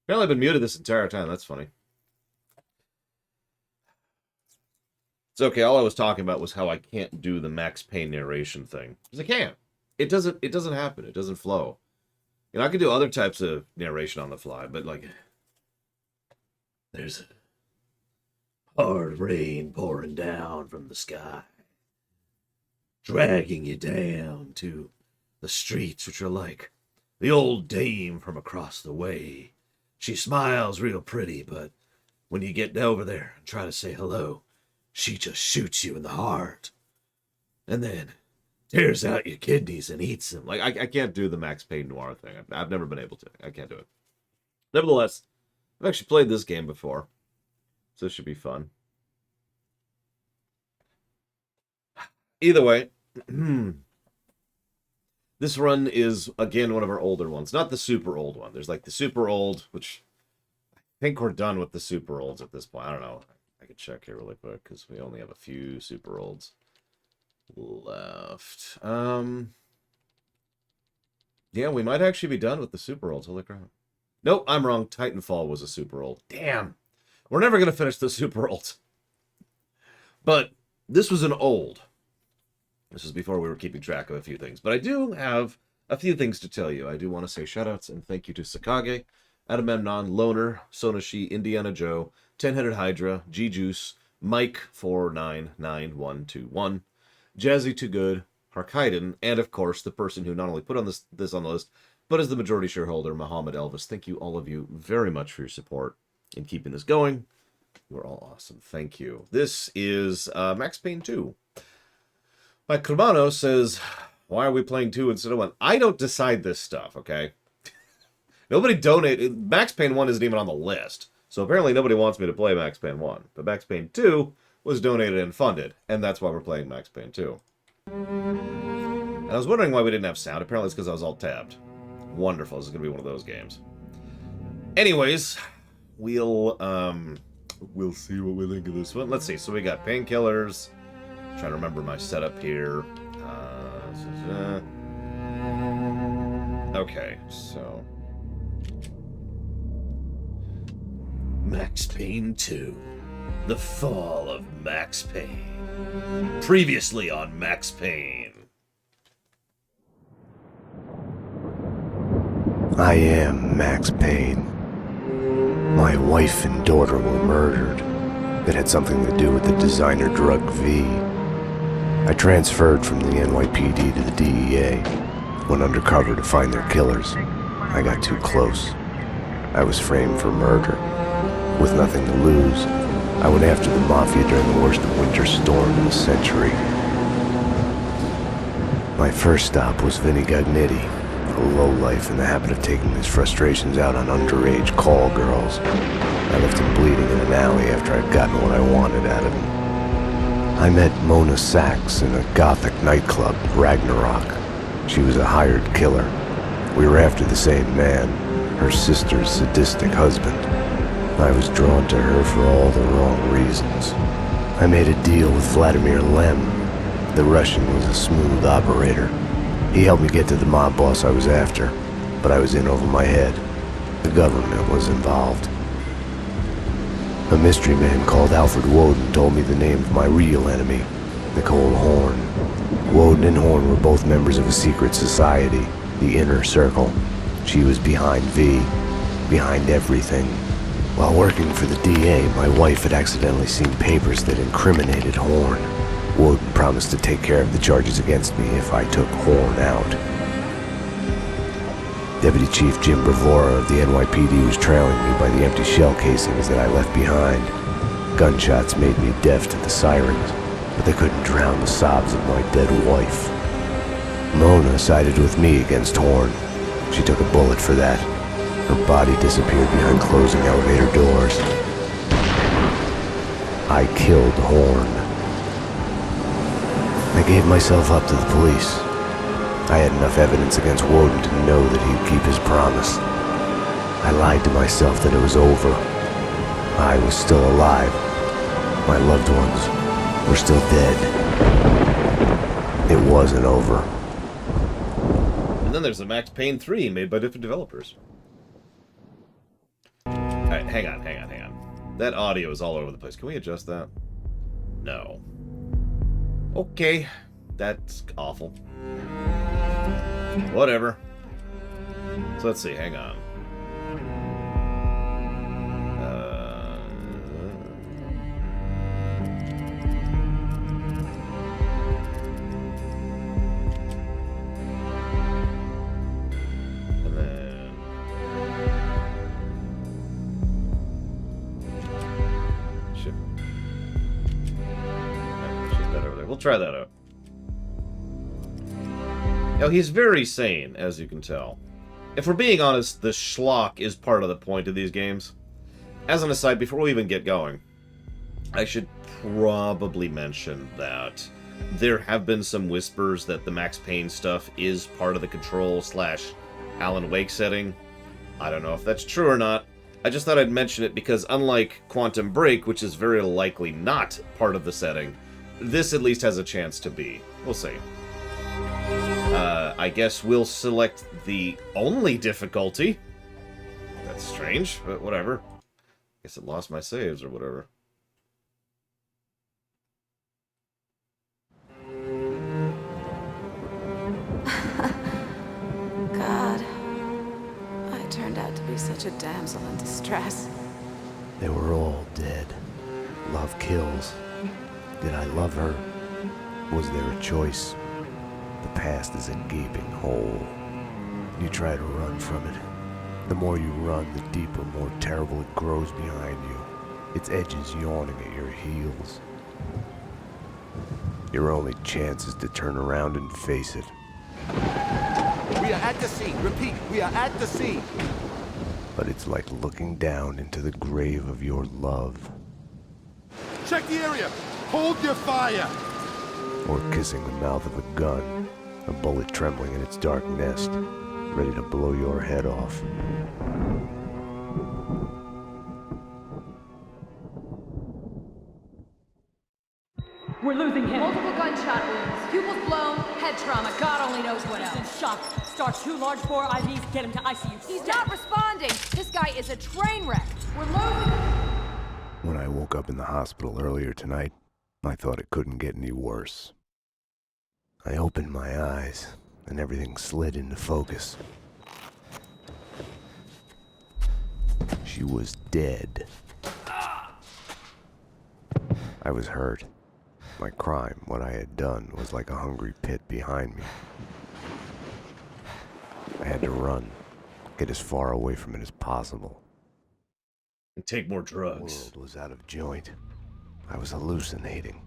Apparently I've been muted this entire time. That's funny. It's okay. All I was talking about was how I can't do the Max Payne narration thing. Because I can't. It doesn't happen. It doesn't flow. You know, I can do other types of narration on the fly, but like there's a hard rain pouring down from the sky, dragging you down to the streets, which are like the old dame from across the way. She smiles real pretty, but when you get over there and try to say hello, she just shoots you in the heart. And then tears out your kidneys and eats them. Like, I can't do the Max Payne noir thing. I've never been able to. I can't do it. Nevertheless, I've actually played this game before, so this should be fun. Either way, this run is, again, one of our older ones. Not the super old one. There's like the super old, which I think we're done with the super olds at this point. I don't know. I could check here really quick because we only have a few super olds left. Yeah, we might actually be done with the super olds. Holy crap. Nope, I'm wrong. Titanfall was a super old. Damn. We're never going to finish the super olds. But this was an old. This was before we were keeping track of a few things. But I do have a few things to tell you. I do want to say shoutouts and thank you to Sakage, Adamemnon, Loner, Sonoshi, Indiana Joe, 10-Headed Hydra, G-Juice, Mike499121, Jazzy Too Good, Harkaiden, and of course the person who not only put on this on the list, but is the majority shareholder, Muhammad Elvis. Thank you, all of you, very much for your support in keeping this going. You're all awesome. Thank you. This is Max Payne 2. Mike Cremano says, why are we playing 2 instead of 1? I don't decide this stuff, okay? Nobody donated. Max Payne 1 isn't even on the list. So apparently nobody wants me to play Max Payne 1. But Max Payne 2 was donated and funded. And that's why we're playing Max Payne 2. And I was wondering why we didn't have sound. Apparently it's because I was all tabbed. Wonderful. This is going to be one of those games. Anyways, we'll see what we think of this one. Let's see. So we got painkillers. Trying to remember my setup here. Okay, so Max Payne 2. The Fall of Max Payne. Previously on Max Payne. I am Max Payne. My wife and daughter were murdered. It had something to do with the designer drug V. I transferred from the NYPD to the DEA, went undercover to find their killers. I got too close. I was framed for murder. With nothing to lose, I went after the Mafia during the worst winter storm in a century. My first stop was Vinny Gagnetti, a lowlife in the habit of taking his frustrations out on underage call girls. I left him bleeding in an alley after I'd gotten what I wanted out of him. I met Mona Sax in a gothic nightclub, Ragnarok. She was a hired killer. We were after the same man, her sister's sadistic husband. I was drawn to her for all the wrong reasons. I made a deal with Vladimir Lem. The Russian was a smooth operator. He helped me get to the mob boss I was after, but I was in over my head. The government was involved. A mystery man called Alfred Woden told me the name of my real enemy, Nicole Horn. Woden and Horn were both members of a secret society, the Inner Circle. She was behind V, behind everything. While working for the DA, my wife had accidentally seen papers that incriminated Horn. Woden promised to take care of the charges against me if I took Horn out. Deputy Chief Jim Bravura of the NYPD was trailing me by the empty shell casings that I left behind. Gunshots made me deaf to the sirens, but they couldn't drown the sobs of my dead wife. Mona sided with me against Horn. She took a bullet for that. Her body disappeared behind closing elevator doors. I killed Horn. I gave myself up to the police. I had enough evidence against Woden to know that he'd keep his promise. I lied to myself that it was over. I was still alive. My loved ones were still dead. It wasn't over. And then there's the Max Payne 3 made by different developers. hang on. That audio is all over the place. Can we adjust that? No. Okay. That's awful. Whatever. So let's see. Hang on. And then... Shit. Shift that over there. We'll try that out. Now, he's very sane, as you can tell. If we're being honest, the schlock is part of the point of these games. As an aside, before we even get going, I should probably mention that there have been some whispers that the Max Payne stuff is part of the Control/Alan Wake setting. I don't know if that's true or not. I just thought I'd mention it because unlike Quantum Break, which is very likely not part of the setting, this at least has a chance to be. We'll see. I guess we'll select the only difficulty. That's strange, but whatever. Guess it lost my saves or whatever. God, I turned out to be such a damsel in distress. They were all dead. Love kills. Did I love her? Was there a choice? The past is a gaping hole. You try to run from it. The more you run, the deeper, more terrible it grows behind you. Its edges yawning at your heels. Your only chance is to turn around and face it. We are at the scene. Repeat, we are at the scene. But it's like looking down into the grave of your love. Check the area. Hold your fire. Or kissing the mouth of a gun, a bullet trembling in its dark nest, ready to blow your head off. We're losing him. Multiple gunshot wounds. Pupils blown. Head trauma. God only knows what He's in else. shock. Start 2 large bore IVs. Get him to ICU. He's not responding. This guy is a train wreck. We're losing him. When I woke up in the hospital earlier tonight, I thought it couldn't get any worse. I opened my eyes, and everything slid into focus. She was dead. I was hurt. My crime, what I had done, was like a hungry pit behind me. I had to run, get as far away from it as possible. And take more The drugs. world was out of joint. I was hallucinating.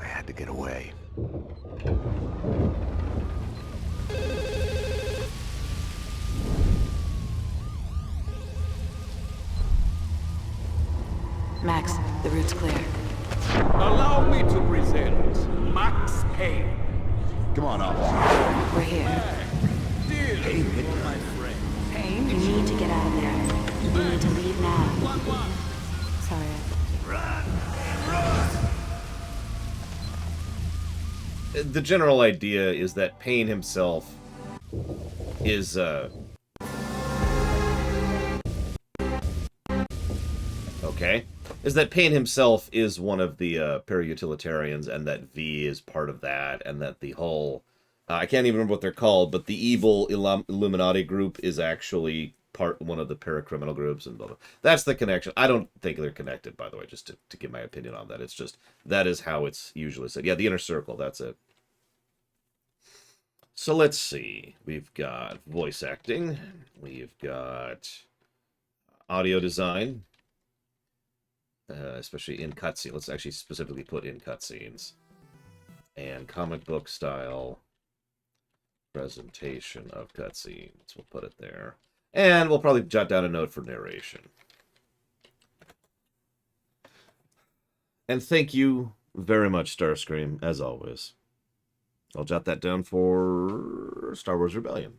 I had to get away. Max, the route's clear. Allow me to present Max Payne. Come on, officer. We're here. Dearly, my friend. Payne? You need to get out of there. You need to leave now. Sorry. The general idea is that Payne himself is, okay. Is that Payne himself is one of the para-utilitarians, and that V is part of that, and that the whole... I can't even remember what they're called, but the evil Illuminati group is actually one of the paracriminal groups, and blah, blah. That's the connection. I don't think they're connected, by the way, just to give my opinion on that. It's just, that is how it's usually said. Yeah, the inner circle, that's it. So let's see. We've got voice acting. We've got audio design. Especially in cutscenes. Let's actually specifically put in cutscenes. And comic book style presentation of cutscenes. We'll put it there. And we'll probably jot down a note for narration. And thank you very much, Starscream, as always. I'll jot that down for Star Wars Rebellion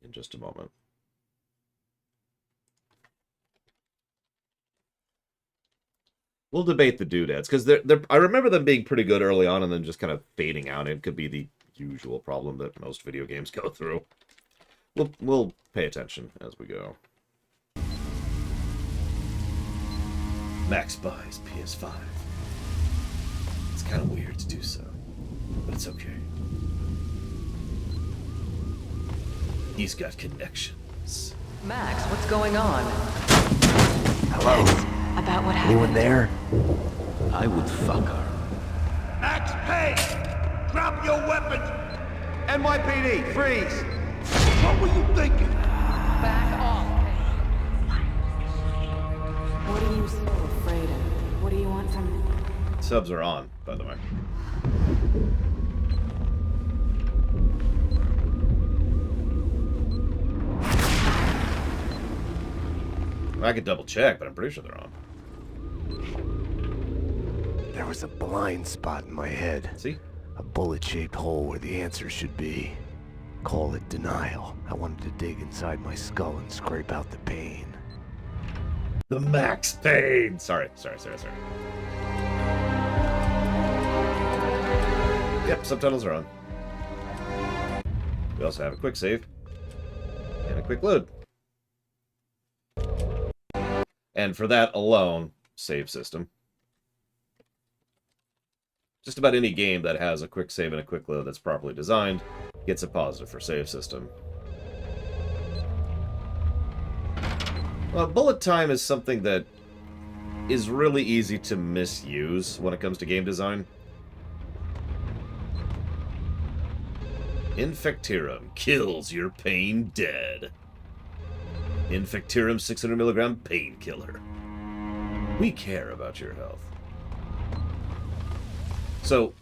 in just a moment. We'll debate the doodads, because I remember them being pretty good early on and then just kind of fading out. It could be the usual problem that most video games go through. We'll pay attention as we go. Max buys PS5. It's kind of weird to do so, but it's okay. He's got connections. Max, what's going on? Hello? About what Anyone happened. there? I would fuck her. Max Payne! Drop your weapons! NYPD, freeze! What were you thinking? Back off, Payne. What are you so afraid of? What do you want from me? Subs are on, by the way. I could double check, but I'm pretty sure they're on. There was a blind spot in my head. See? A bullet-shaped hole where the answer should be. Call it denial. I wanted to dig inside my skull and scrape out the pain. The Max Payne! Sorry. Yep, subtitles are on. We also have a quick save. And a quick load. And for that alone, save system. Just about any game that has a quick save and a quick load that's properly designed gets a positive for save system. Well, bullet time is something that is really easy to misuse when it comes to game design. Infectirum kills your pain dead. Infectirum 600mg painkiller. We care about your health. So,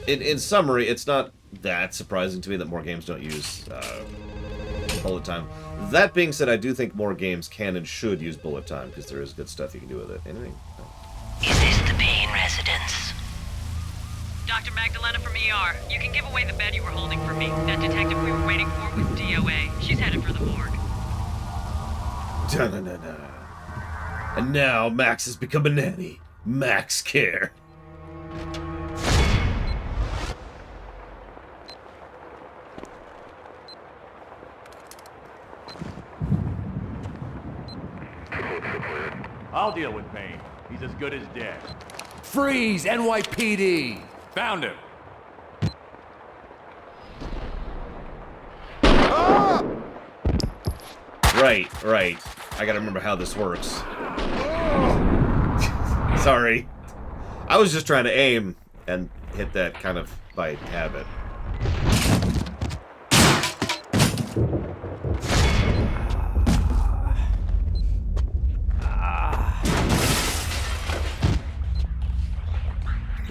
in summary, it's not that surprising to me that more games don't use bullet time. That being said, I do think more games can and should use bullet time, because there is good stuff you can do with it. Anything? Is this the Payne residence? Dr. Magdalena from ER. You can give away the bed you were holding for me. That detective we were waiting for was DOA. She's headed for the morgue. Da-na-na-na. And now Max has become a nanny. Max Care. I'll deal with Payne. He's as good as dead. Freeze, NYPD! Found him. Right. I gotta remember how this works. Sorry. I was just trying to aim and hit that kind of by habit.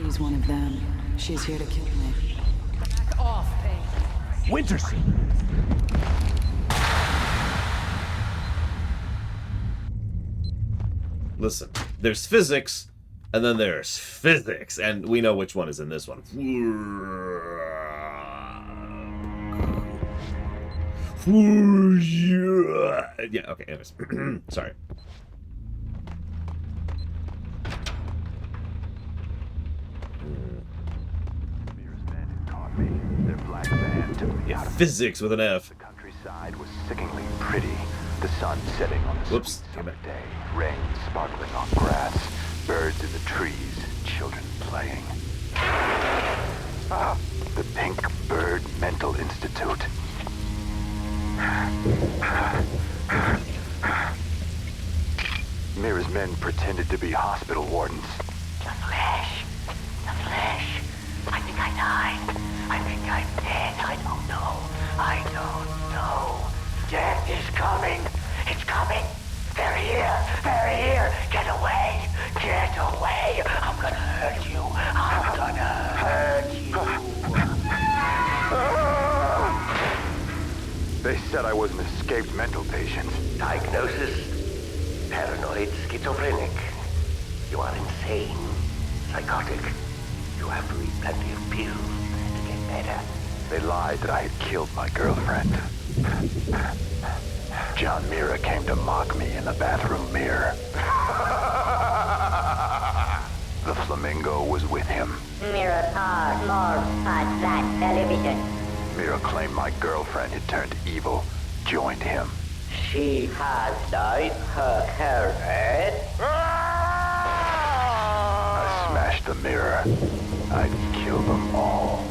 He's one of them. She's here to kill me. Back off, Payne. Winterson! Listen, there's physics, and then there's physics, and we know which one is in this one. Yeah, okay, anyways. Sorry. Yeah, physics with an F. The countryside was sickeningly pretty. The sun setting on a Whoops, sweet damn summer it. day. Rain sparkling on grass. Birds in the trees. Children playing. Ah, the Pink Bird Mental Institute. Mira's men pretended to be hospital wardens. The flesh. The flesh. I think I died. I think I'm dead. I don't know. I don't know. Death is coming. It's coming. They're here. They're here. Get away. Get away. I'm gonna hurt you. I'm gonna hurt you. They said I was an escaped mental patient. Diagnosis: paranoid schizophrenic. You are insane. Psychotic. You have to eat plenty of pills to get better. They lied that I had killed my girlfriend. John Mira came to mock me in the bathroom mirror. The flamingo was with him. Mirrors are more at that television. Mira claimed my girlfriend had turned evil, joined him. She has dyed her hair red. the mirror, I'd kill them all.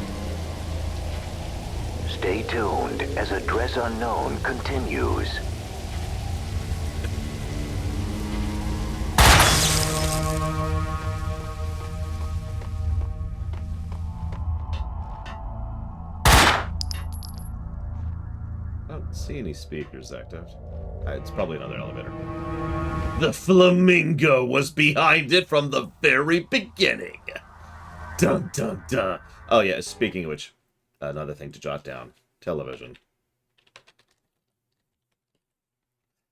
Stay tuned as Address Unknown continues. I don't see any speakers active. It's probably another elevator. The flamingo was behind it from the very beginning. Dun dun dun. Oh yeah, speaking of which, another thing to jot down. Television.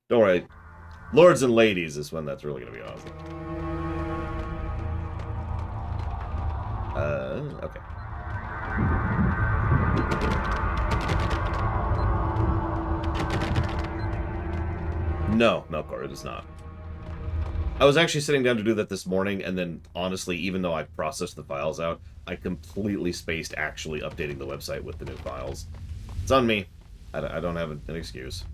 Don't worry. Lords and ladies is when that's really going to be awesome. Okay. No, Melkor, it is not. I was actually sitting down to do that this morning, and then, honestly, even though I processed the files out, I completely spaced actually updating the website with the new files. It's on me. I don't have an excuse.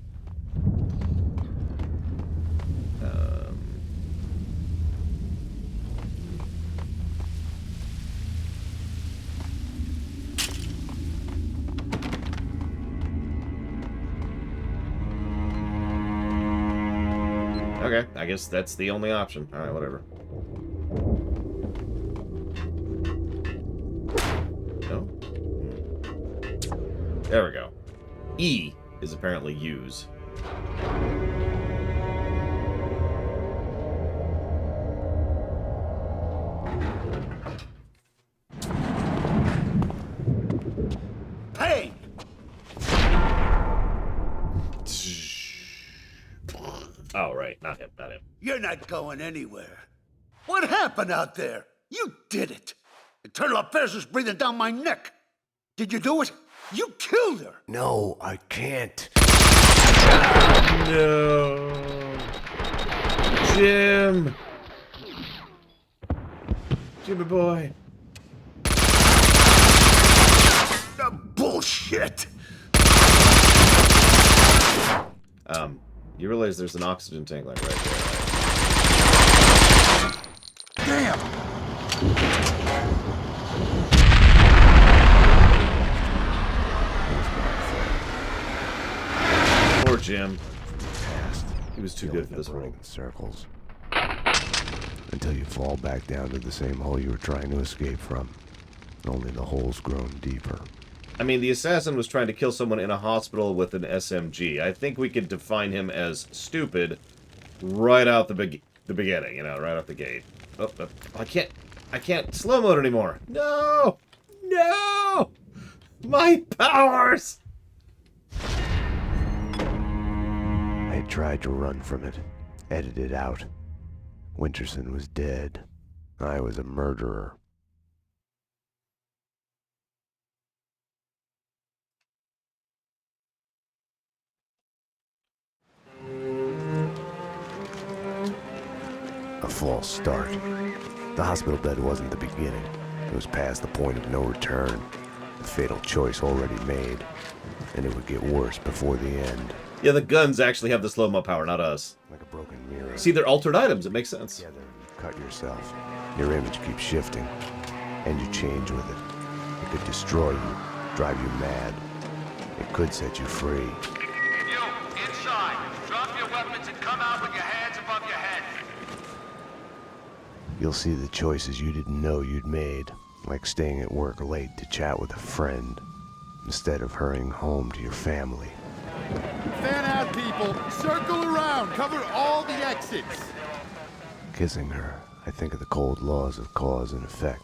Okay, I guess that's the only option. Alright, whatever. No? There we go. E is apparently use. Payne! Oh, right. Not him, not him. You're not going anywhere. What happened out there? You did it. Eternal affairs was breathing down my neck. Did you do it? You killed her. No, I can't. No. Jim. Jimmy boy. Bullshit. You realize there's an oxygen tank like right there. Damn. Poor Jim. He was too good for this world. In circles. Until you fall back down to the same hole you were trying to escape from. Only the hole's grown deeper. I mean, the assassin was trying to kill someone in a hospital with an SMG. I think we could define him as stupid right out the beginning, you know, right out the gate. Oh, I can't slow mode anymore. No! No! My powers! I had tried to run from it, edit it out. Winterson was dead. I was a murderer. A false start. The hospital bed wasn't the beginning. It was past the point of no return. A fatal choice already made. And it would get worse before the end. Yeah, the guns actually have the slow-mo power, not us. Like a broken mirror. See, they're altered items. It makes sense. Together, cut yourself. Your image keeps shifting. And you change with it. It could destroy you, drive you mad. It could set you free. You, inside. Drop your weapons and come out with your hands above your head. You'll see the choices you didn't know you'd made, like staying at work late to chat with a friend, instead of hurrying home to your family. Fan out, people! Circle around! Cover all the exits! Kissing her, I think of the cold laws of cause and effect.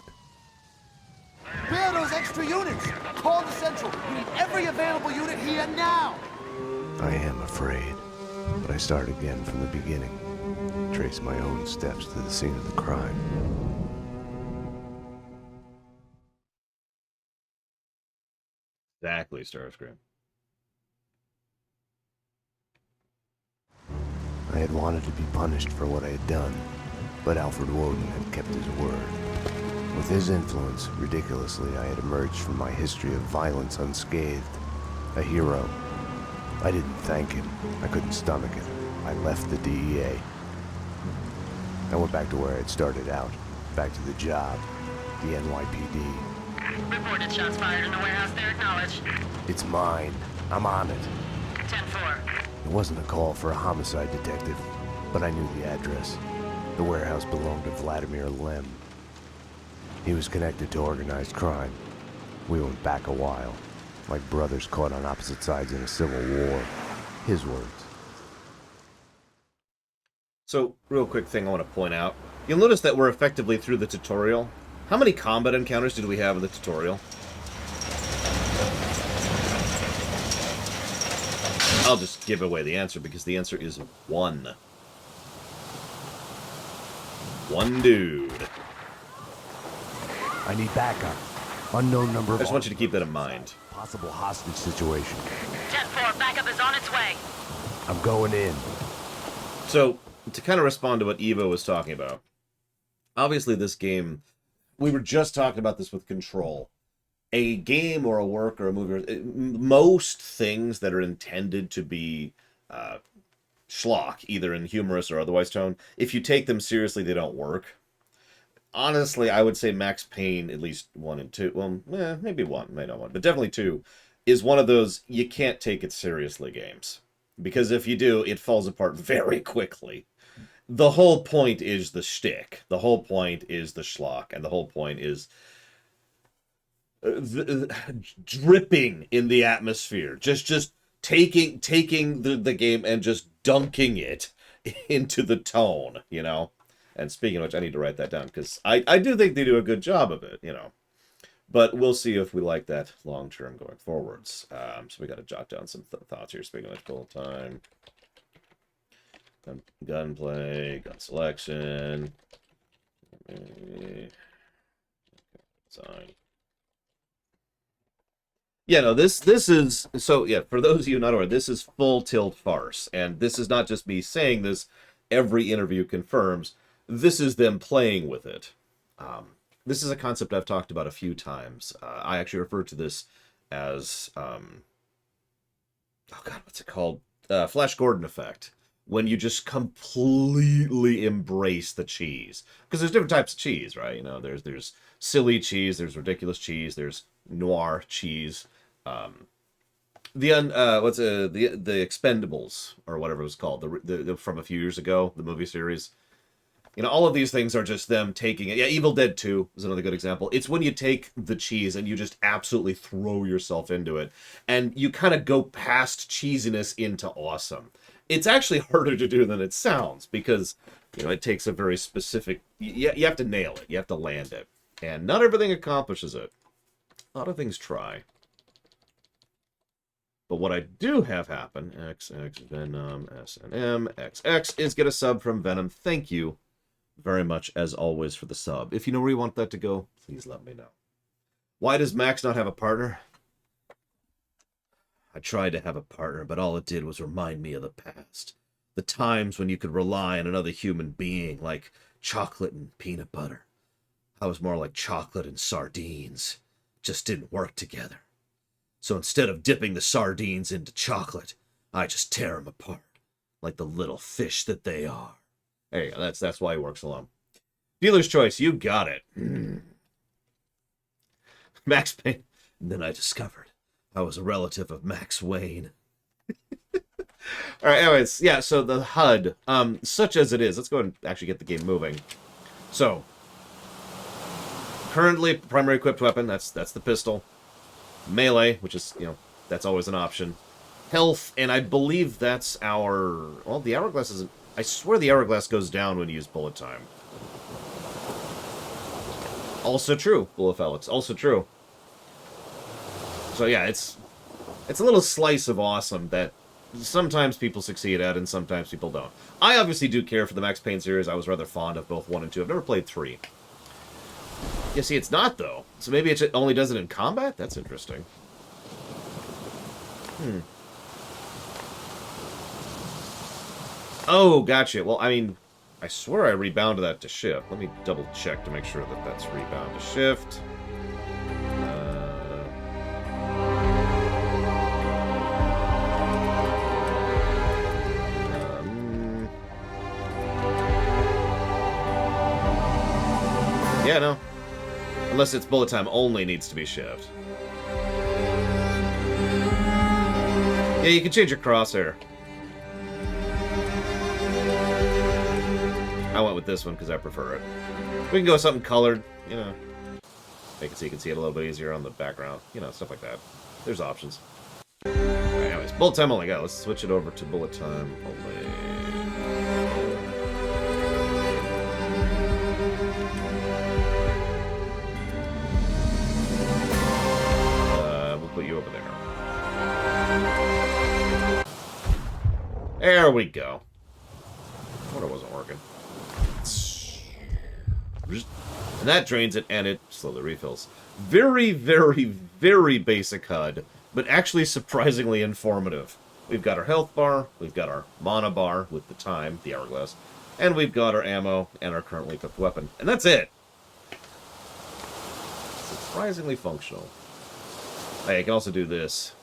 Where are those extra units? Call the Central. We need every available unit here now! I am afraid, but I start again from the beginning. Trace my own steps to the scene of the crime. Exactly, Starscream. I had wanted to be punished for what I had done, but Alfred Woden had kept his word. With his influence, ridiculously, I had emerged from my history of violence unscathed. A hero. I didn't thank him. I couldn't stomach it. I left the DEA. I went back to where I had started out, back to the job, the NYPD. Reported shots fired in the warehouse there, acknowledged. It's mine. I'm on it. 10-4. It wasn't a call for a homicide detective, but I knew the address. The warehouse belonged to Vladimir Lem. He was connected to organized crime. We went back a while, like brothers caught on opposite sides in a civil war. His words. So, real quick thing I want to point out. You'll notice that we're effectively through the tutorial. How many combat encounters did we have in the tutorial? I'll just give away the answer, because the answer is 1. One dude. I need backup. Unknown number of... I just want you to keep that in mind. Possible hostage situation. 10-4, backup is on its way. I'm going in. So, to kind of respond to what Eva was talking about, obviously this game, we were just talking about this with Control. A game or a work or a movie, most things that are intended to be schlock, either in humorous or otherwise tone, if you take them seriously, they don't work. Honestly, I would say Max Payne, at least 1 and 2, well, maybe 1, maybe not 1, but definitely 2, is one of those you can't take it seriously games. Because if you do, it falls apart very quickly. The whole point is the shtick. The whole point is the schlock. And the whole point is dripping in the atmosphere. Just taking the game and just dunking it into the tone, you know? And speaking of which, I need to write that down, because I do think they do a good job of it, you know? But we'll see if we like that long-term going forwards. So we got to jot down some thoughts here. Speaking of which, full time. Gunplay, gun selection. Design. Yeah, no, this is... So, yeah, for those of you not aware, this is full tilt farce. And this is not just me saying this. Every interview confirms. This is them playing with it. This is a concept I've talked about a few times. I actually refer to this as, oh God, what's it called? Flash Gordon effect. When you just completely embrace the cheese. Because there's different types of cheese, right? You know, there's silly cheese, there's ridiculous cheese, there's noir cheese. The Expendables, or whatever it was called, the from a few years ago, the movie series. You know, all of these things are just them taking it. Yeah, Evil Dead 2 is another good example. It's when you take the cheese and you just absolutely throw yourself into it. And you kind of go past cheesiness into awesome. It's actually harder to do than it sounds, because, you know, it takes a very specific... You have to nail it. You have to land it. And not everything accomplishes it. A lot of things try. But what I do have happen, XX, Venom, SNM, XX, is get a sub from Venom. Thank you very much, as always, for the sub. If you know where you want that to go, please let me know. Why does Max not have a partner? I tried to have a partner, but all it did was remind me of the past. The times when you could rely on another human being, like chocolate and peanut butter. I was more like chocolate and sardines. Just didn't work together. So instead of dipping the sardines into chocolate, I just tear them apart, like the little fish that they are. There you go. That's why he works alone. Dealer's choice. You got it. Max Payne. And then I discovered I was a relative of Max Wayne. All right. Anyways, yeah. So the HUD, such as it is, let's go ahead and actually get the game moving. So currently, primary equipped weapon. That's the pistol. Melee, which is, you know, that's always an option. Health, and I believe that's our... Well, the hourglass isn't... I swear the hourglass goes down when you use bullet time. Also true, Bull of Felix. Also true. So yeah, it's a little slice of awesome that sometimes people succeed at and sometimes people don't. I obviously do care for the Max Payne series. I was rather fond of both 1 and 2. I've never played 3. Yeah, see, it's not, though. So maybe it only does it in combat? That's interesting. Oh, gotcha. Well, I mean, I swear I rebounded that to shift. Let me double check to make sure that that's rebound to shift. Yeah, no. Unless it's bullet time only needs to be shift. Yeah, you can change your crosshair. I went with this one because I prefer it. We can go with something colored, you know. Make it so you can see it a little bit easier on the background. You know, stuff like that. There's options. Alright, anyways, bullet time only. Go. Let's switch it over to bullet time only. We'll put you over there. There we go. What it wasn't working. And that drains it, and it slowly refills. Very, very, very basic HUD, but actually surprisingly informative. We've got our health bar, we've got our mana bar with the time, the hourglass, and we've got our ammo and our currently equipped weapon. And that's it! Surprisingly functional. Hey, I can also do this.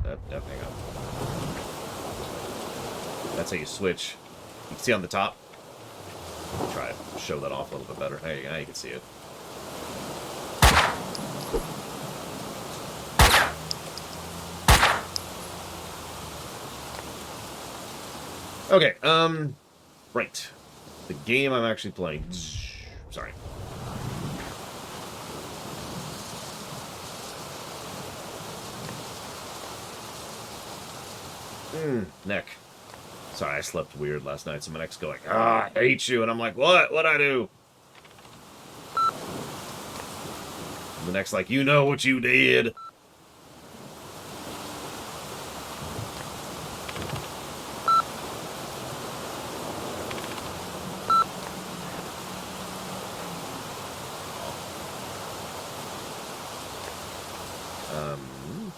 Hang on. That's how you switch. You can see on the top. Try to show that off a little bit better. Hey, now you can see it. Okay, right. The game I'm actually playing. Sorry. Neck. Sorry, I slept weird last night, so my neck's going, I hate you, and I'm like, what? What'd I do? And the neck's like, you know what you did.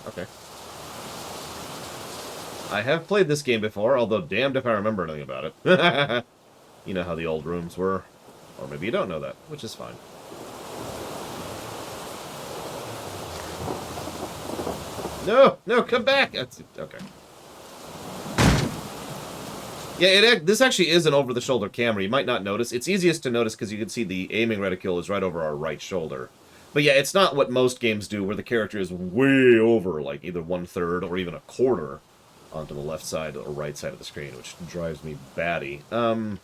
Okay. I have played this game before, although damned if I remember anything about it. You know how the old rooms were. Or maybe you don't know that, which is fine. No! No, come back! That's, okay. Yeah, this actually is an over-the-shoulder camera. You might not notice. It's easiest to notice because you can see the aiming reticule is right over our right shoulder. But yeah, it's not what most games do, where the character is way over, like either 1/3 or even 1/4 onto the left side or right side of the screen, which drives me batty. Weird.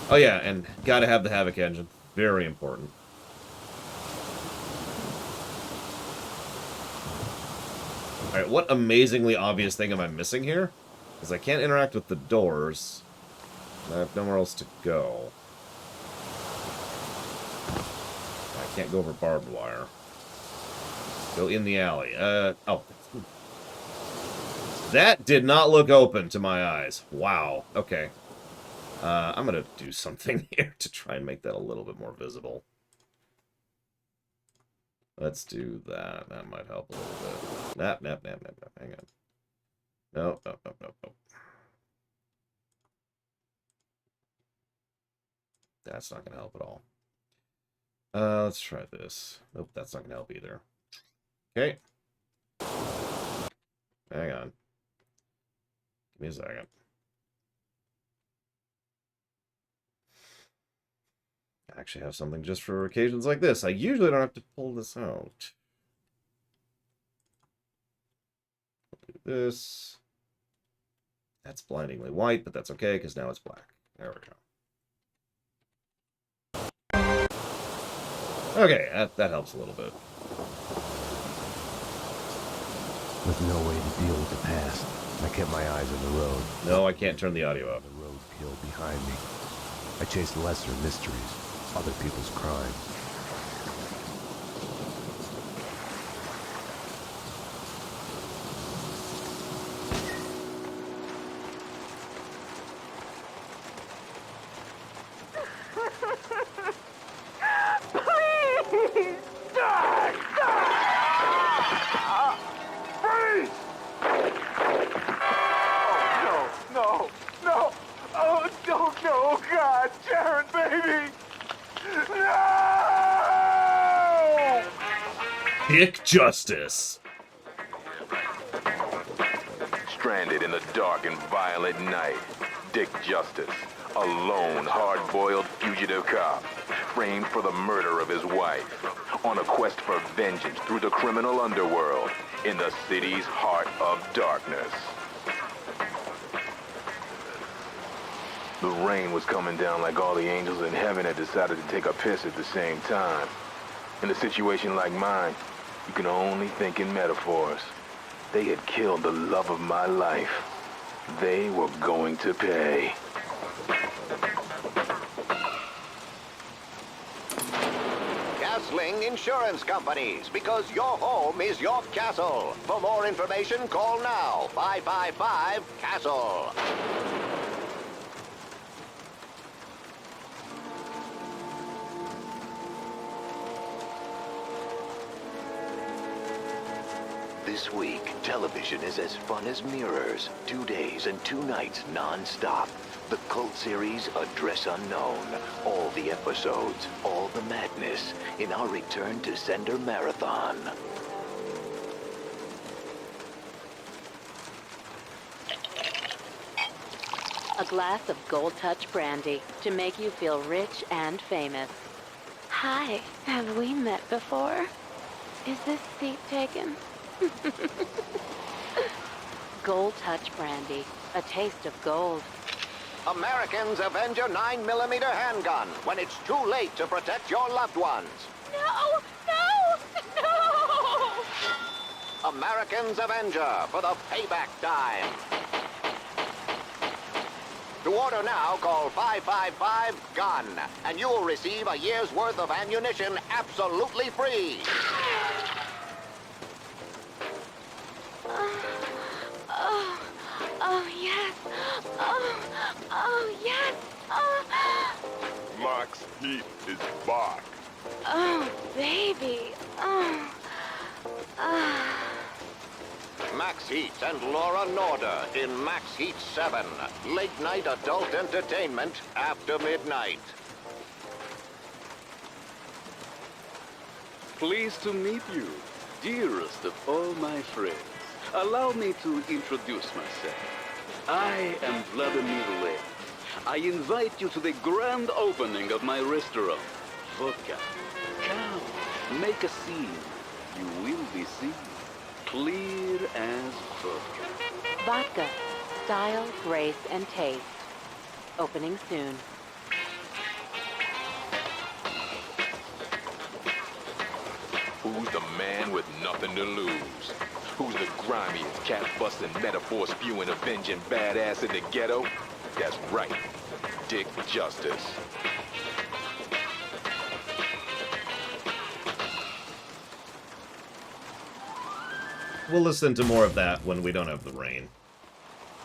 Oh yeah, and gotta have the Havoc engine. Very important. Alright, what amazingly obvious thing am I missing here? Because I can't interact with the doors. I have nowhere else to go. I can't go over barbed wire. Go in the alley. Oh. That did not look open to my eyes. Wow. Okay. I'm gonna do something here to try and make that a little bit more visible. Let's do that. That might help a little bit. Nap. Hang on. No. That's not gonna help at all. Let's try this. Nope, that's not going to help either. Okay. Hang on. Give me a second. I actually have something just for occasions like this. I usually don't have to pull this out. I'll do this. That's blindingly white, but that's okay, because now it's black. There we go. Okay, that helps a little bit. With no way to deal with the past, I kept my eyes on the road. No, I can't turn the audio up. The roadkill behind me. I chased lesser mysteries, other people's crimes. Pick justice. stranded in the dark and violent night. Dick Justice, a lone, hard-boiled fugitive cop, framed for the murder of his wife, on a quest for vengeance through the criminal underworld in the city's heart of darkness. The rain was coming down like all the angels in heaven had decided to take a piss at the same time. In a situation like mine, you can only think in metaphors. They had killed the love of my life. They were going to pay. Castling Insurance Companies, because your home is your castle. For more information, call now. 555-CASTLE. This week, television is as fun as Mirrors. 2 days and 2 nights non-stop. The cult series Address Unknown. All the episodes, all the madness in our return to sender marathon. A glass of Gold Touch brandy to make you feel rich and famous. Hi, have we met before? Is this seat taken? Gold Touch brandy, a taste of gold. Americans avenge your 9mm handgun when it's too late to protect your loved ones. No! No! No! Americans Avenger for the payback time. To order now, call 555-GUN, and you will receive a year's worth of ammunition absolutely free. Oh, yes. Oh, yes. Max Heat is back. Oh, baby. Max Heat and Laura Norder in Max Heat 7. Late night adult entertainment after midnight. Pleased to meet you, dearest of all my friends. Allow me to introduce myself. I am Vladimir Lev. I invite you to the grand opening of my restaurant, Vodka. Come, make a scene. You will be seen. Clear as vodka. Vodka. Style, grace, and taste. Opening soon. Who's the man with nothing to lose? Who's the grimiest, cat-busting, metaphor-spewing, avenging badass in the ghetto? That's right, Dick Justice. We'll listen to more of that when we don't have the rain.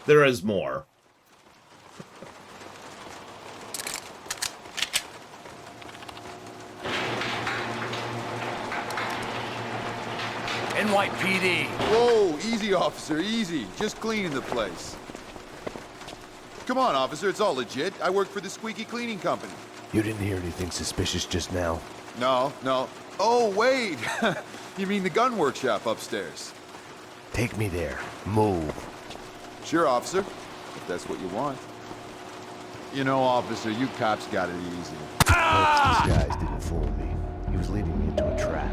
There is more. NYPD. Whoa, easy, officer, easy. Just cleaning the place. Come on, officer, it's all legit. I work for the Squeaky Cleaning Company. You didn't hear anything suspicious just now? No. Oh, wait! You mean the gun workshop upstairs? Take me there. Move. Sure, officer, if that's what you want. You know, officer, you cops got it easy. Hope's disguise didn't fool me. He was leading me into a trap.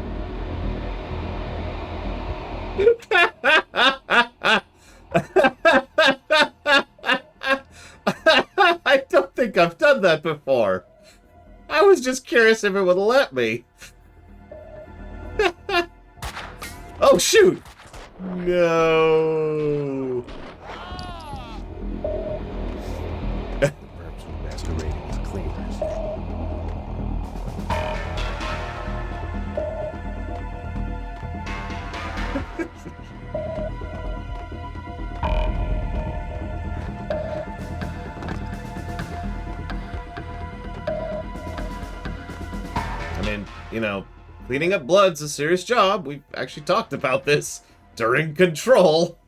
I don't think I've done that before. I was just curious if it would let me. Oh, shoot! No. Verbs were masquerading as cleaners. I mean, you know, cleaning up blood's a serious job. We've actually talked about this during Control.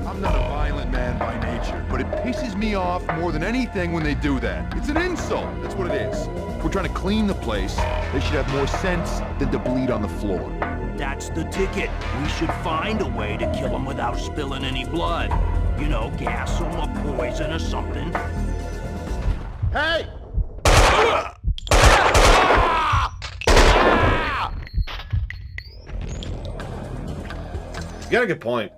I'm not a pisses me off more than anything when they do that. It's an insult. That's what it is. We're trying to clean the place. They should have more sense than to bleed on the floor. That's the ticket. We should find a way to kill them without spilling any blood. You know, gas them or poison or something. Hey! You got a good point.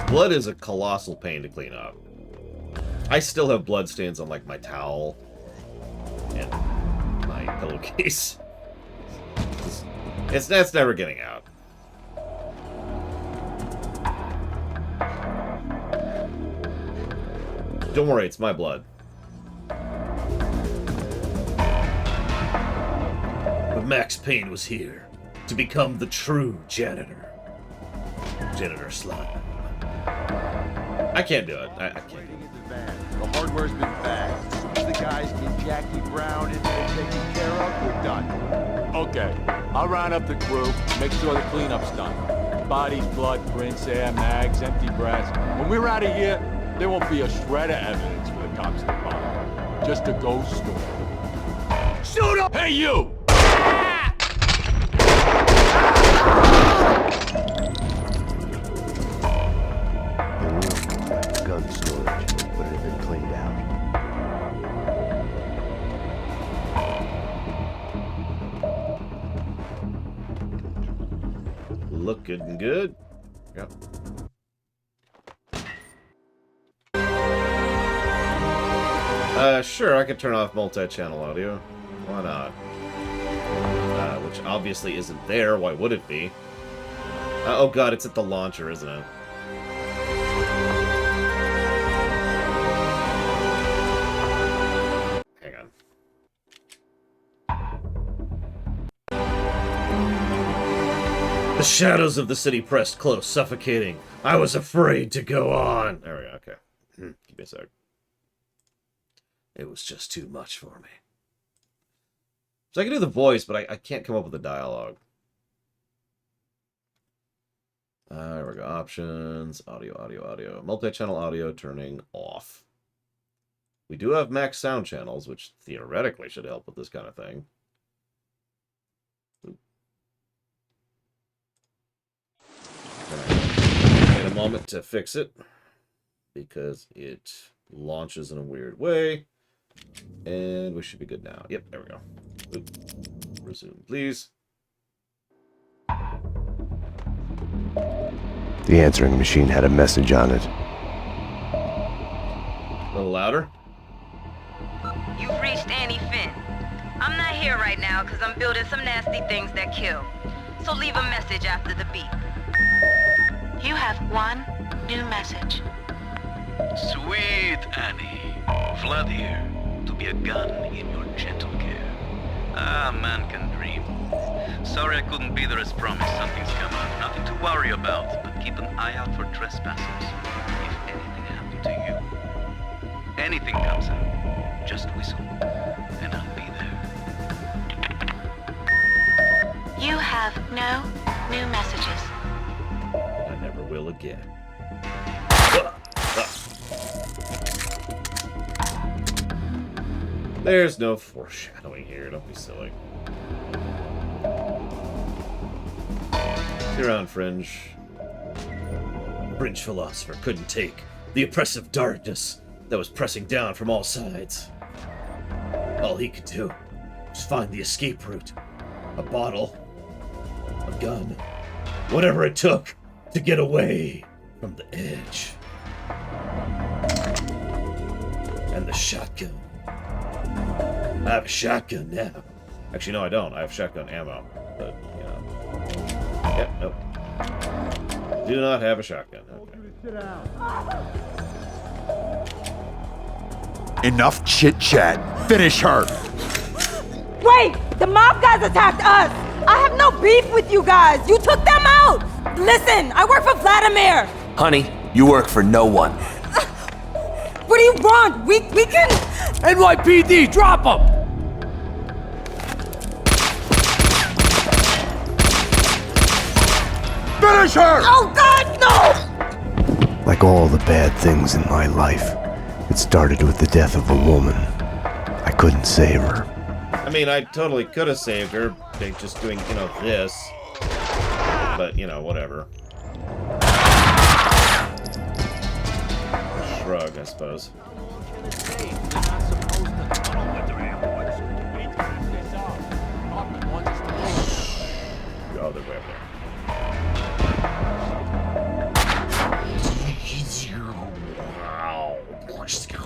Blood is a colossal pain to clean up. I still have blood stains on, like, my towel and my pillowcase. That's never getting out. Don't worry, it's my blood. But Max Payne was here to become the true janitor. Janitor slut. I can't do it. I can't. The hardware's been bagged. As soon as the guys get Jackie Brown in there taken care of, we're done. Okay, I'll round up the crew, make sure the cleanup's done. Bodies, blood, prints, air, mags, empty brass. When we're out of here, there won't be a shred of evidence for the cops to find. Just a ghost story. Shoot him! Hey, you! Gun storage, but it had been cleaned out. Looking good. Yep. Sure, I could turn off multi-channel audio. Why not? Which obviously isn't there. Why would it be? Oh god, it's at the launcher, isn't it? Hang on. The shadows of the city pressed close, suffocating. I was afraid to go on. There we go, okay. Give me a sec. It was just too much for me. So I can do the voice, but I can't come up with the dialogue. There we go. Options. Audio, audio, audio. Multi-channel audio turning off. We do have max sound channels, which theoretically should help with this kind of thing. Wait a moment to fix it, because it launches in a weird way. And we should be good now. Yep, there we go. Oop. Resume, please. The answering machine had a message on it. A little louder. You've reached Annie Finn. I'm not here right now because I'm building some nasty things that kill. So leave a message after the beep. You have one new message. Sweet Annie. Vlad here, to be a gun in your gentle care. Ah, man can dream. Sorry I couldn't be there as promised. Something's come up. Nothing to worry about, but keep an eye out for trespassers. If anything happened to you, anything comes out, just whistle, and I'll be there. You have no new messages. I never will again. There's no foreshadowing here. Don't be silly. You're on, Fringe. Fringe philosopher couldn't take the oppressive darkness that was pressing down from all sides. All he could do was find the escape route. A bottle. A gun. Whatever it took to get away from the edge. And the shotgun. I have a shotgun now. Actually, no, I don't. I have shotgun ammo. But, you know. Yep, nope. Do not have a shotgun. Okay. Enough chit-chat. Finish her. Wait! The mob guys attacked us! I have no beef with you guys! You took them out! Listen, I work for Vladimir! Honey, you work for no one. What do you want? We can... NYPD, drop them! Finish her! Oh God, no! My Like all the bad things in my life, it started with the death of a woman. I couldn't save her. I mean, I totally could have saved her by just doing, you know, this. But, you know, whatever. Shrug, I suppose. Oh, they're way up there.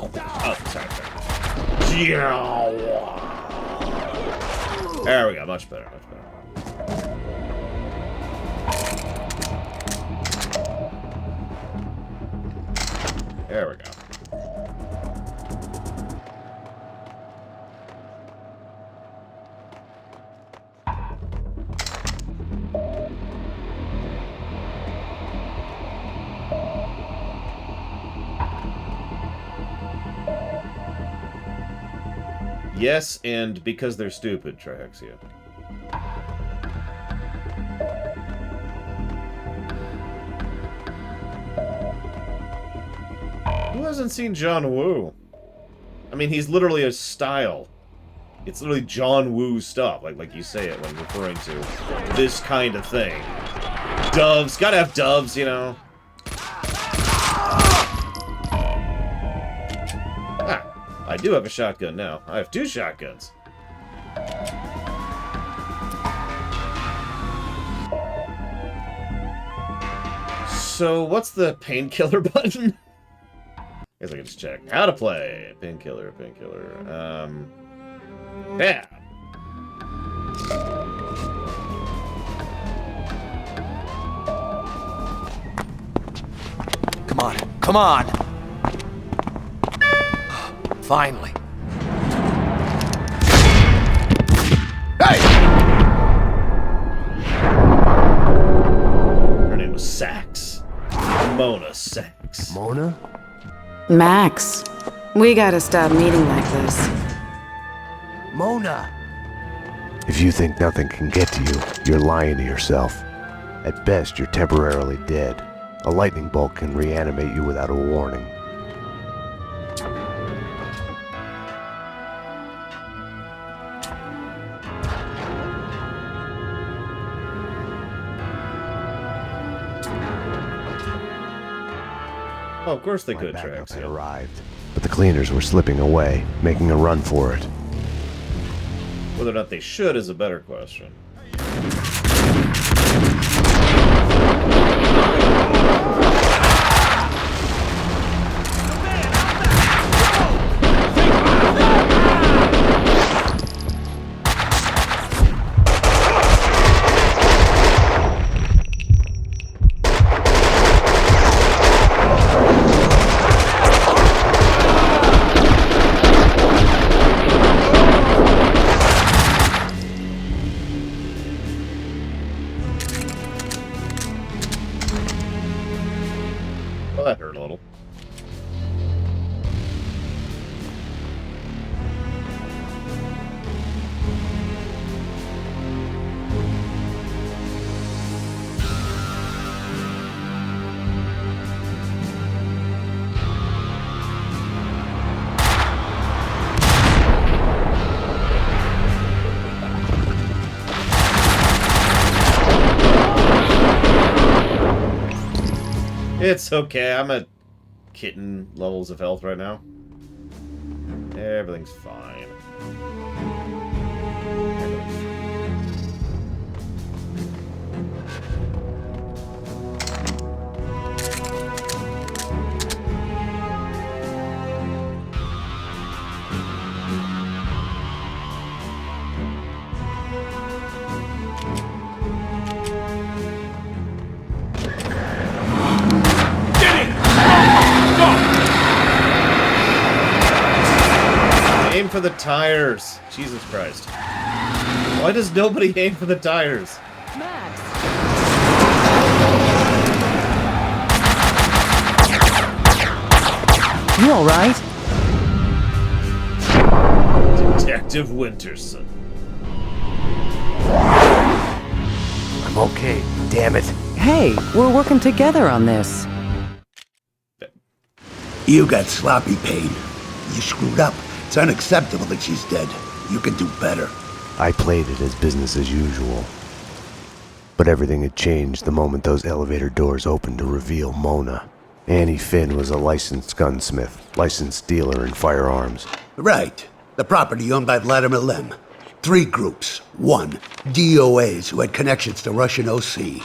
Oh, sorry. There we go. Much better. There we go. Yes, and because they're stupid, Trihexia. Who hasn't seen John Woo? I mean, he's literally a style. It's literally John Woo stuff, like you say it when referring to this kind of thing. Doves, gotta have doves, you know. I do have a shotgun now. I have 2 shotguns. So, what's the painkiller button? Guess I can just check. How to play. Painkiller. Yeah. Come on! Finally. Hey! Her name was Sax. Mona Sax. Mona? Max, we gotta stop meeting like this. Mona! If you think nothing can get to you, you're lying to yourself. At best, you're temporarily dead. A lightning bolt can reanimate you without a warning. Oh, of course they could, Backup Trax. had arrived, but the cleaners were slipping away, making a run for it. Whether or not they should is a better question. Well, that hurt a little. It's okay, I'm at kitten levels of health right now. Everything's fine. Aim for the tires. Jesus Christ. Why does nobody aim for the tires? You alright? Detective Winterson. I'm okay, damn it. Hey, we're working together on this. You got sloppy, Payne. You screwed up. It's unacceptable that she's dead. You can do better. I played it as business as usual. But everything had changed the moment those elevator doors opened to reveal Mona. Annie Finn was a licensed gunsmith, licensed dealer in firearms. Right. The property owned by Vladimir Lem. 3 groups. 1, DOAs who had connections to Russian OC.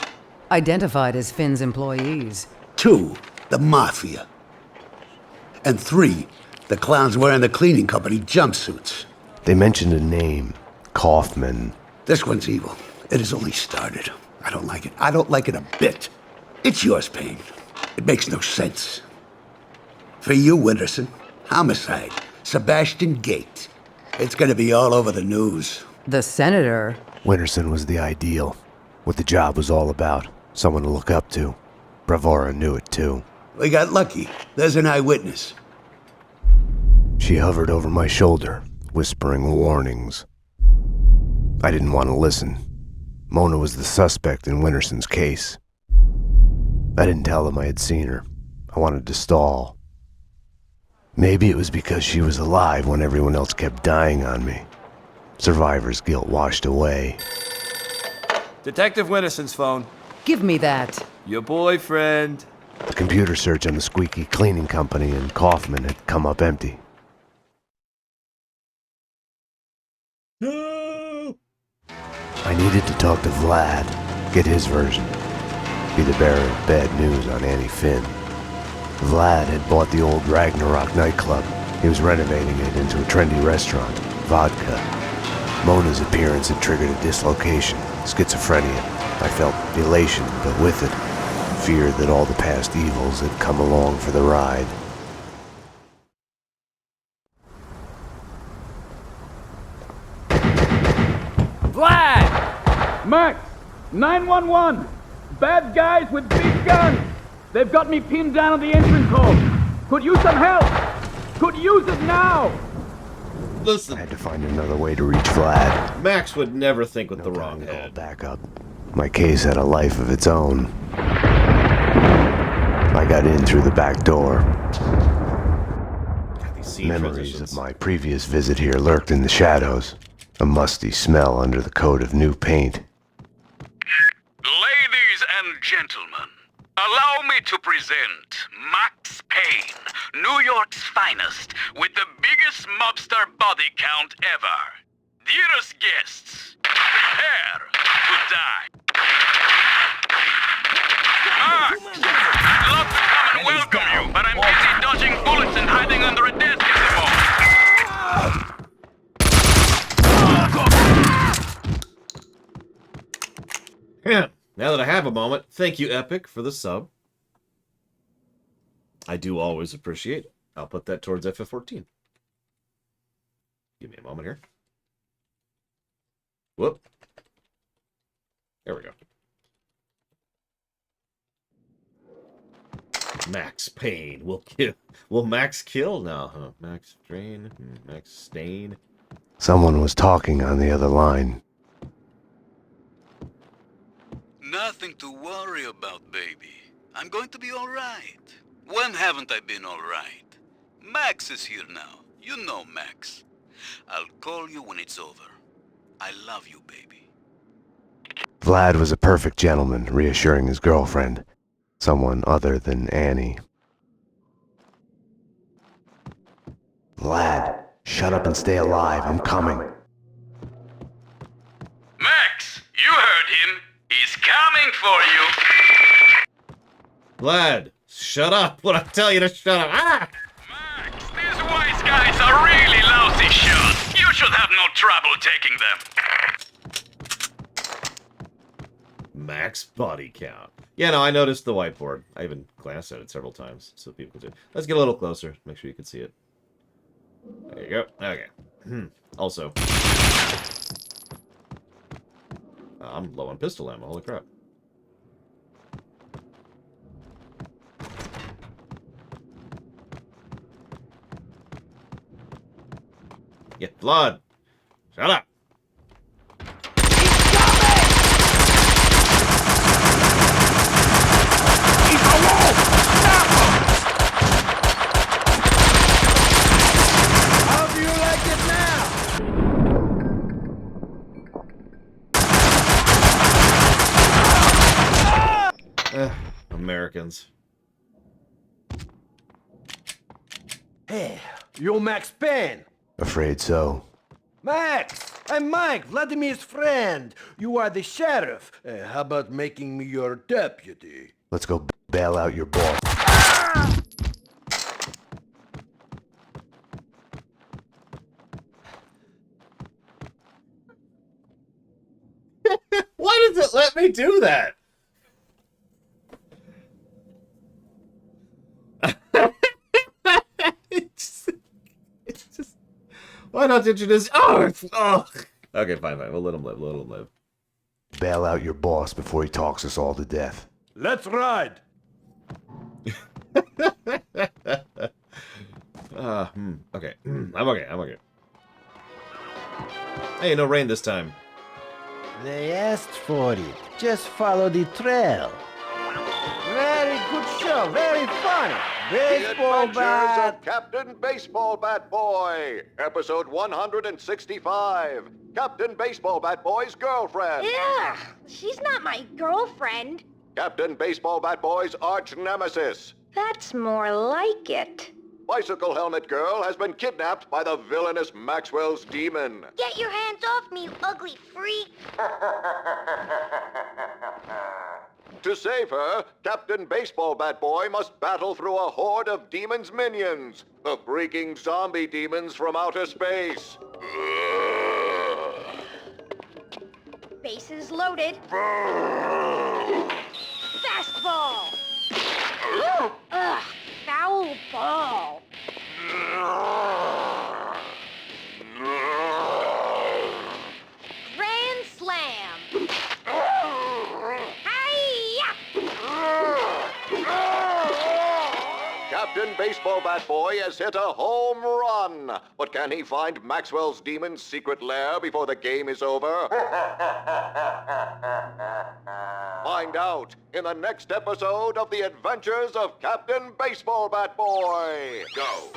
Identified as Finn's employees. 2, the Mafia. And 3, the clowns wearing the cleaning company jumpsuits. They mentioned a name, Kaufman. This one's evil. It has only started. I don't like it. I don't like it a bit. It's yours, Payne. It makes no sense. For you, Winterson, homicide, Sebastian Gate. It's gonna be all over the news. The senator? Winterson was the ideal. What the job was all about. Someone to look up to. Bravura knew it too. We got lucky. There's an eyewitness. She hovered over my shoulder, whispering warnings. I didn't want to listen. Mona was the suspect in Winterson's case. I didn't tell them I had seen her. I wanted to stall. Maybe it was because she was alive when everyone else kept dying on me. Survivor's guilt washed away. Detective Winterson's phone. Give me that. Your boyfriend. The computer search on the squeaky cleaning company and Kaufman had come up empty. No! I needed to talk to Vlad, get his version. Be the bearer of bad news on Annie Finn. Vlad had bought the old Ragnarok nightclub. He was renovating it into a trendy restaurant, Vodka. Mona's appearance had triggered a dislocation, schizophrenia. I felt elation, but with it, fear that all the past evils had come along for the ride. Vlad! Max! 911! Bad guys with big guns! They've got me pinned down on the entrance hole! Could use some help! Could use it now! Listen. I had to find another way to reach Vlad. Max would never think with the wrong head. Back up. My case had a life of its own. I got in through the back door. Memories of my previous visit here lurked in the shadows. A musty smell under the coat of new paint. Ladies and gentlemen, allow me to present Max Payne, New York's finest, with the biggest mobster body count ever. Dearest guests, prepare to die. Max, I'd love to come and welcome you, but I'm busy dodging bullets and hiding under a desk at the moment. Yeah, now that I have a moment, thank you, Epic, for the sub. I do always appreciate it. I'll put that towards FF14. Give me a moment here. Whoop. There we go. Max Payne will kill. Will Max kill? No, huh? Max Drain? Max Stain? Someone was talking on the other line. Nothing to worry about, baby. I'm going to be all right. When haven't I been all right? Max is here now. You know Max. I'll call you when it's over. I love you, baby. Vlad was a perfect gentleman, reassuring his girlfriend. Someone other than Annie. Vlad, shut up and stay alive. I'm coming. Max, you heard him. He's coming for you. Vlad, shut up when I tell you to shut up. Ah! Max, these wise guys are really lousy shots. You should have no trouble taking them. Max body count. Yeah, no, I noticed the whiteboard. I even glanced at it several times so people could see. Let's get a little closer. Make sure you can see it. There you go. Okay. Also, I'm low on pistol ammo. Holy crap. Yeah, blood. Shut up. Americans. Hey, you're Max Payne. Afraid so. Max, I'm Mike, Vladimir's friend. You are the sheriff. How about making me your deputy? Let's go bail out your boss. Why does it let me do that? it's just why not introduce? Oh. Okay, fine. We'll let him live. Let him live. Bail out your boss before he talks us all to death. Let's ride. Okay. I'm okay. Hey, no rain this time. They asked for it. Just follow the trail. Very good show. Very funny. Baseball The Adventures bat. of Captain Baseball Bat Boy, episode 165. Captain Baseball Bat Boy's girlfriend. Ugh, she's not my girlfriend. Captain Baseball Bat Boy's arch nemesis. That's more like it. Bicycle Helmet Girl has been kidnapped by the villainous Maxwell's demon. Get your hands off me, you ugly freak. To save her, Captain Baseball Bat Boy must battle through a horde of demons' minions, the freaking zombie demons from outer space. Bases loaded. Fastball. Ugh, foul ball. Grand slam. Captain Baseball Bat Boy has hit a home run. But can he find Maxwell's demon's secret lair before the game is over? Find out in the next episode of The Adventures of Captain Baseball Bat Boy. Go.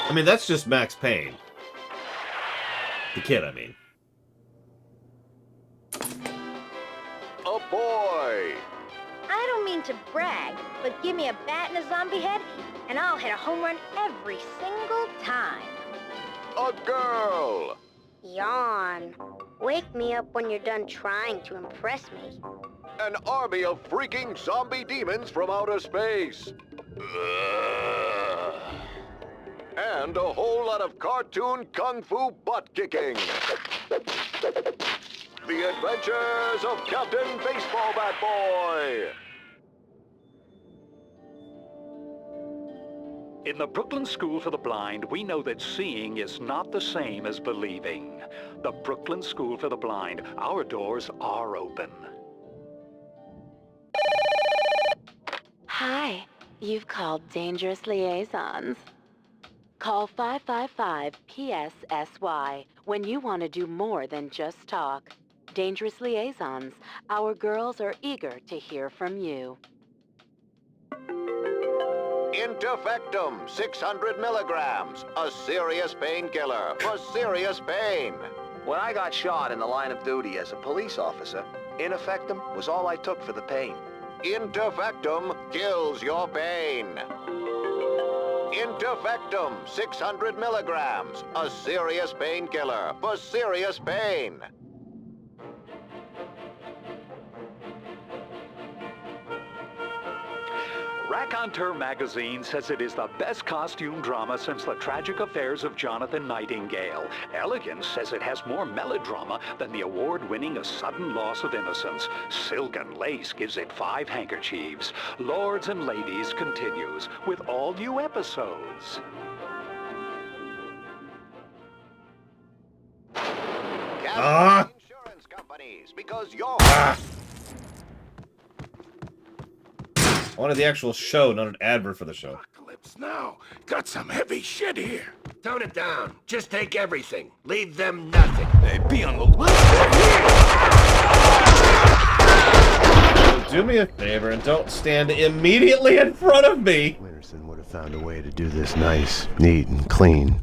I mean, that's just Max Payne. The kid, I mean. A boy. I don't mean to brag, but give me a bat and a zombie head, and I'll hit a home run every single time. A girl. Yawn. Wake me up when you're done trying to impress me. An army of freaking zombie demons from outer space. And a whole lot of cartoon kung fu butt kicking. The Adventures of Captain Baseball Bat Boy. In the Brooklyn School for the Blind, we know that seeing is not the same as believing. The Brooklyn School for the Blind, our doors are open. Hi, you've called Dangerous Liaisons. Call 555-PSSY when you want to do more than just talk. Dangerous Liaisons, our girls are eager to hear from you. Interfectum, 600 milligrams. A serious painkiller for serious pain. When I got shot in the line of duty as a police officer, Interfectum was all I took for the pain. Interfectum kills your pain. Interfectum, 600 milligrams. A serious painkiller for serious pain. Raconteur magazine says it is the best costume drama since the tragic affairs of Jonathan Nightingale. Elegance says it has more melodrama than the award-winning A Sudden Loss of Innocence. Silk and Lace gives it 5 handkerchiefs. Lords and Ladies continues with all new episodes. Insurance companies, because you're... I wanted the actual show, not an advert for the show. Now, got some heavy shit here. Tone it down. Just take everything. Leave them nothing. They be on the So do me a favor and don't stand immediately in front of me. Winterson would have have found a way to do this nice, neat, and clean.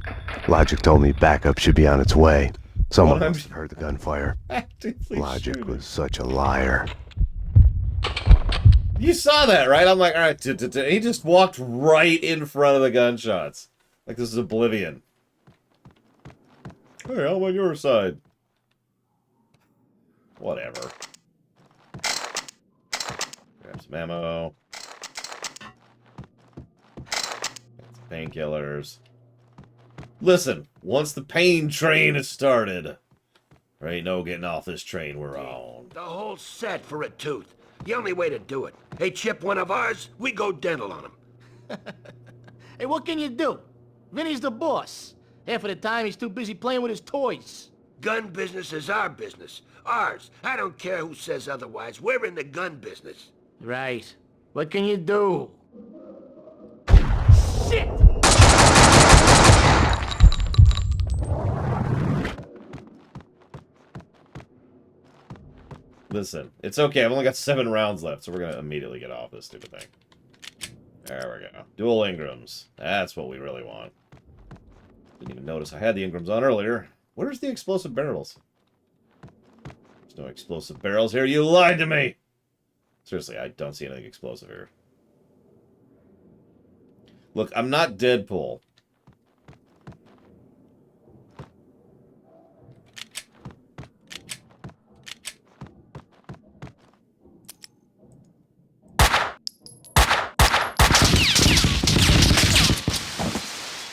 Logic told me backup should be on its way. Someone must have heard the gunfire. Logic was such a liar. You saw that, right? I'm like, all right, he just walked right in front of the gunshots. Like this is Oblivion. Hey, I'm on your side. Whatever. Grab some ammo. Painkillers. Listen, once the Payne train is started, there ain't no getting off this train we're on. The whole set for a tooth. The only way to do it. Hey, chip one of ours, we go dental on him. Hey, what can you do? Vinny's the boss. Half of the time, he's too busy playing with his toys. Gun business is our business. Ours. I don't care who says otherwise. We're in the gun business. Right. What can you do? Shit! Listen, it's okay. I've only got 7 rounds left, so we're going to immediately get off this stupid thing. There we go. Dual Ingrams. That's what we really want. Didn't even notice I had the Ingrams on earlier. Where's the explosive barrels? There's no explosive barrels here. You lied to me! Seriously, I don't see anything explosive here. Look, I'm not Deadpool.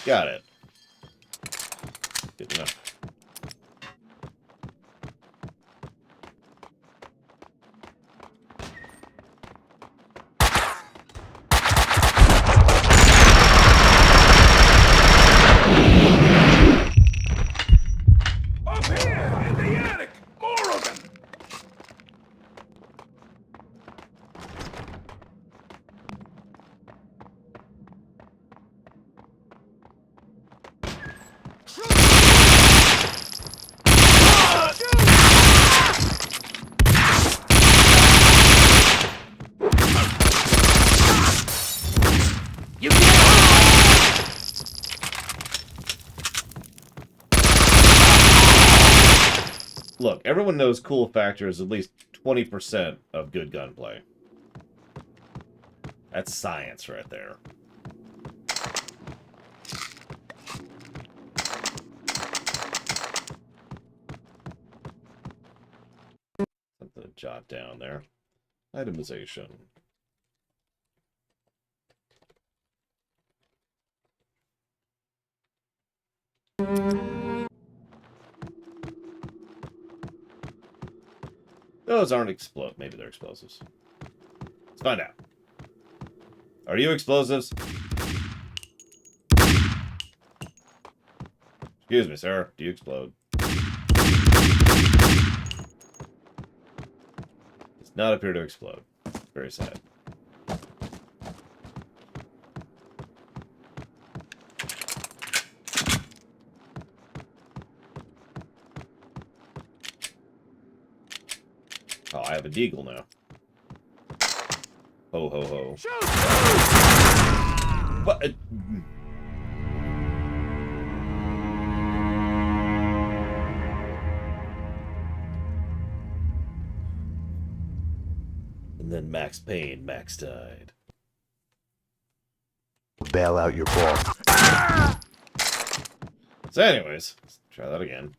Got it. Good enough. Up here, in the attic! More of them! Look, everyone knows cool factor is at least 20% of good gunplay. That's science right there. Something to jot down there. Itemization. Those aren't explode. Maybe they're explosives. Let's find out. Are you explosives? Excuse me, sir. Do you explode? Does not appear to explode. Very sad. Oh, I have a deagle now. Ho, ho, ho. What? And then Max Payne, Max died. Bail out your boss. So anyways, let's try that again.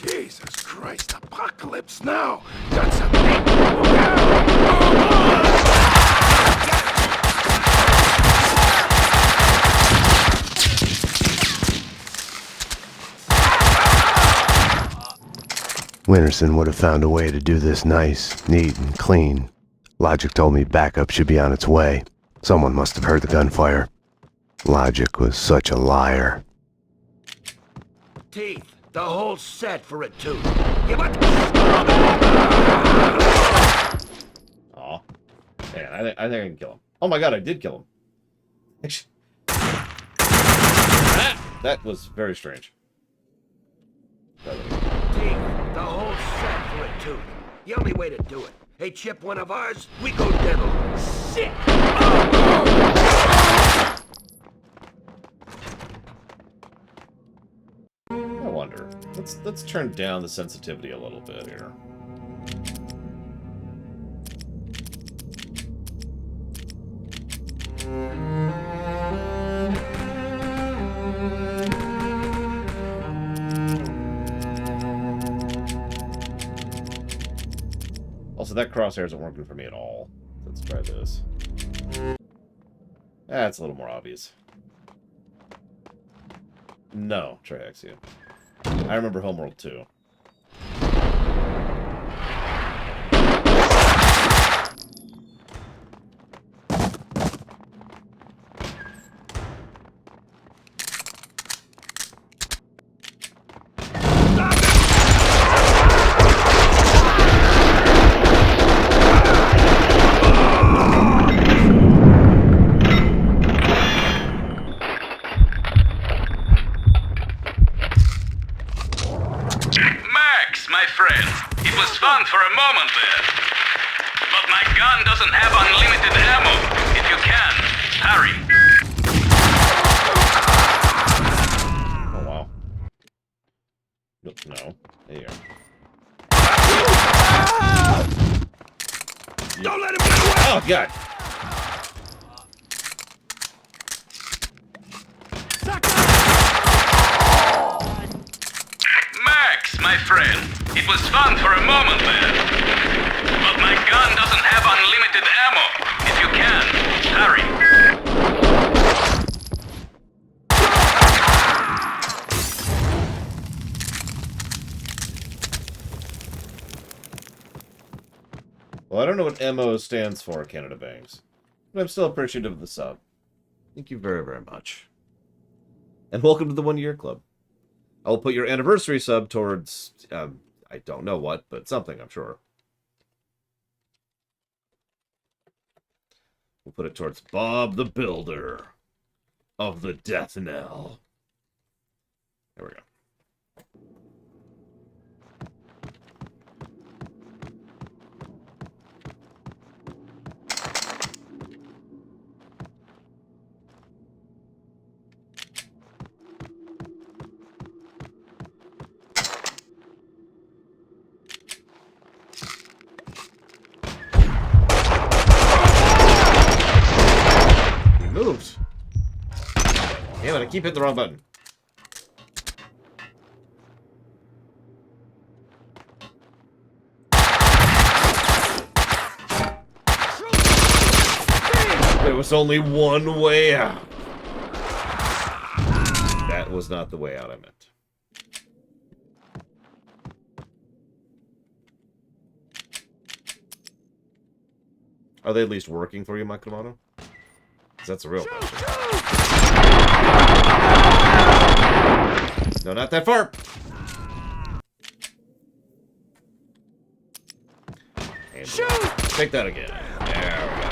Jesus Christ, apocalypse now! Got some... Winterson would have found a way to do this nice, neat, and clean. Logic told me backup should be on its way. Someone must have heard the gunfire. Logic was such a liar. Teeth. The whole set for a tooth. You what? Aw. Man, I think I can kill him. Oh my god, I did kill him. That was very strange. Teeth. The whole set for a tooth. The only way to do it. Hey, Chip, one of ours, we go dental. Sick! I wonder. Let's turn down the sensitivity a little bit here. Also, that crosshair isn't working for me at all. Let's try this. That's a little more obvious. No, try Axia. I remember Homeworld 2. My friend, it was fun for a moment there. But my gun doesn't have unlimited ammo. If you can, hurry. Oh, wow. No. There you go. Don't let him get away! Oh, God. Max, my friend, it was fun for a moment there. But my gun doesn't have unlimited ammo. If you can, hurry. Well, I don't know what MO stands for, Canada Banks. But I'm still appreciative of the sub. Thank you very, very much. And welcome to the 1 Year Club. I'll put your anniversary sub towards, I don't know what, but something, I'm sure. We'll put it towards Bob the Builder of the Death Knell. There we go. Moved. Damn it, I keep hitting the wrong button. There was only one way out. That was not the way out I meant. Are they at least working for you, Micromono? That's a real question. No, not that far. And take that again. There we go.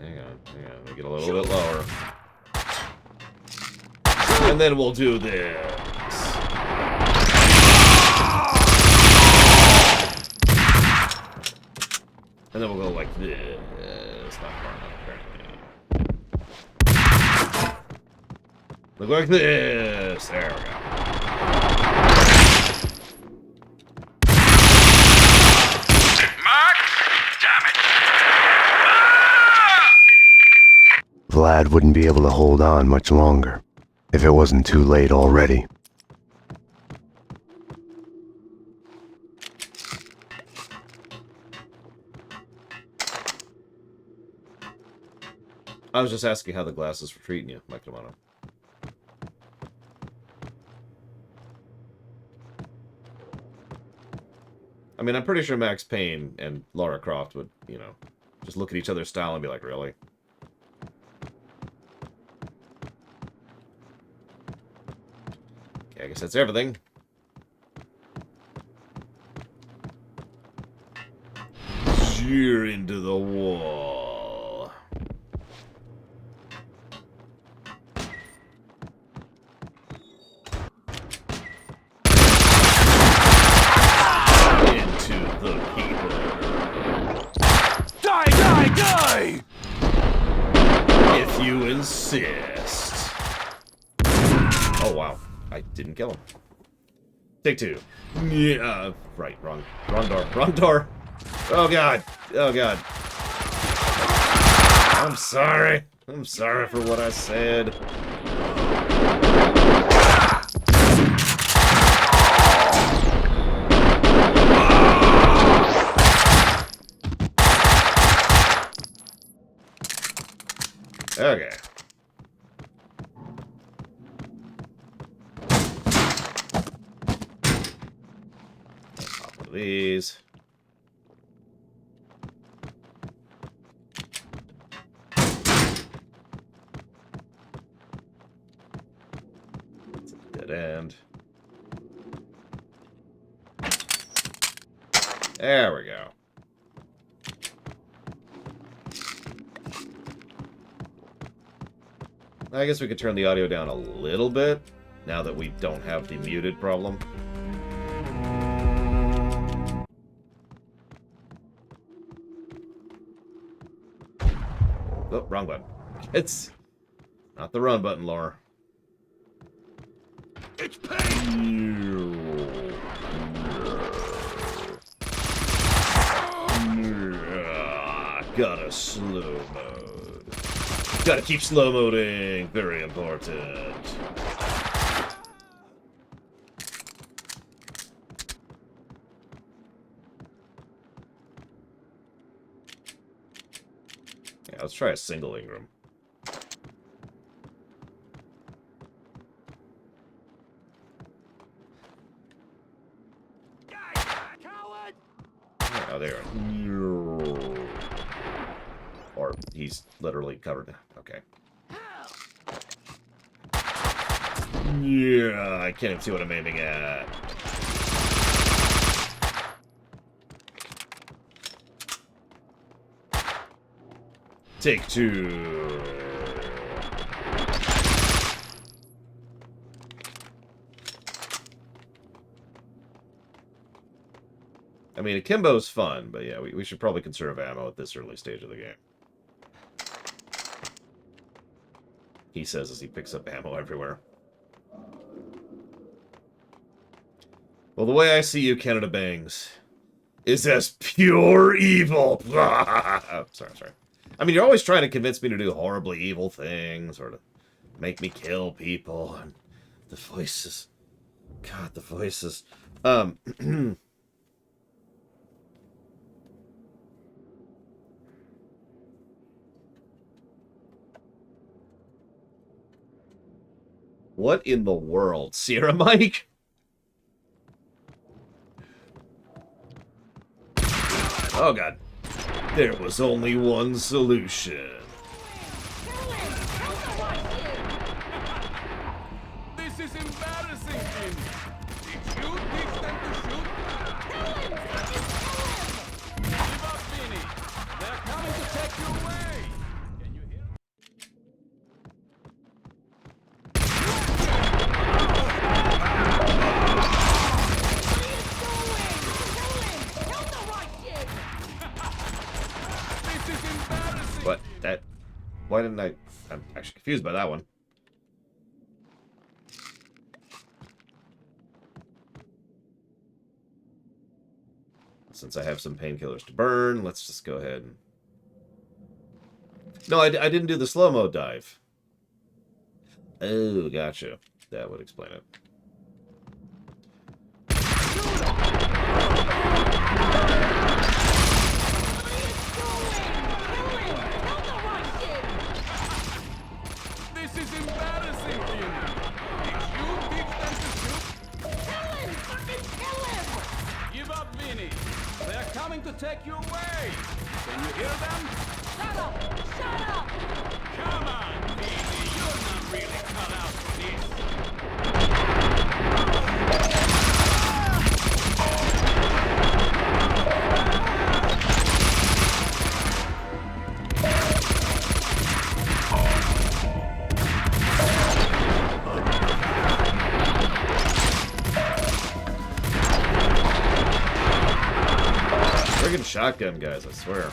Hang on. Let me get a little bit lower. And then we'll do this. And then we'll go like this. Not far enough, apparently. Look like this. There we go. Mark? Damn it. Vlad wouldn't be able to hold on much longer, if it wasn't too late already. I was just asking how the glasses were treating you, Mike Romano. I mean, I'm pretty sure Max Payne and Lara Croft would, you know, just look at each other's style and be like, really? Okay, I guess that's everything. Shear into the wall. Into the people. Die, die, die! If you insist. Oh, wow. I didn't kill him. Take two. Yeah, right, wrong door, wrong door. Oh, God. Oh, God. I'm sorry. I'm sorry for what I said. Okay. Pop one of these. It's a dead end. There we go. I guess we could turn the audio down a little bit, now that we don't have the muted problem. Oh, wrong button. It's not the run button, Laura. It's Payne! Gotta slow mode. Gotta keep slow moding. Very important. Yeah, let's try a single Ingram. Oh, there. Or he's literally covered. Okay. Yeah, I can't even see what I'm aiming at. Take two. I mean, akimbo's fun, but yeah, we should probably conserve ammo at this early stage of the game. He says as he picks up ammo everywhere. Well, the way I see you, Canada Bangs, is as pure evil. Sorry. I mean, you're always trying to convince me to do horribly evil things or to make me kill people. And the voices. God, the voices. What in the world? Sierra Mike? Oh, God. There was only one solution. This is embarrassing, Payne. Did you teach them to shoot? Kill him! Give up, Vinny. They're coming to take you away. Can you hear? What? That... Why didn't I... I'm actually confused by that one. Since I have some painkillers to burn, let's just go ahead and... No, I didn't do the slow-mo dive. Oh, gotcha. That would explain it. This is embarrassing, Payne. Did you teach them to shoot? Kill him! Fucking kill him! Give up, Vinny. They're coming to take you away. Can you hear them? Shut up! Shut up! Come on, Vinny. You're not really cut out for this. shotgun guys, I swear.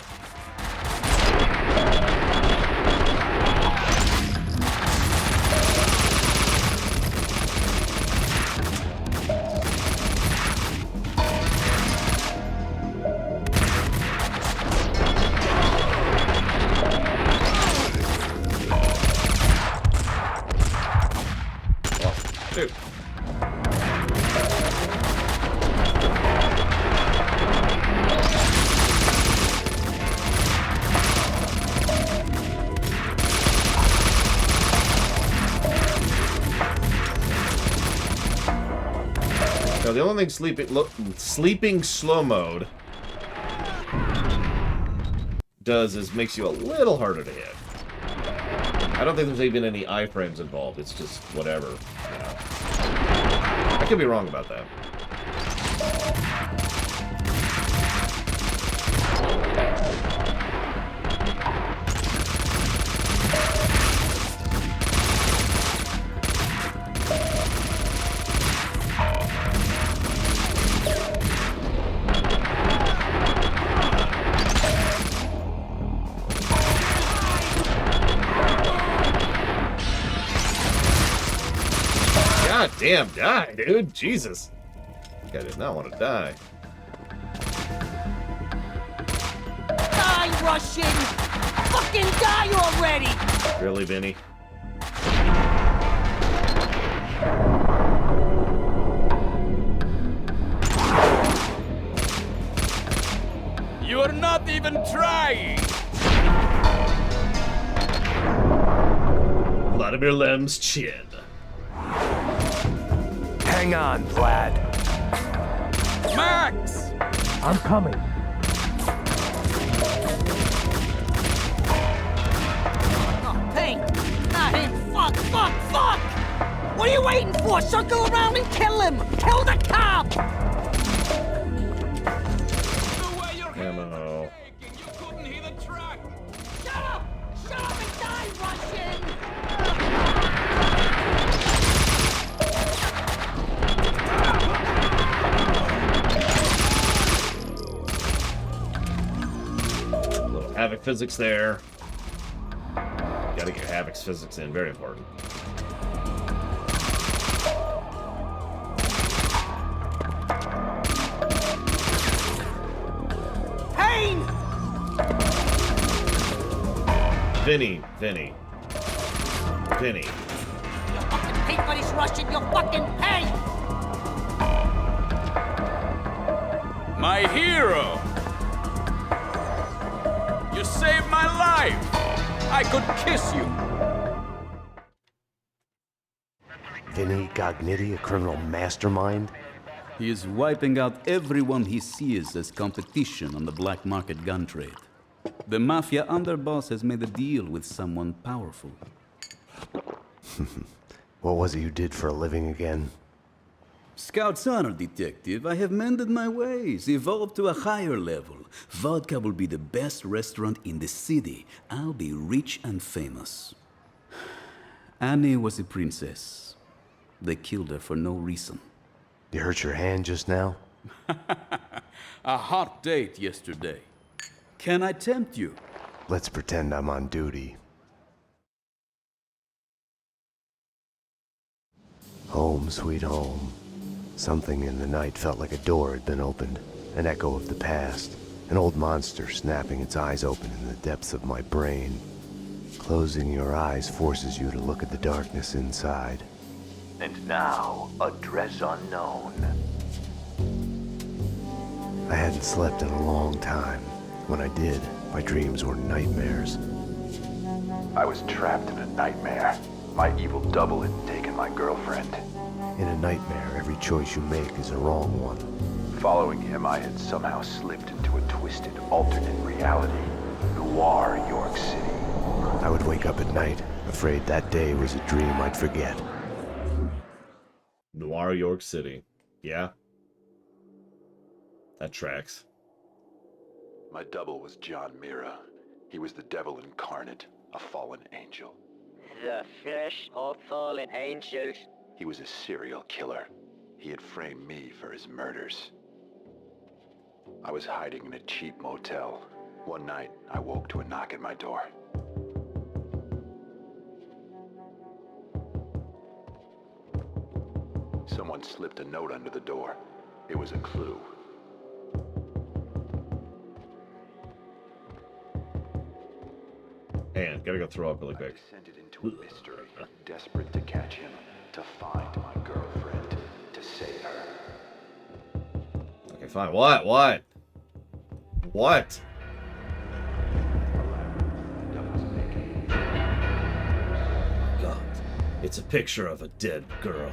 Dude. Now, the only thing sleeping slow mode does is makes you a little harder to hit. I don't think there's even any iframes involved. It's just whatever. You know. I could be wrong about that. God damn, die, dude. Jesus. This guy does not want to die. Die, Russian! Fucking die already! Really, Vinny? You're not even trying! Vladimir Lem's chin. Hang on, Vlad. Max! I'm coming. Oh, Payne! Not him! Fuck! Fuck! Fuck! What are you waiting for? Circle around and kill him! Kill the cop! Ammo. You couldn't hear the track! Shut up! Shut up and die, Russian! Little Havoc physics there. Gotta get Havoc's physics in, very important. Payne! Vinny. You fucking pay for this, Russian! You fucking pay! My hero! You saved my life! I could kiss you! Vinny Gognitti, a criminal mastermind? He is wiping out everyone he sees as competition on the black market gun trade. The mafia underboss has made a deal with someone powerful. What was it you did for a living again? Scout's honor, detective. I have mended my ways, evolved to a higher level. Vodka will be the best restaurant in the city. I'll be rich and famous. Annie was a princess. They killed her for no reason. You hurt your hand just now? A hot date yesterday. Can I tempt you? Let's pretend I'm on duty. Home, sweet home. Something in the night felt like a door had been opened, an echo of the past, an old monster snapping its eyes open in the depths of my brain. Closing your eyes forces you to look at the darkness inside. And now, address unknown. I hadn't slept in a long time. When I did, my dreams were nightmares. I was trapped in a nightmare. My evil double had taken my girlfriend. In a nightmare, every choice you make is a wrong one. Following him, I had somehow slipped into a twisted, alternate reality. Noir, York City. I would wake up at night, afraid that day was a dream I'd forget. Noir, York City. Yeah? That tracks. My double was John Mira. He was the devil incarnate, a fallen angel. The flesh of fallen angels. He was a serial killer. He had framed me for his murders. I was hiding in a cheap motel. One night, I woke to a knock at my door. Someone slipped a note under the door. It was a clue. And gotta go throw up really quick. I descended into a mystery, desperate to catch him, to find my girlfriend, to save her. Okay, fine. What? What? What? God, it's a picture of a dead girl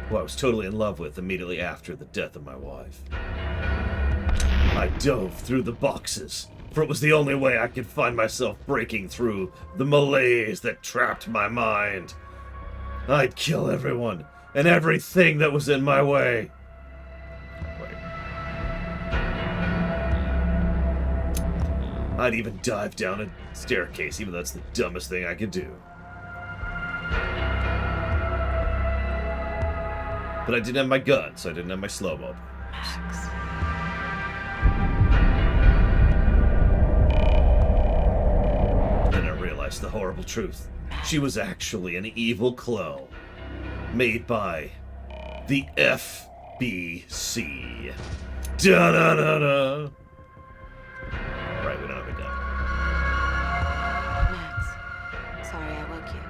who I was totally in love with immediately after the death of my wife. I dove through the boxes, for it was the only way I could find myself breaking through the malaise that trapped my mind. I'd kill everyone and everything that was in my way. I'd even dive down a staircase, even though that's the dumbest thing I could do. But I didn't have my gun, so I didn't have my slow-mo. Then I realized the horrible truth. She was actually an evil clone made by the FBC. Da-da-da-da! Right, we don't have a gun. Max, sorry I woke you.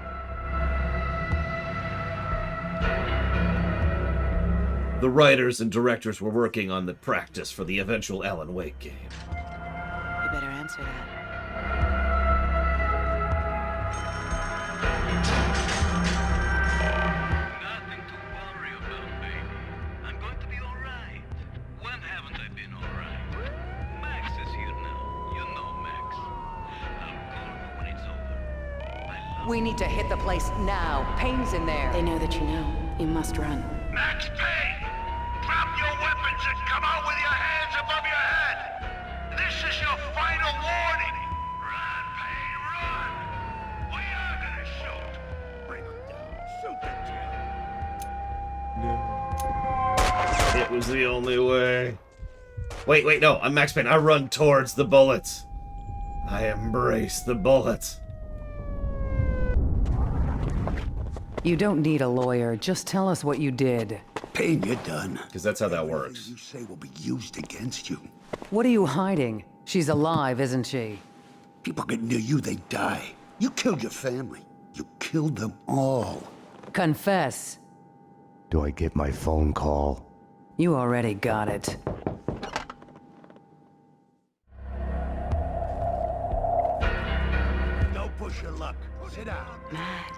The writers and directors were working on the practice for the eventual Alan Wake game. You better answer that. Nothing to worry about, baby. I'm going to be alright. When haven't I been alright? Max is here now. You know Max. I'll call you when it's over. We need to hit the place now. Payne's in there. They know that you know. You must run. Max Payne! Drop your weapons and come out with your hands above your head! This is your final warning! Run, Payne, run! We are gonna shoot! Bring him down. Shoot the Jill! It was the only way. Wait, no, I'm Max Payne. I run towards the bullets. I embrace the bullets. You don't need a lawyer. Just tell us what you did. Payne, you're done. Because that's how that works. Everything you say will be used against you. What are you hiding? She's alive, isn't she? People get near you, they die. You killed your family. You killed them all. Confess. Do I get my phone call? You already got it. Don't push your luck. Sit down. Max.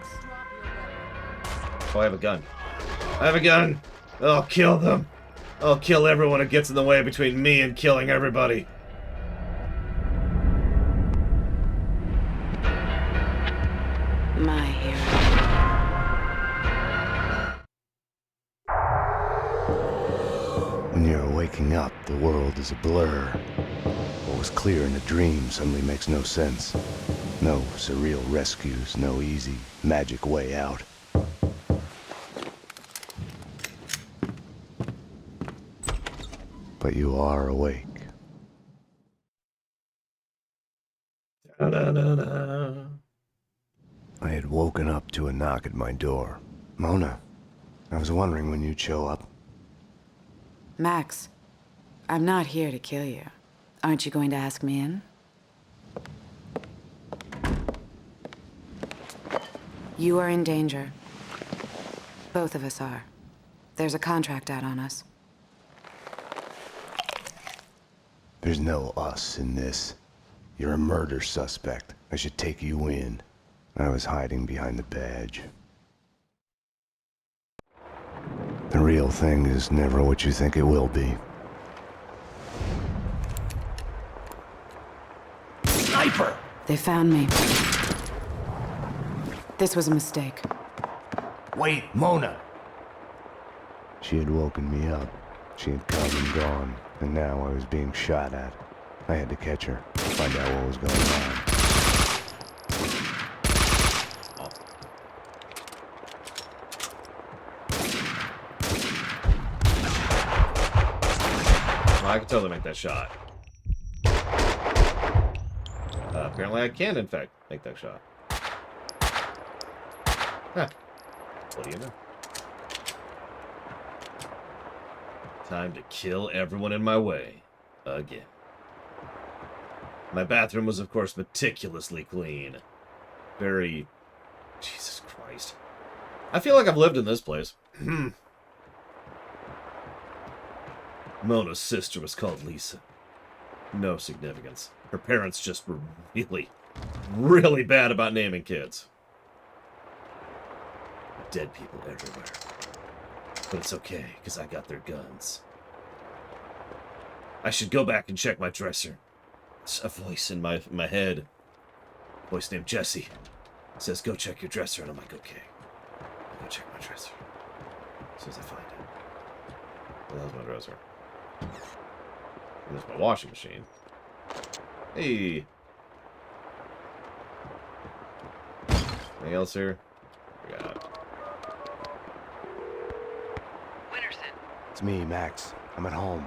Oh, I have a gun. I have a gun! I'll kill them! I'll kill everyone who gets in the way between me and killing everybody. My hero. When you're waking up, the world is a blur. What was clear in a dream suddenly makes no sense. No surreal rescues, no easy, magic way out. But you are awake. Da-da-da-da. I had woken up to a knock at my door. Mona, I was wondering when you'd show up. Max, I'm not here to kill you. Aren't you going to ask me in? You are in danger. Both of us are. There's a contract out on us. There's no us in this. You're a murder suspect. I should take you in. I was hiding behind the badge. The real thing is never what you think it will be. Sniper! They found me. This was a mistake. Wait, Mona. She had woken me up. She had come and gone, and now I was being shot at. I had to catch her, find out what was going on. I can totally make that shot. Apparently I can, in fact, make that shot. Huh. What do you know? Time to kill everyone in my way. Again. My bathroom was, of course, meticulously clean. Very... Jesus Christ. I feel like I've lived in this place. Mona's sister was called Lisa. No significance. Her parents just were really, really bad about naming kids. Dead people everywhere. But it's okay, because I got their guns. I should go back and check my dresser. It's a voice in my head. A voice named Jesse. Says, go check your dresser, and I'm like, okay. I'll go check my dresser. As soon as I find it. Well, that's my dresser. And there's my washing machine. Hey! Anything else here? We got... It's me, Max. I'm at home.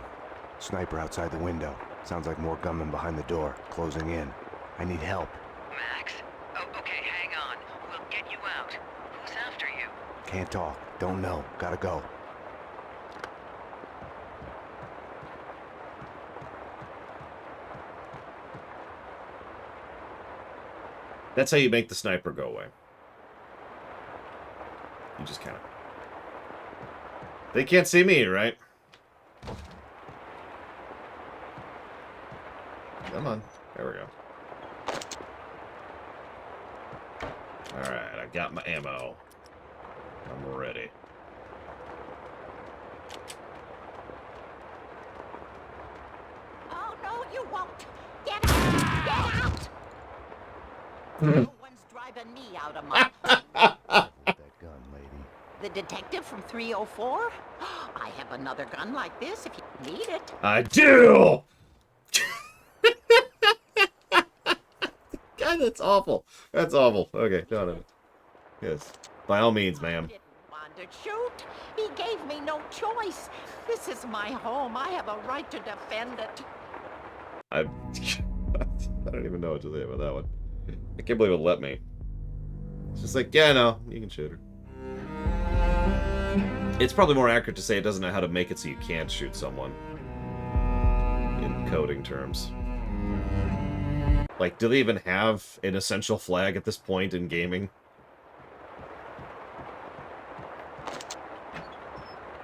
Sniper outside the window. Sounds like more gunmen behind the door, closing in. I need help. Max? Oh, okay, hang on. We'll get you out. Who's after you? Can't talk. Don't know. Gotta go. That's how you make the sniper go away. You just kind of... They can't see me, right? Come on. There we go. Alright, I got my ammo. I'm ready. Oh, no, you won't. Get out! Get out! No one's driving me out of my... That gun, lady. The detective from 304? I have another gun like this if you need it. I do! God, that's awful. That's awful. Okay, no. Yes. By all means, ma'am. Didn't want to shoot. He gave me no choice. This is my home. I have a right to defend it. I don't even know what to say about that one. I can't believe it let me. It's just like, yeah, no, you can shoot her. It's probably more accurate to say it doesn't know how to make it so you can't shoot someone. In coding terms. Like, do they even have an essential flag at this point in gaming?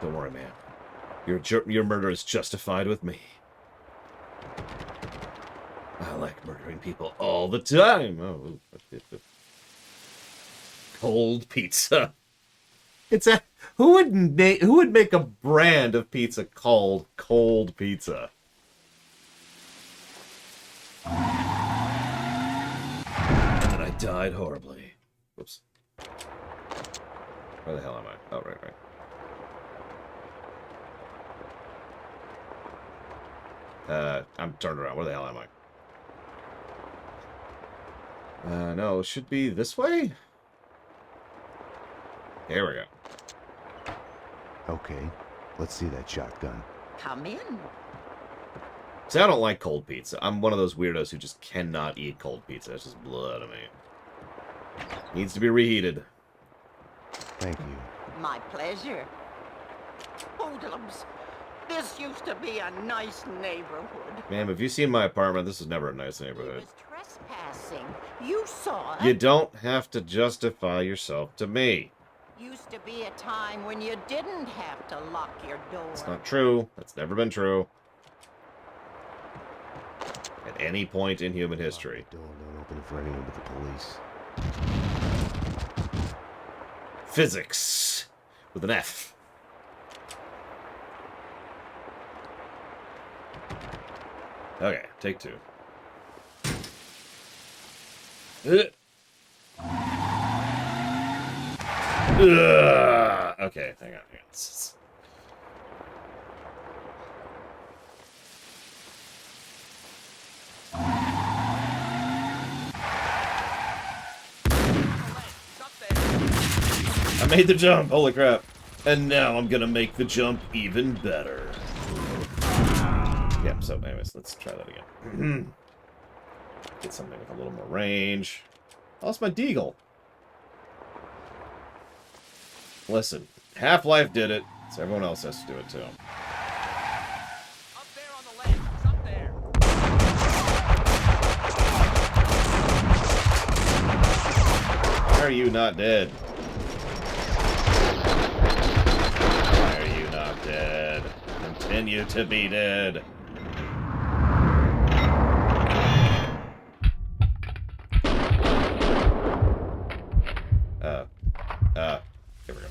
Don't worry, man. Your murder is justified with me. I like murdering people all the time. Oh, cold pizza. It's a who would make a brand of pizza called cold pizza? And then I died horribly. Whoops. Where the hell am I? Oh, right. I'm turned around. Where the hell am I? No, it should be this way? Here we go. Okay, let's see that shotgun. Come in. See, I don't like cold pizza. I'm one of those weirdos who just cannot eat cold pizza. It's just blood to me. Needs to be reheated. Thank you. My pleasure. Hoodlums. This used to be a nice neighborhood. Ma'am, have you seen my apartment? This is never a nice He neighborhood. was trespassing. You saw it. You don't have to justify yourself to me. Used to be a time when you didn't have to lock your door. It's not true. That's never been true. At any point in human history. Don't open it for anyone but the police. Physics. With an F. Okay, take two. Okay, hang on. I made the jump, holy crap. And now I'm gonna make the jump even better. Okay, so anyways, let's try that again. Get something with a little more range. Oh, it's my deagle. Listen, Half-Life did it, so everyone else has to do it too. Up there on the left. It's up there. Why are you not dead? Why are you not dead? Continue to be dead. Here we go.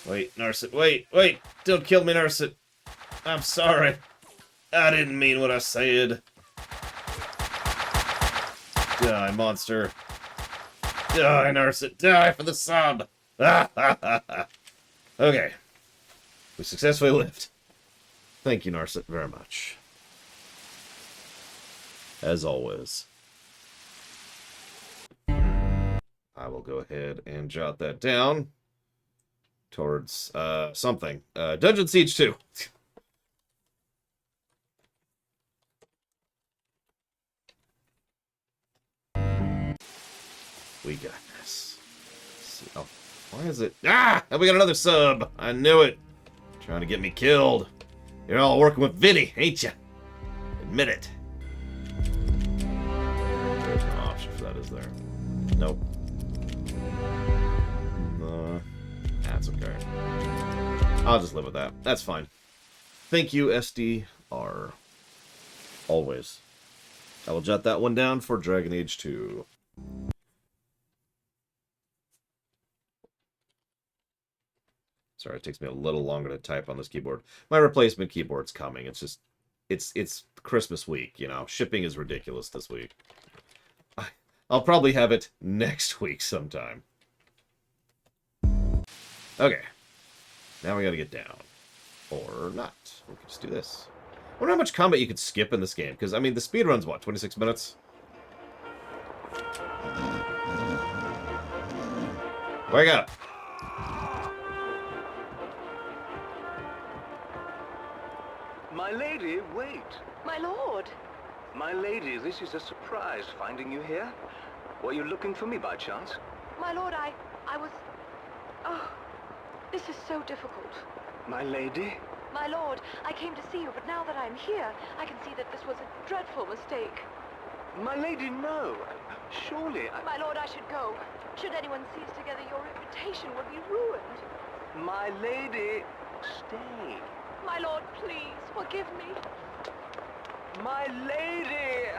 Wait, Narset, wait! Don't kill me, Narset. I'm sorry. I didn't mean what I said. Die, monster. Die, Narset, die for the sub! Okay. We successfully lived. Thank you, Narset, very much. As always. I will go ahead and jot that down towards something. Dungeon Siege 2. We got this. Oh, why is it? Ah! And we got another sub. I knew it. Trying to get me killed. You're all working with Vinny, ain't ya? Admit it. There's no option for that, is there? Nope. That's okay. I'll just live with that. That's fine. Thank you, SDR. Always. I will jot that one down for Dragon Age 2. Sorry, it takes me a little longer to type on this keyboard. My replacement keyboard's coming. It's just... It's Christmas week, you know. Shipping is ridiculous this week. I'll probably have it next week sometime. Okay. Now we gotta get down. Or not. We can just do this. I wonder how much combat you could skip in this game. Because, I mean, the speed run's, what, 26 minutes? Wake up! My lady, wait. My lord. My lady, this is a surprise finding you here. Were you looking for me by chance? My lord, I was... Oh, this is so difficult. My lady? My lord, I came to see you, but now that I'm here, I can see that this was a dreadful mistake. My lady, no. Surely I... My lord, I should go. Should anyone see us together, your reputation would be ruined. My lady, stay. My lord, please, forgive me. My lady!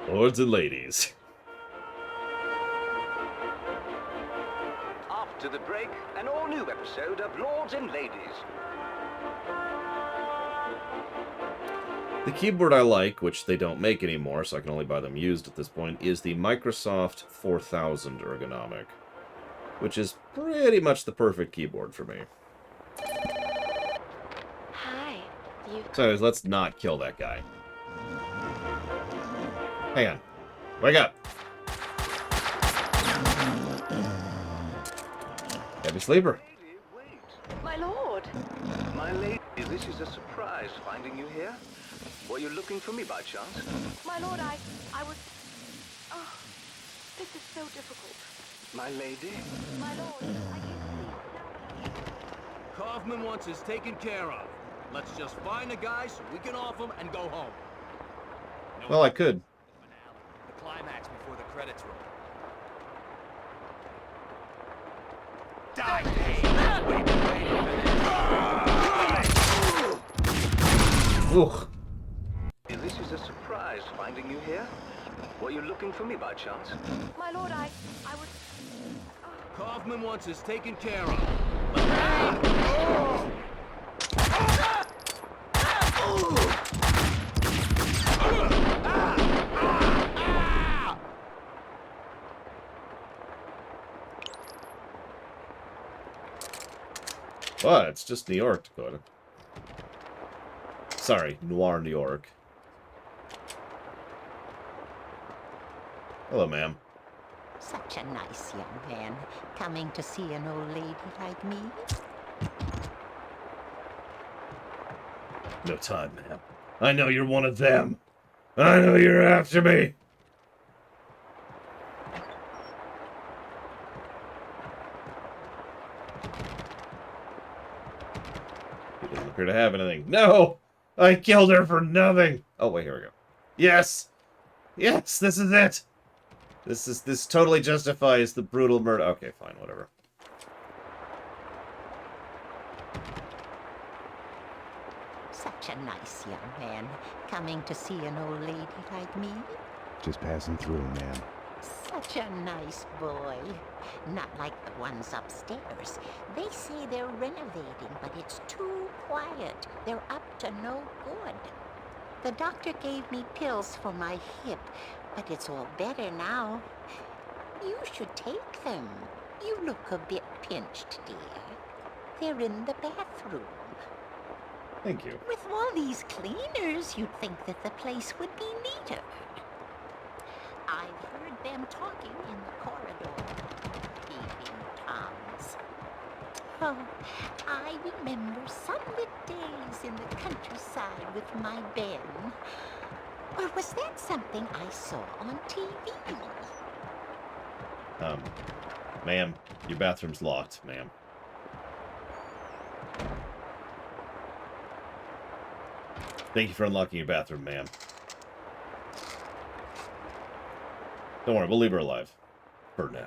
Lords and ladies. After the break, an all-new episode of Lords and Ladies. The keyboard I like, which they don't make anymore, so I can only buy them used at this point, is the Microsoft 4000 ergonomic, which is pretty much the perfect keyboard for me. Hi. So let's not kill that guy. Hang on. Wake up. Heavy sleeper. My lord. My lady, this is a surprise finding you here. Were you looking for me by chance? My lord, I was... Oh, this is so difficult. My lady? My lord, I came to see you. Kaufman wants us taken care of. Let's just find the guy so we can off him and go home. Well, I could. The climax before the credits roll. Die! Ugh. This is a surprise finding you here. Were you looking for me by chance? My lord, I was... Kaufman wants us taken care of. But it's just New York, Dakota. Sorry, Noir, New York. Hello, ma'am. Such a nice young man, coming to see an old lady like me. No time, ma'am. I know you're one of them. I know you're after me. He doesn't appear to have anything. No! I killed her for nothing! Oh, wait, here we go. Yes! Yes, this is it! This totally justifies the brutal murder. Okay, fine, whatever. Such a nice young man, coming to see an old lady like me. Just passing through, ma'am. Such a nice boy. Not like the ones upstairs. They say they're renovating, but it's too quiet. They're up to no good. The doctor gave me pills for my hip, but it's all better now. You should take them. You look a bit pinched, dear. They're in the bathroom. Thank you. With all these cleaners, you'd think that the place would be neater. I've heard them talking in the corridor. Peeping Toms. Oh, I remember sunlit days in the countryside with my Ben. Or was that something I saw on TV? Ma'am, your bathroom's locked, ma'am. Thank you for unlocking your bathroom, ma'am. Don't worry, we'll leave her alive. For now.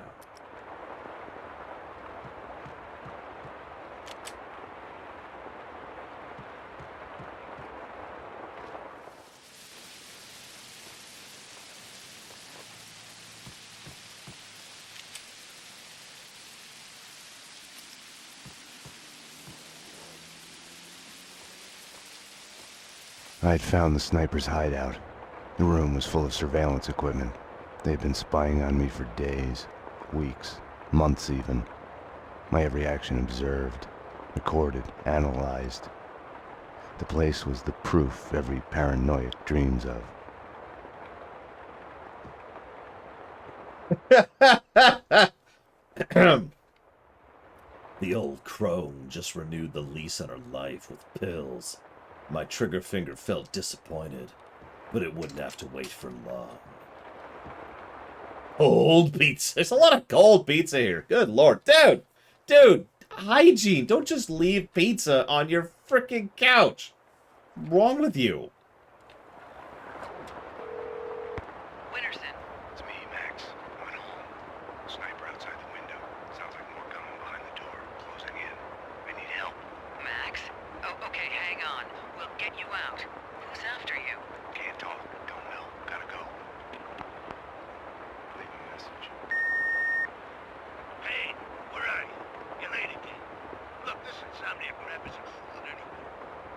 I had found the sniper's hideout. The room was full of surveillance equipment. They had been spying on me for days, weeks, months even. My every action observed, recorded, analyzed. The place was the proof every paranoiac dreams of. The old crone just renewed the lease on her life with pills. My trigger finger felt disappointed, but it wouldn't have to wait for long. Cold pizza. There's a lot of cold pizza here. Good lord. Dude, hygiene. Don't just leave pizza on your freaking couch. What's wrong with you? Winterson. It's me, Max. Went home. Sniper outside the window. Sounds like more coming behind the door. Closing in. I need help. Max? Oh, okay, hang on. We'll get you out. Who's after you? Can't talk. Don't know. Gotta go. Leave a message. Hey, where are you? You lady again. Look, this insomniac rap isn't fooling anyone.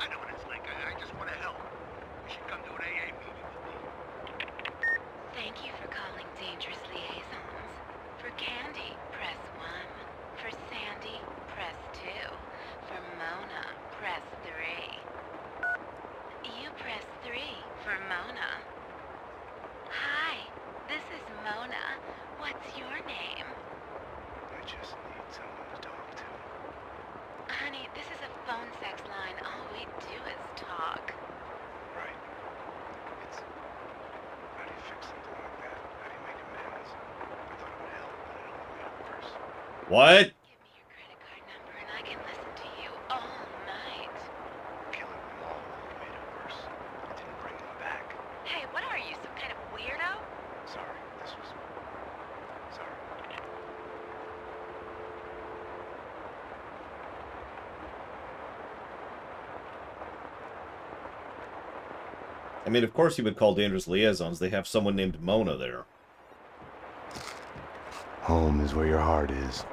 I know what it's like. I just want to help. You should come to an AA meeting with me. Thank you for calling Dangerous Liaisons. For Candy, press 1. For Sandy, press 2. For Mona, press 3. You press 3 for Mona. Hi, this is Mona. What's your name? I just need someone to talk to. Honey, this is a phone sex line. All we do is talk. Right. It's... How do you fix something like that? How do you make amends? I thought it would help, but it only made it worse. What? Give me your credit card number and I can listen to you all night. Killing them all only made it worse. It didn't bring them back. Hey, what are you, some kind of weirdo? Sorry, this was... Sorry. I mean, of course you would call Dangerous Liaisons. They have someone named Mona there. Home is where your heart is.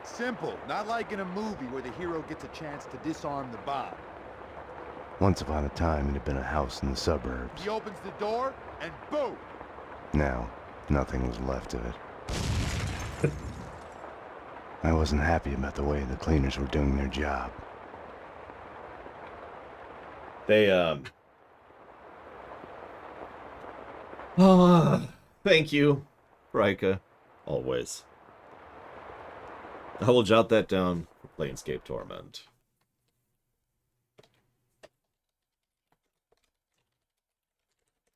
Simple, not like in a movie where the hero gets a chance to disarm the bomb. Once upon a time, it had been a house in the suburbs. He opens the door, and boom! Now, nothing was left of it. I wasn't happy about the way the cleaners were doing their job. They, Thank you, Rika. Always. I will jot that down for Planescape Torment.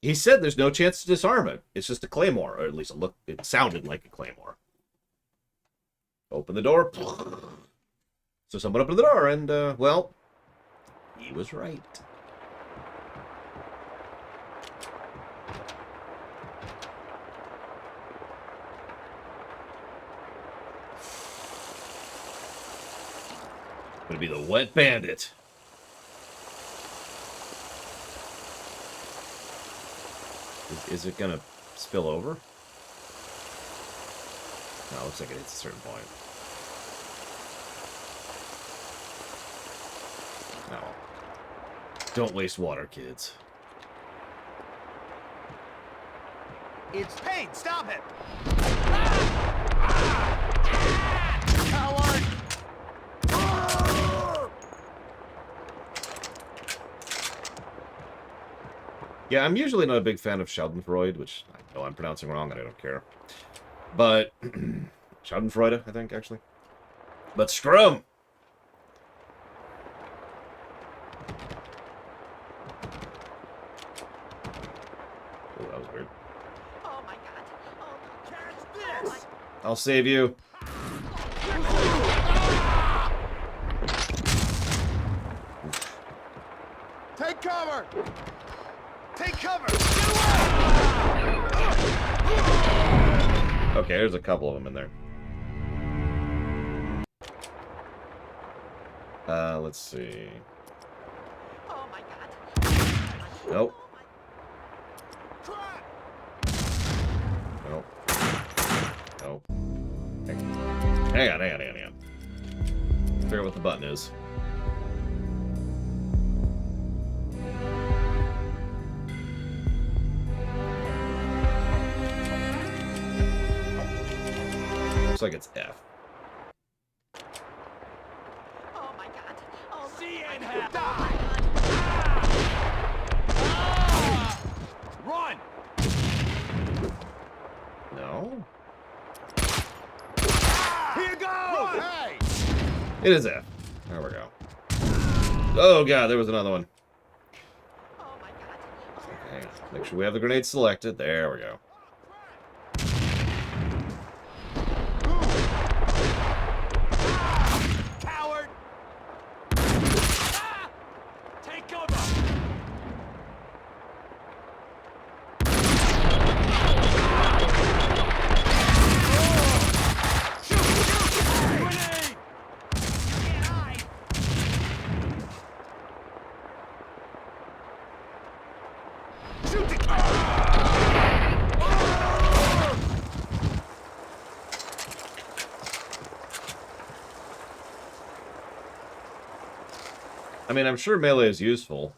He said there's no chance to disarm it. It's just a claymore, or at least it sounded like a claymore. Open the door. So someone opened the door, and, well, he was right. Gonna be the Wet Bandit. Is it gonna spill over? No, it looks like it hits a certain point. No. Don't waste water, kids. It's Payne! Stop him! Coward! Yeah, I'm usually not a big fan of Schadenfreude, which I know I'm pronouncing wrong and I don't care. But, Schadenfreude, I think, actually. But screw 'em! Oh, that was weird. Oh my god. Oh, catch this! I'll save you. Take cover! Take cover! Okay, there's a couple of them in there. Let's see. Oh my god. Nope. Nope. Nope. Hang on. Figure out what the button is. Looks like it's F. Oh my god. Oh, see my it god. die! Run! No? Here you go! Hey! It is F. There we go. Oh god, there was another one. Oh my god. Okay, hang on. Make sure we have the grenade selected. There we go. Coward! Ah! Take cover! Grenade! Shoot the I mean, I'm sure melee is useful.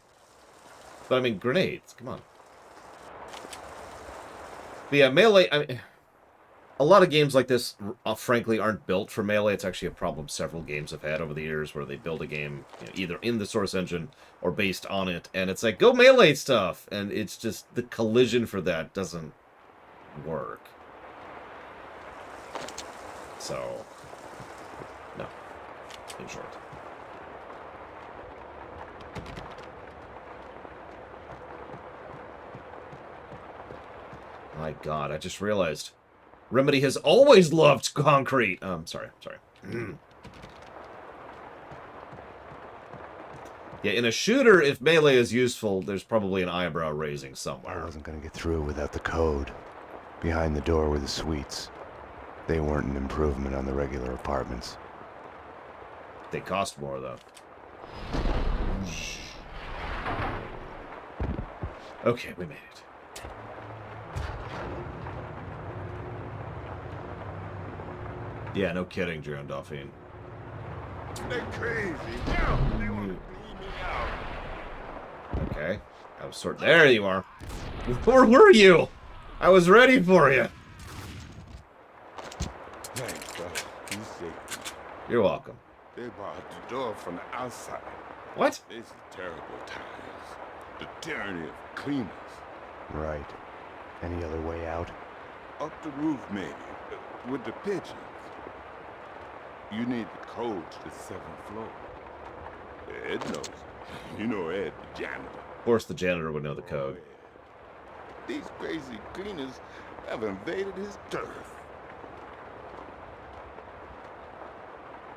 But I mean, grenades, come on. But yeah, melee, I mean, a lot of games like this, frankly, aren't built for melee. It's actually a problem several games have had over the years where they build a game, you know, either in the source engine or based on it, and it's like, go melee stuff! And it's just, the collision for that doesn't work. So, no, in short. My god, I just realized Remedy has always loved concrete. Sorry. Yeah, in a shooter, if melee is useful, there's probably an eyebrow raising somewhere. I wasn't gonna get through without the code. Behind the door were the suites. They weren't an improvement on the regular apartments. They cost more, though. Okay, we made it. Yeah, no kidding, Jerome Dolphine. They're crazy. No, they want to bleed me out. Okay. I was sort. There you are. Where were you? I was ready for you. Thanks, brother. You saved me. You're welcome. They barred the door from the outside. What? These are terrible times. The tyranny of cleaners. Right. Any other way out? Up the roof, maybe. With the pigeons. You need the code to the 7th floor. Ed knows. You know Ed, the janitor. Of course the janitor would know the code. These crazy cleaners have invaded his turf.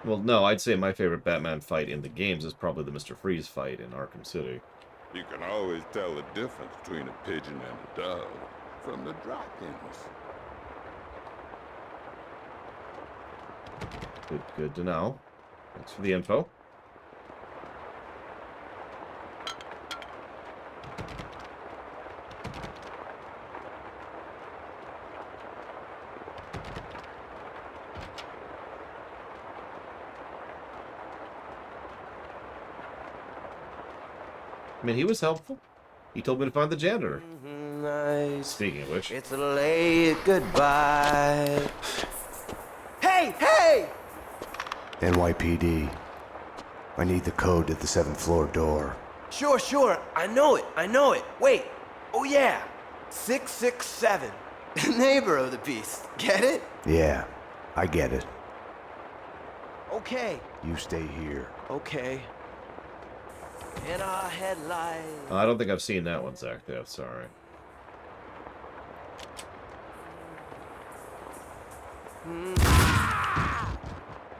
Well, no, I'd say my favorite Batman fight in the games is probably the Mr. Freeze fight in Arkham City. You can always tell the difference between a pigeon and a dove from the drop-ins. Good to know. Thanks for the info. I mean, he was helpful. He told me to find the janitor. Nice. Speaking of which. It's a late goodbye. Hey, hey! NYPD. I need the code to the 7th floor door. Sure. I know it. Wait. Oh, yeah. 667. Neighbor of the beast. Get it? Yeah, I get it. Okay. You stay here. Okay. In our headlights. I don't think I've seen that one, Zach. Yeah, sorry.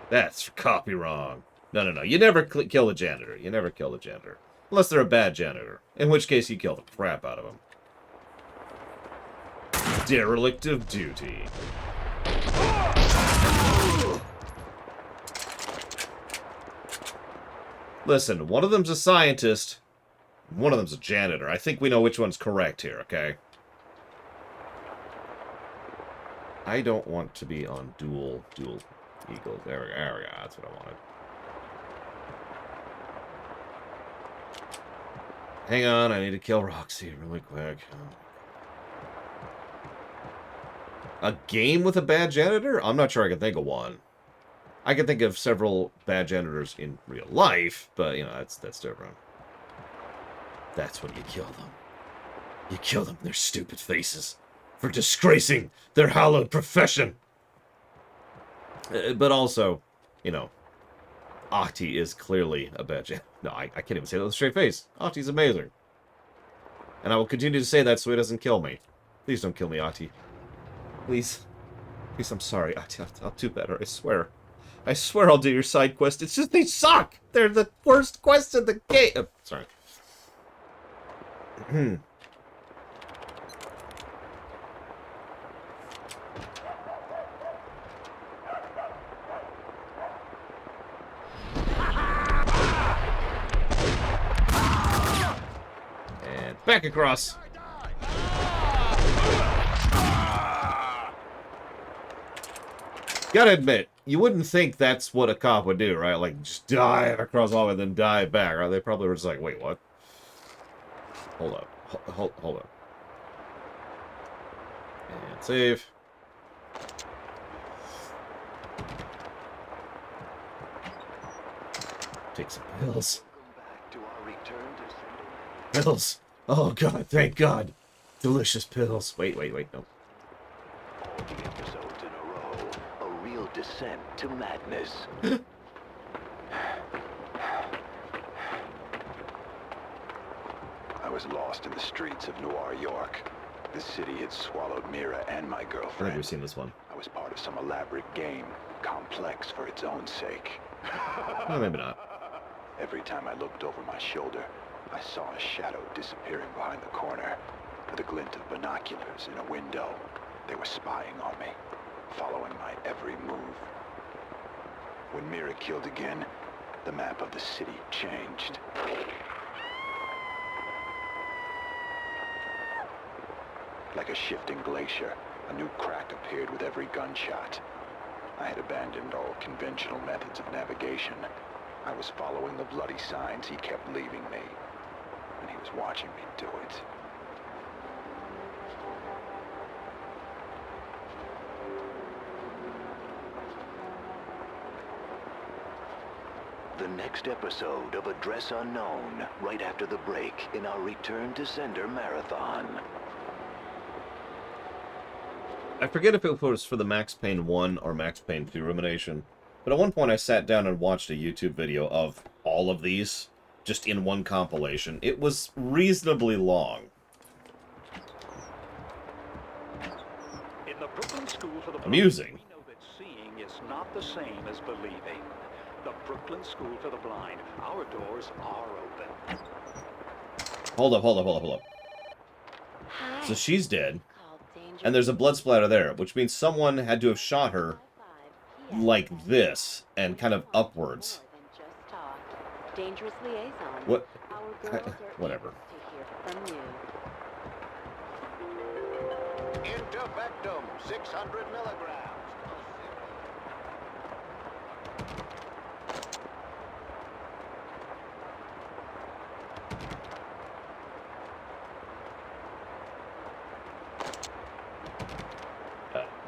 That's copy wrong. No. You never kill the janitor. You never kill the janitor. Unless they're a bad janitor. In which case you kill the crap out of them. Derelict of duty. Listen, one of them's a scientist. One of them's a janitor. I think we know which one's correct here, okay? I don't want to be on dual eagles. There we go. That's what I wanted. Hang on, I need to kill Roxy really quick. A game with a bad janitor? I'm not sure I can think of one. I can think of several bad janitors in real life, but, you know, that's different. That's when you kill them. You kill them in their stupid faces for disgracing their hallowed profession. But also, you know, Ahti is clearly a bad janitor. No, I can't even say that with a straight face. Ahti's amazing. And I will continue to say that so he doesn't kill me. Please don't kill me, Ahti. Please. Please, I'm sorry, Ahti. I'll do better, I swear. I swear I'll do your side quest. It's just they suck. They're the worst quests in the game. Oh, sorry. And back across. Gotta admit, you wouldn't think that's what a cop would do, right? Like, just dive across all of it and then dive back, right? They probably were just like, wait, what? Hold up. Hold up. And save. Take some pills. Pills! Oh god, thank god. Delicious pills. Wait, no. 40 episodes in a row. A real descent to madness. I was lost in the streets of Noir York. The city had swallowed Mira and my I girlfriend. think we've seen this one. I was part of some elaborate game, complex for its own sake. Well, maybe not. Every time I looked over my shoulder, I saw a shadow disappearing behind the corner, with a glint of binoculars in a window. They were spying on me, following my every move. When Mira killed again, the map of the city changed. Like a shifting glacier, a new crack appeared with every gunshot. I had abandoned all conventional methods of navigation. I was following the bloody signs he kept leaving me, and he was watching me do it. The next episode of Address Unknown, right after the break in our Return to Sender marathon. I forget if it was for the Max Payne 1 or Max Payne 2 Rumination, but at one point I sat down and watched a YouTube video of all of these, just in one compilation. It was reasonably long. In the Brooklyn School for the Blind, Amusing. we know that seeing is not the same as believing. The Brooklyn School for the Blind, our doors are open. Hold up. So she's dead, and there's a blood splatter there, which means someone had to have shot her like this, and kind of upwards. Dangerous liaison. What? Our girls are Whatever. to hear from you. Intervectum, 600 milligrams.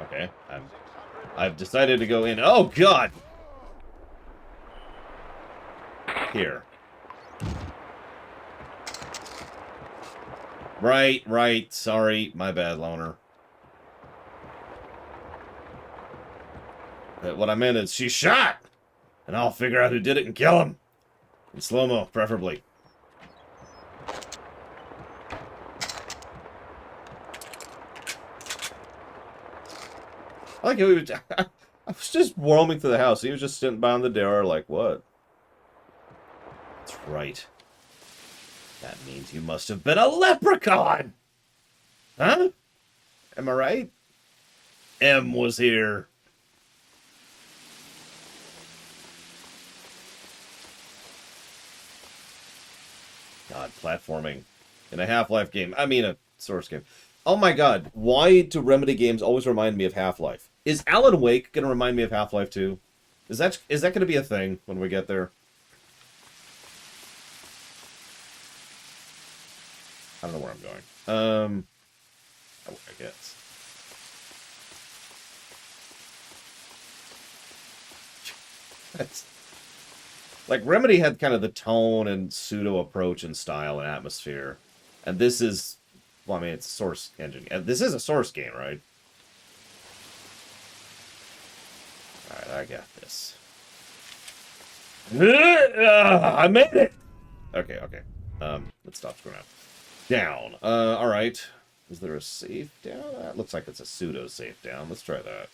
Okay, I've decided to go in. Oh God! Here. Right. Sorry, my bad, loner. But what I meant is she shot, and I'll figure out who did it and kill him in slow-mo, preferably. I like how he was, I was just roaming through the house. He was just sitting behind the door like, what? That's right. That means you must have been a leprechaun! Huh? Am I right? M was here. God, platforming. In a Half-Life game. I mean, a Source game. Oh my God, why do Remedy games always remind me of Half-Life? Is Alan Wake going to remind me of Half-Life 2? Is that going to be a thing when we get there? I don't know where I'm going. I guess. That's... Like, Remedy had kind of the tone and pseudo approach and style and atmosphere. And this is... Well, I mean, it's a Source engine. And this is a Source game, right? Alright, I got this. I made it! Okay. Let's stop screwing up. Down. Alright. Is there a safe down? That looks like it's a pseudo safe down. Let's try that.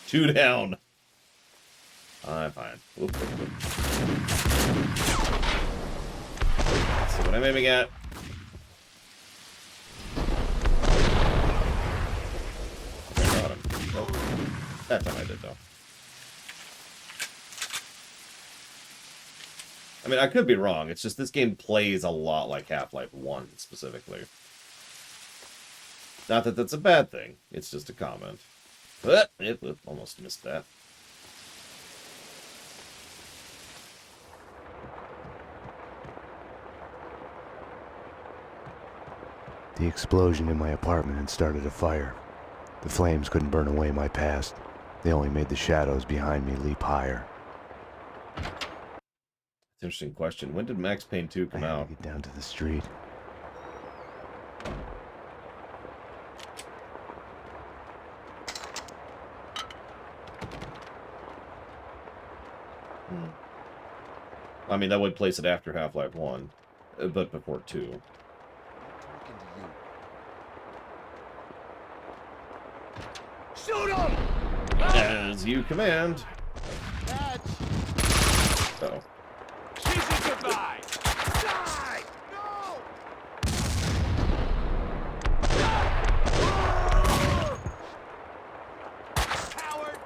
Two down. I'm fine. Whoop. Let's see what I'm aiming at. I got him. Oh. That time I did, though. I mean, I could be wrong. It's just this game plays a lot like Half-Life 1, specifically. Not that that's a bad thing. It's just a comment. Almost missed that. The explosion in my apartment had started a fire. The flames couldn't burn away my past. They only made the shadows behind me leap higher. It's an interesting question. When did Max Payne 2 come out? Get down to the street. I mean, that would place it after Half-Life 1, but before 2. Shoot him! As you command. Uh-oh. Kiss it goodbye! Die! No! Coward!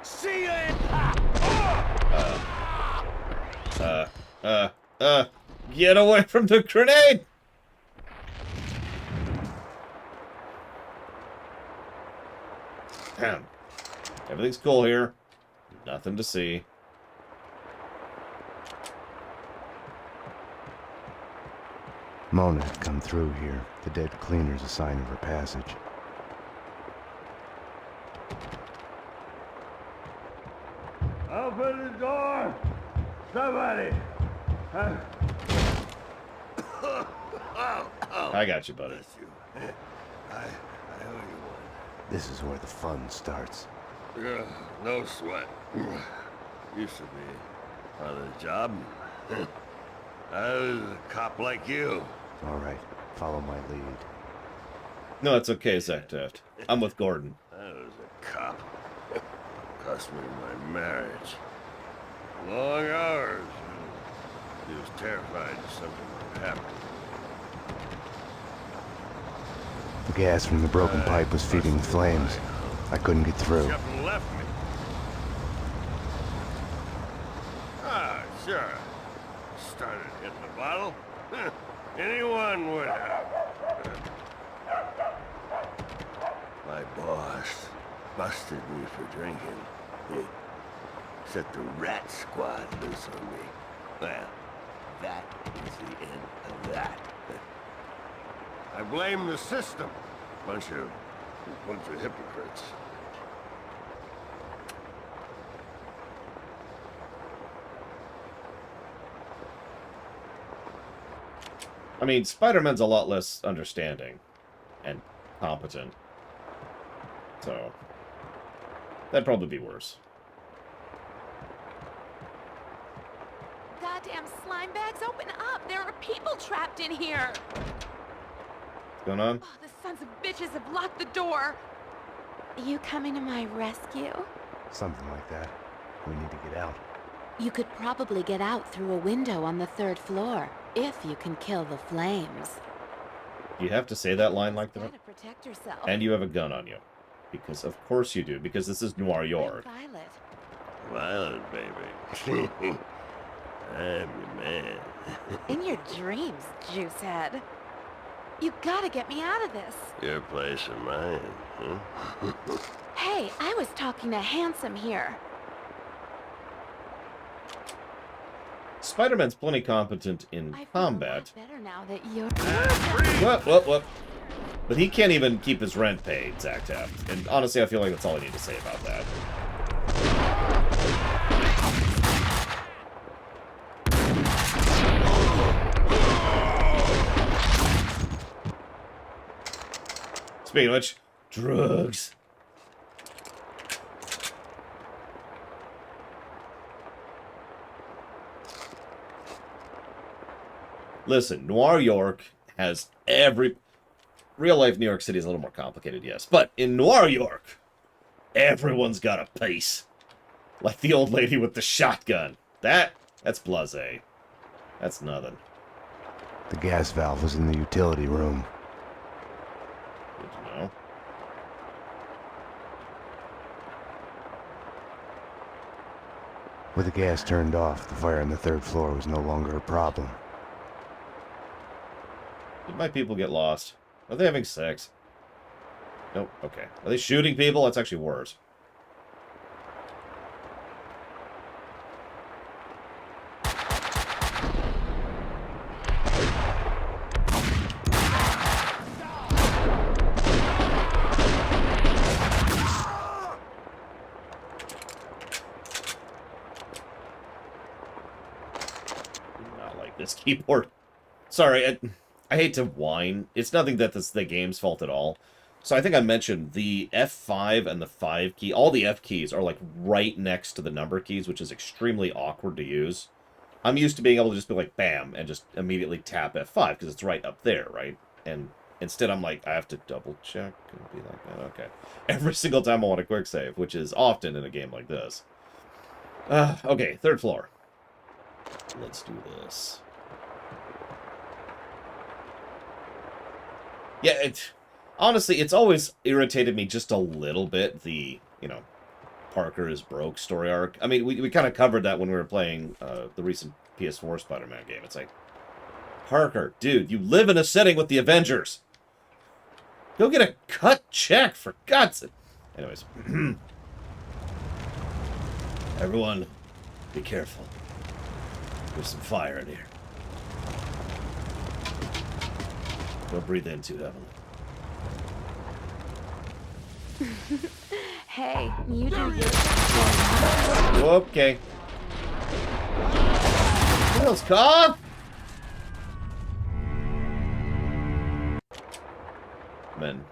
See you in... Get away from the grenade! Damn. Everything's cool here. Nothing to see. Mona had come through here. The dead cleaner's a sign of her passage. Open the door! Somebody! I got you, buddy. I owe you one. This is where the fun starts. No sweat. Used to be part of the job. I was a cop like you. All right, follow my lead. No, it's okay, Zach Taft. I'm with Gordon. I was a cop. Cost me my marriage. Long hours. He was terrified something would happen. The gas from the broken pipe was feeding the flames. I couldn't get through. Up and left me. Sure. Started hitting the bottle. Anyone would have. My boss busted me for drinking. He set the rat squad loose on me. Well, that is the end of that. I blame the system. Bunch of hypocrites. I mean, Spider-Man's a lot less understanding and competent. So, that'd probably be worse. Goddamn slime bags, open up! There are people trapped in here! What's going on? Oh, the sons of bitches have locked the door! You coming to my rescue? Something like that. We need to get out. You could probably get out through a window on the 3rd floor, if you can kill the flames. You have to say that line like that? Gotta protect yourself. And you have a gun on you. Because of course you do, because this is Noir York. Violet. Violet, baby. I'm your man. In your dreams, Juicehead. You gotta get me out of this. Your place or mine, huh? Hey, I was talking to Handsome here. Spider-Man's plenty competent in combat. Better now that you're... Whoop. But he can't even keep his rent paid, Zach Taft. And honestly, I feel like that's all I need to say about that. Speaking of which, drugs. Listen, Noir York has every... Real-life New York City is a little more complicated, yes. But in Noir York, everyone's got a piece. Like the old lady with the shotgun. That's blasé. That's nothing. The gas valve was in the utility room. Good to know. With the gas turned off, the fire on the 3rd floor was no longer a problem. Did my people get lost? Are they having sex? Nope, okay. Are they shooting people? That's actually worse. Not like this keyboard. Sorry, I hate to whine. It's nothing that this the game's fault at all. So I think I mentioned the F5 and the 5 key. All the F keys are like right next to the number keys, which is extremely awkward to use. I'm used to being able to just be like, bam, and just immediately tap F5 because it's right up there, right? And instead I'm like, I have to double check and be like that. Okay. Every single time I want a quick save, which is often in a game like this. Okay, 3rd floor. Let's do this. Yeah, honestly, it's always irritated me just a little bit, the, Parker is broke story arc. I mean, we kind of covered that when we were playing the recent PS4 Spider-Man game. It's like, Parker, dude, you live in a setting with the Avengers. Go get a cut check, for God's sake. Anyways. Everyone, be careful. There's some fire in here. Don't breathe in too heavily. Hey, you do your... Okay. else, cop? Men.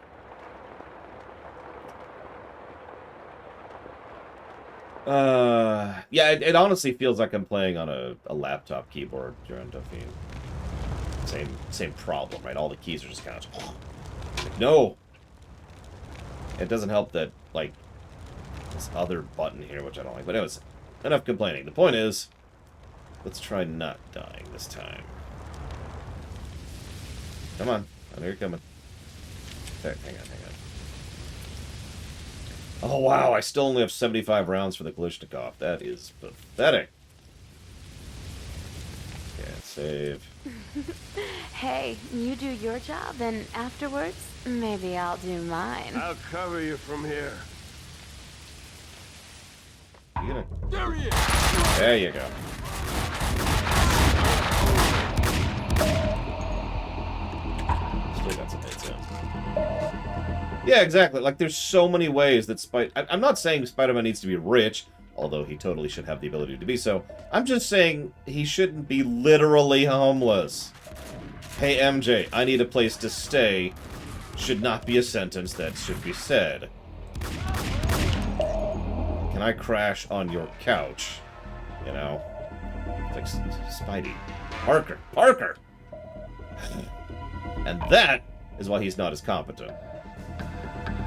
Yeah, it honestly feels like I'm playing on a laptop keyboard during Duffy. Same problem, right? All the keys are just kind of like, no. It doesn't help that, like, this other button here, which I don't like. But anyways, enough complaining. The point is, let's try not dying this time. Come on. I know you're coming. Okay, hang on. Oh, wow. I still only have 75 rounds for the Kalashnikov. That is pathetic. Can't save. Hey, you do your job, and afterwards, maybe I'll do mine. I'll cover you from here. You gonna... There he is! There you go. Still got some hits in. Yeah, exactly. Like, there's so many ways that I'm not saying Spider-Man needs to be rich, although he totally should have the ability to be so. I'm just saying he shouldn't be literally homeless. Hey, MJ, I need a place to stay. Should not be a sentence that should be said. Can I crash on your couch? You know? It's like Spidey. Parker! And that is why he's not as competent.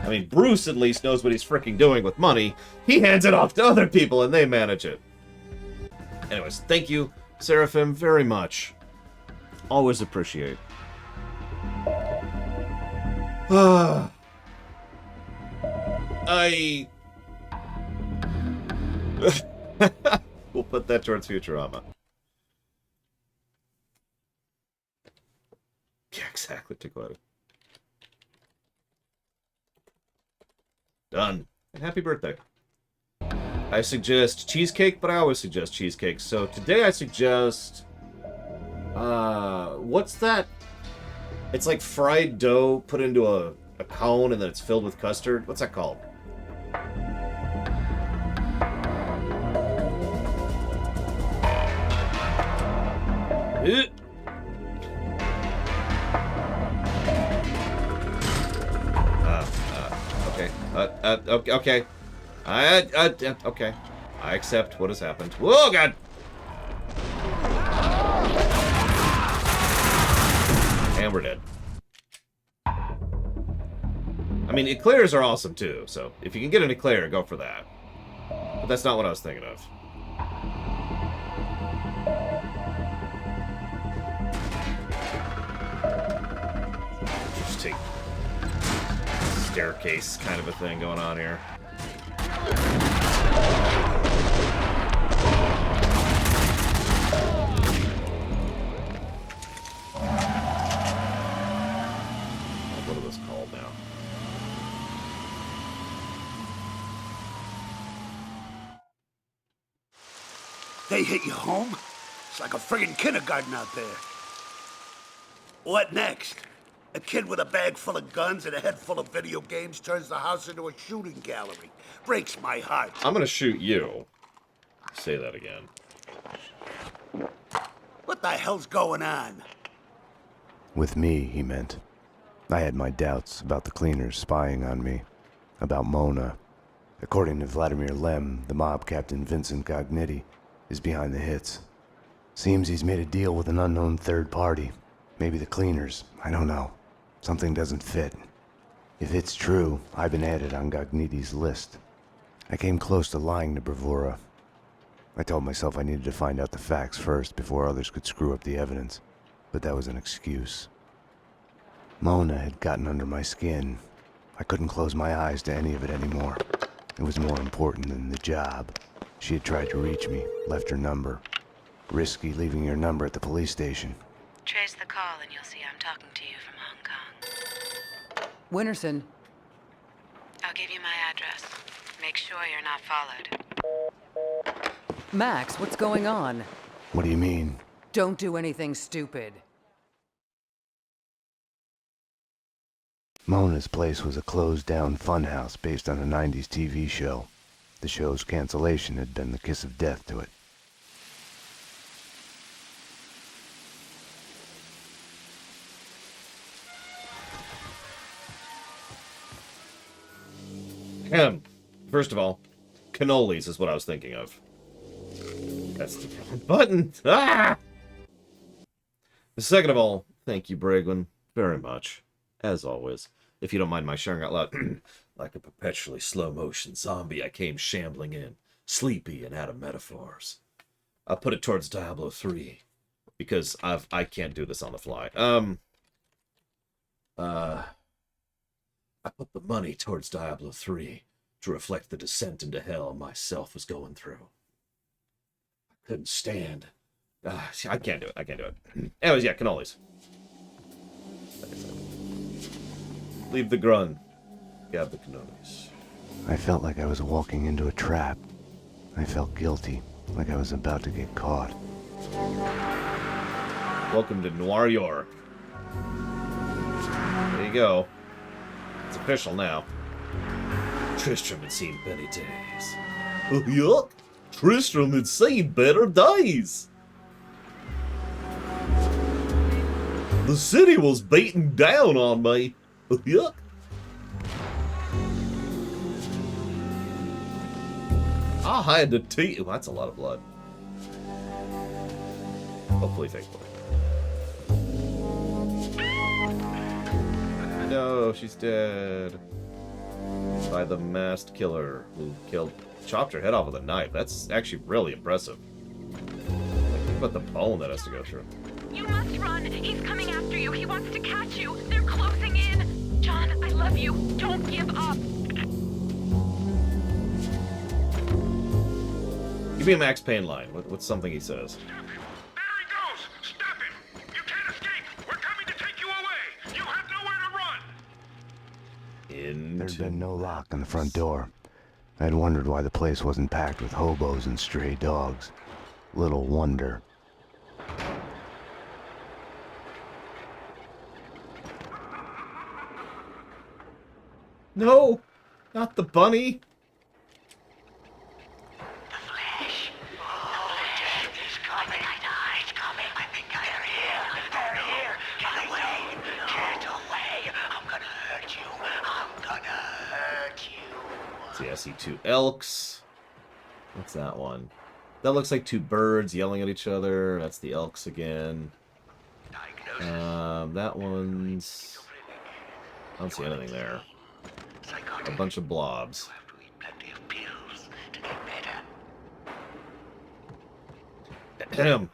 I mean, Bruce at least knows what he's freaking doing with money. He hands it off to other people and they manage it. Anyways, thank you, Seraphim, very much. Always appreciate. We'll put that towards Futurama. Yeah, exactly, Tijuana. Done. And happy birthday. I suggest cheesecake, but I always suggest cheesecake. So today I suggest... what's that? It's like fried dough put into a cone and then it's filled with custard. What's that called? Okay. Okay. I accept what has happened. Whoa, God! And we're dead. I mean, eclairs are awesome, too, so if you can get an eclair, go for that. But that's not what I was thinking of. Just take staircase kind of a thing going on here. What are those called now? They hit you home? It's like a friggin' kindergarten out there. What next? A kid with a bag full of guns and a head full of video games turns the house into a shooting gallery. Breaks my heart. I'm gonna shoot you. Say that again. What the hell's going on? With me, he meant. I had my doubts about the cleaners spying on me. About Mona. According to Vladimir Lem, the mob captain Vincent Gognitti is behind the hits. Seems he's made a deal with an unknown third party. Maybe the cleaners. I don't know. Something doesn't fit. If it's true, I've been added on Gogniti's list. I came close to lying to Bravura. I told myself I needed to find out the facts first before others could screw up the evidence, but that was an excuse. Mona had gotten under my skin. I couldn't close my eyes to any of it anymore. It was more important than the job. She had tried to reach me, left her number. Risky leaving your number at the police station. Trace the call and you'll see I'm talking to you from Hong Kong. Winterson. I'll give you my address. Make sure you're not followed. Max, what's going on? What do you mean? Don't do anything stupid. Mona's place was a closed-down funhouse based on a 90s TV show. The show's cancellation had been the kiss of death to it. First of all, cannolis is what I was thinking of. That's the wrong button. Ah! Second of all, thank you, Bragwin, very much. As always. If you don't mind my sharing out loud. Like a perpetually slow-motion zombie, I came shambling in, sleepy and out of metaphors. I'll put it towards Diablo 3, because I can't do this on the fly. I put the money towards Diablo 3 to reflect the descent into hell myself was going through. I couldn't stand. I can't do it. I can't do it. Anyways, yeah, cannolis. Like I said. Leave the grun. Gab the cannolis. I felt like I was walking into a trap. I felt guilty, like I was about to get caught. Welcome to Noir York. There you go. It's official now. Tristram had seen better days. Oh, yuck! Tristram had seen better days! The city was beating down on me. Oh, yuck! I had to teach. Oh, that's a lot of blood. Hopefully, thankfully. No, she's dead. By the masked killer who chopped her head off with a knife. That's actually really impressive. Think about the bone that has to go through. You must run. He's coming after you. He wants to catch you. They're closing in. John, I love you. Don't give up. Give me a Max Payne line. What's something he says? There'd been no lock on the front door. I'd wondered why the place wasn't packed with hobos and stray dogs. Little wonder. No! Not the bunny! See, I see two elks. What's that one? That looks like two birds yelling at each other. That's the elks again. That one's... I don't see anything there. A bunch of blobs. Ahem.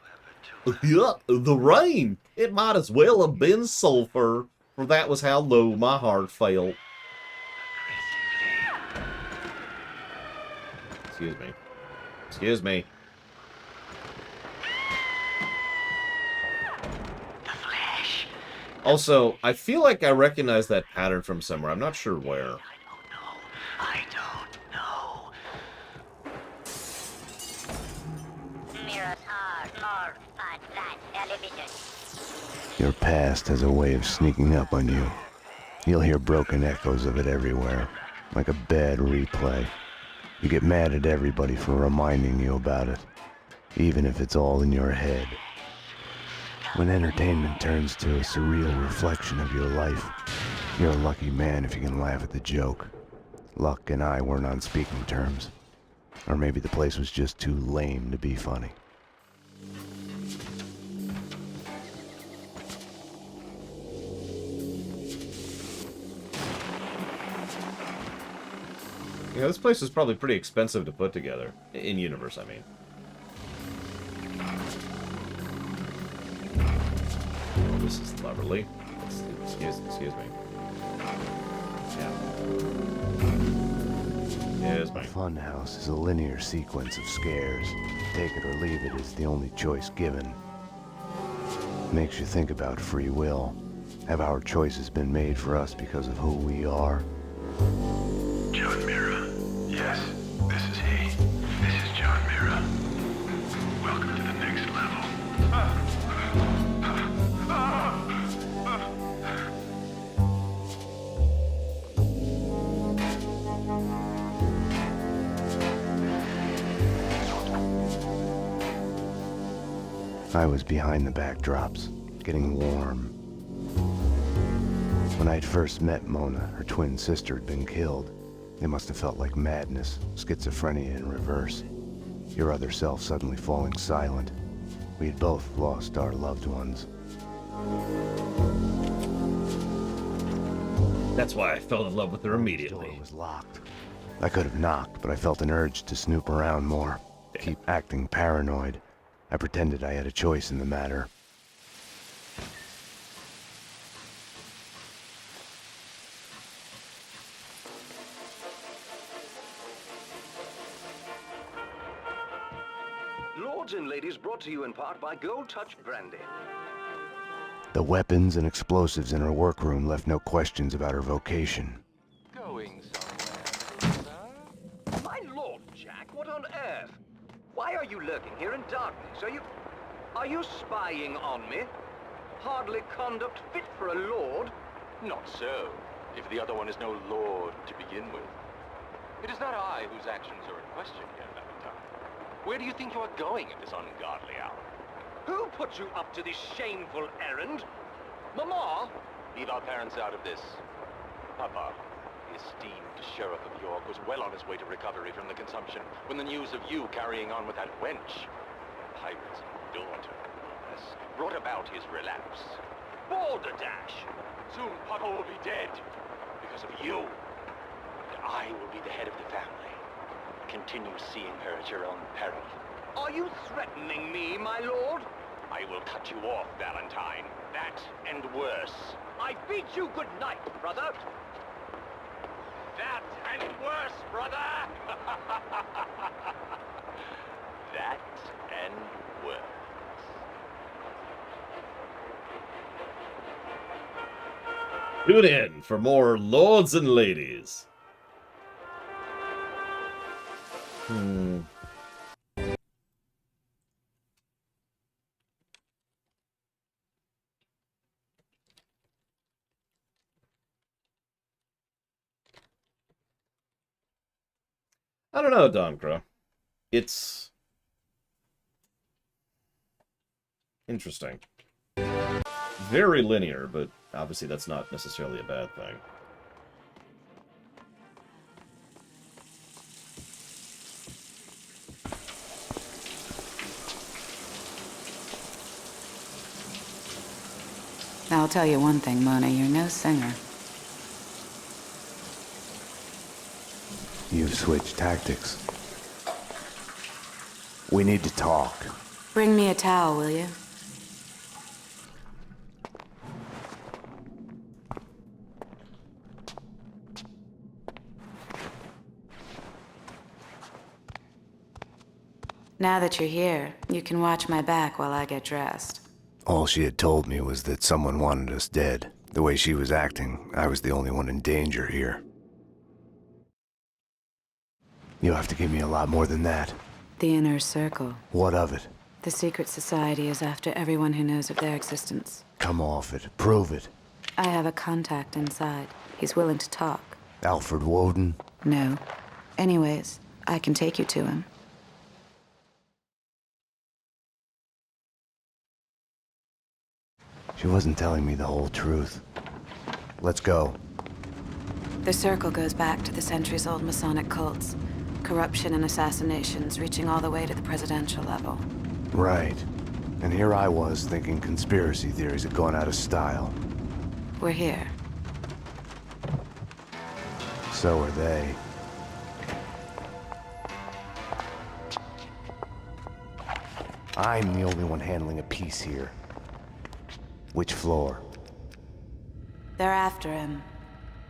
Yuck, the rain! It might as well have been sulfur, for that was how low my heart felt. Excuse me. Excuse me. Also, I feel like I recognize that pattern from somewhere. I'm not sure where. I don't know. Mirrors are that television. Your past has a way of sneaking up on you. You'll hear broken echoes of it everywhere, like a bad replay. You get mad at everybody for reminding you about it, even if it's all in your head. When entertainment turns to a surreal reflection of your life, you're a lucky man if you can laugh at the joke. Luck and I weren't on speaking terms. Or maybe the place was just too lame to be funny. Yeah, this place is probably pretty expensive to put together. In-universe, I mean. Oh, this is lovely. Excuse me. Yeah. Yes, A funhouse is a linear sequence of scares. Take it or leave it is the only choice given. Makes you think about free will. Have our choices been made for us because of who we are? John Mira. Yes, this is he. This is John Mira. Welcome to the next level. I was behind the backdrops, getting warm. When I'd first met Mona, her twin sister had been killed. It must have felt like madness, schizophrenia in reverse. Your other self suddenly falling silent. We had both lost our loved ones. That's why I fell in love with her immediately. The door was locked. I could have knocked, but I felt an urge to snoop around more. Keep acting paranoid. I pretended I had a choice in the matter. Lords and ladies, brought to you in part by Gold Touch Brandy. The weapons and explosives in her workroom left no questions about her vocation. Going somewhere, sir? My lord, Jack, what on earth? Why are you lurking here in darkness? Are you spying on me? Hardly conduct fit for a lord. Not so, if the other one is no lord to begin with. It is not I whose actions are in question here, Valentine. Where do you think you are going at this ungodly hour? Who put you up to this shameful errand? Mama? Leave our parents out of this. Papa, the esteemed Sheriff of York, was well on his way to recovery from the consumption when the news of you carrying on with that wench, pirate's daughter, has brought about his relapse. Balderdash! Soon Papa will be dead because of you. And I will be the head of the family. Continue seeing her at your own peril. Are you threatening me, my lord? I will cut you off, Valentine. That and worse. I bid you good night, brother. That and worse, brother! That and worse. Tune in for more Lords and Ladies. I don't know, Doncra. It's interesting. Very linear, but obviously that's not necessarily a bad thing. I'll tell you one thing, Mona, you're no singer. You've switched tactics. We need to talk. Bring me a towel, will you? Now that you're here, you can watch my back while I get dressed. All she had told me was that someone wanted us dead. The way she was acting, I was the only one in danger here. You'll have to give me a lot more than that. The Inner Circle. What of it? The secret society is after everyone who knows of their existence. Come off it. Prove it. I have a contact inside. He's willing to talk. Alfred Woden? No. Anyways, I can take you to him. She wasn't telling me the whole truth. Let's go. The Circle goes back to the centuries-old Masonic cults. Corruption and assassinations reaching all the way to the presidential level. Right. And here I was thinking conspiracy theories had gone out of style. We're here. So are they. I'm the only one handling a piece here. Which floor? They're after him.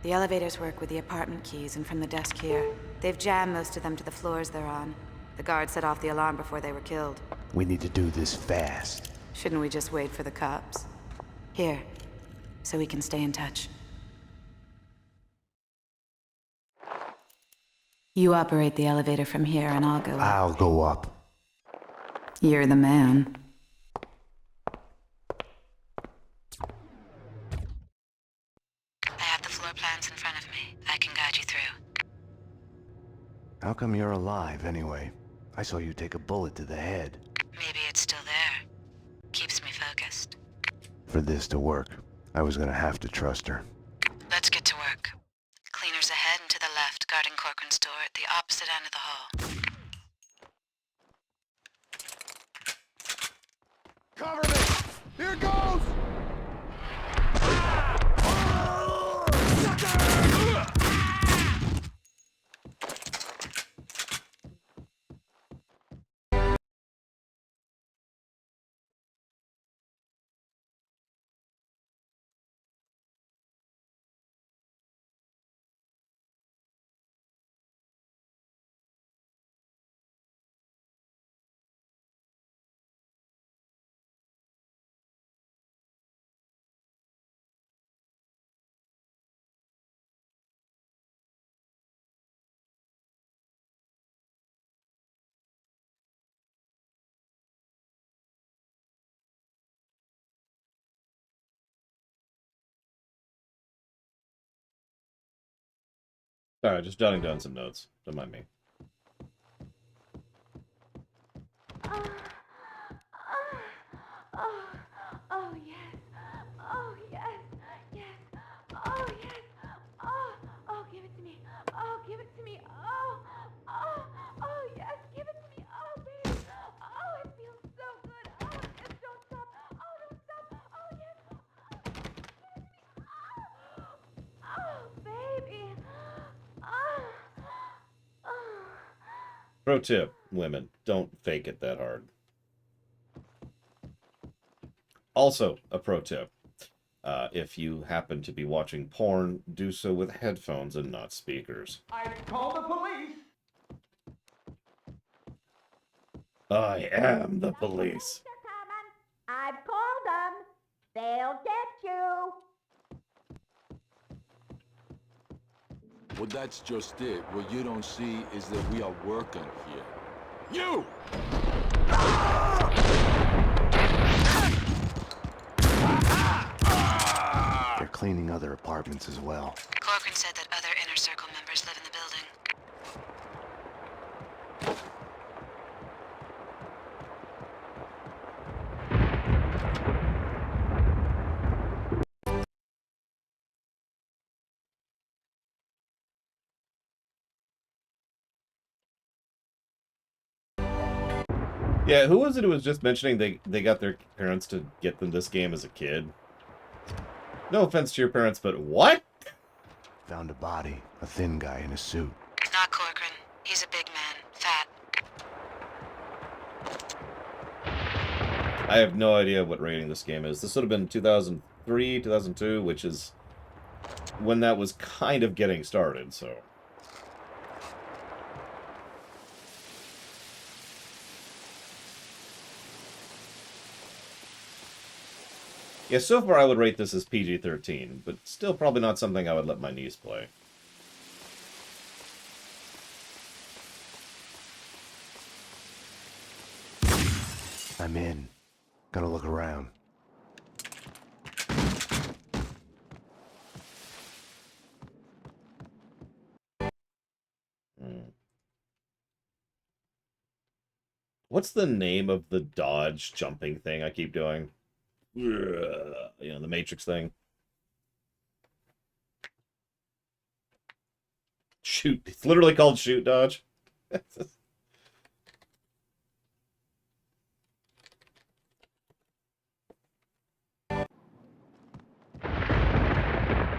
The elevators work with the apartment keys and from the desk here. They've jammed most of them to the floors they're on. The guards set off the alarm before they were killed. We need to do this fast. Shouldn't we just wait for the cops? Here, so we can stay in touch. You operate the elevator from here and I'll go up. I'll go up. You're the man. I have the floor plans in front of me. I can guide you through. How come you're alive, anyway? I saw you take a bullet to the head. Maybe it's still there. Keeps me focused. For this to work, I was gonna have to trust her. Let's get to work. Cleaners ahead and to the left, guarding corridors. Cover me! Here goes! Sorry, just jotting down some notes. Don't mind me. Oh, yes. Oh, yes. Yes. Oh, yes. Oh, give it to me. Oh, give it to me. Oh, yes. Give it to me. Oh, baby. Oh, it feels so good. Oh, yes. Don't stop. Oh, don't stop. Oh, yes. Oh, baby. Oh. Pro tip, women, don't fake it that hard. Also, a pro tip. If you happen to be watching porn, do so with headphones and not speakers. I call the police. I am the police. I've called them. They'll get you. Well, that's just it. What you don't see is that we are working here. You! They're cleaning other apartments as well. Corcoran said that other Inner Circle members live in the building. Yeah, who was it who was just mentioning they got their parents to get them this game as a kid? No offense to your parents, but what? Found a body, a thin guy in a suit. Not Corcoran. He's a big man. Fat. I have no idea what rating this game is. This would have been 2003, 2002, which is when that was kind of getting started, so... Yeah, so far I would rate this as PG-13, but still probably not something I would let my niece play. I'm in. Gonna look around. What's the name of the dodge jumping thing I keep doing? You know, the Matrix thing. Shoot. It's literally called shoot dodge.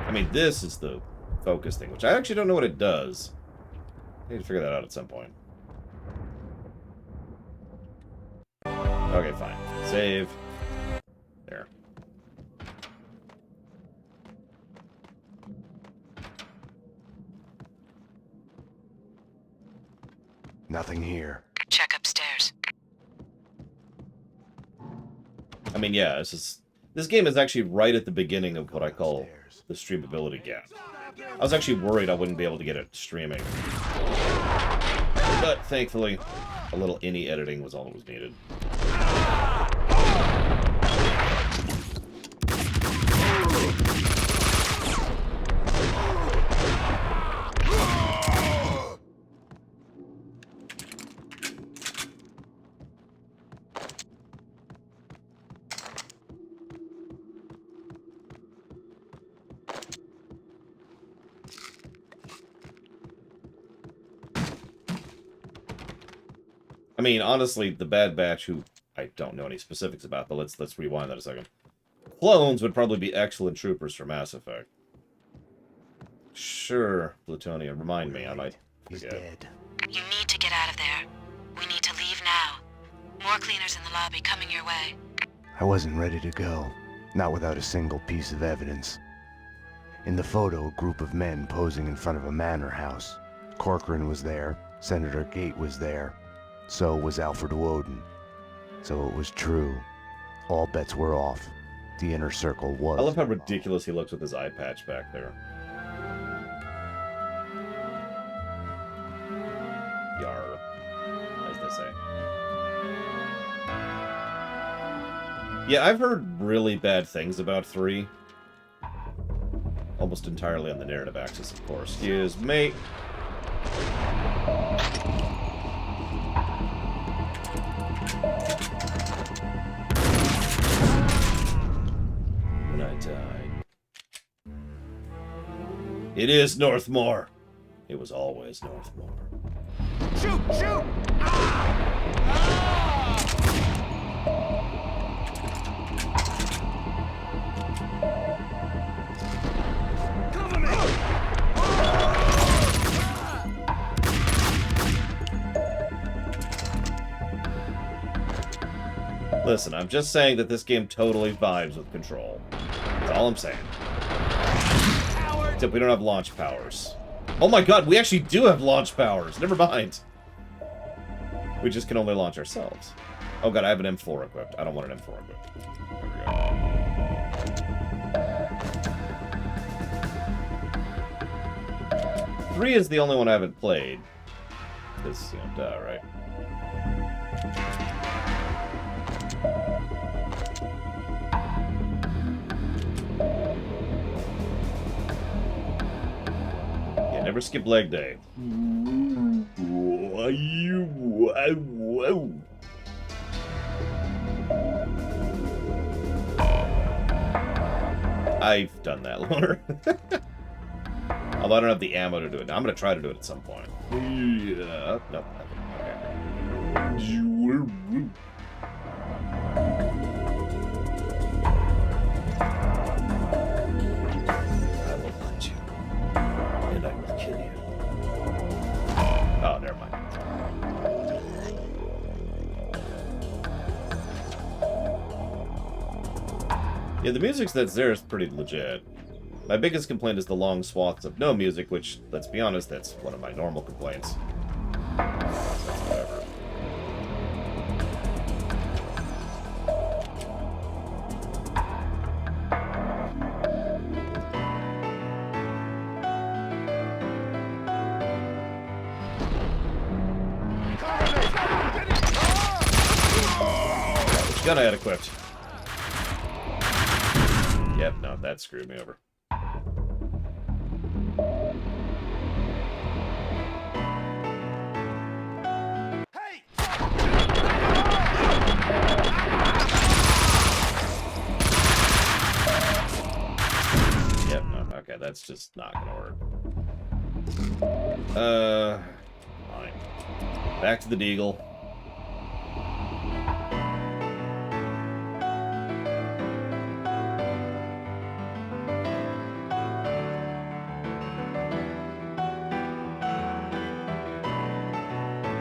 I mean, this is the focus thing, which I actually don't know what it does. I need to figure that out at some point. Okay, fine. Save. There. Nothing here. Check upstairs. I mean, yeah, this game is actually right at the beginning of what I call the streamability gap. I was actually worried I wouldn't be able to get it streaming. But thankfully, a little any editing was all that was needed. I mean, honestly, the Bad Batch, who I don't know any specifics about, but let's rewind that a second. Clones would probably be excellent troopers for Mass Effect. Sure, Plutonia, remind me, I might forget. He's dead. You need to get out of there. We need to leave now. More cleaners in the lobby coming your way. I wasn't ready to go. Not without a single piece of evidence. In the photo, a group of men posing in front of a manor house. Corcoran was there. Senator Gate was there. So was Alfred Woden. So it was true. All bets were off. The inner circle was. I love how ridiculous he looks with his eye patch back there. Yar, as they say. Yeah, I've heard really bad things about 3. Almost entirely on the narrative axis, of course. Excuse me. When I died. It is Northmore. It was always Northmore. Shoot! Shoot! Cover me! Listen, I'm just saying that this game totally vibes with Control. That's all I'm saying. Except we don't have launch powers. Oh my god, we actually do have launch powers! Never mind. We just can only launch ourselves. Oh god, I have an M4 equipped. I don't want an M4 equipped. There we go. 3 is the only one I haven't played. Because, you know, duh, right? Yeah, never skip leg day. I've done that, Loner. Although I don't have the ammo to do it. Now, I'm going to try to do it at some point. Yeah. Nope. Okay. I will hunt you. And I will kill you. Oh, never mind. Yeah, the music that's there is pretty legit. My biggest complaint is the long swaths of no music, which, let's be honest, that's one of my normal complaints. That's whatever. Which gun I had equipped? Yep, no, that screwed me over. Yep, no, okay, that's just not gonna work. Fine. Back to the Deagle.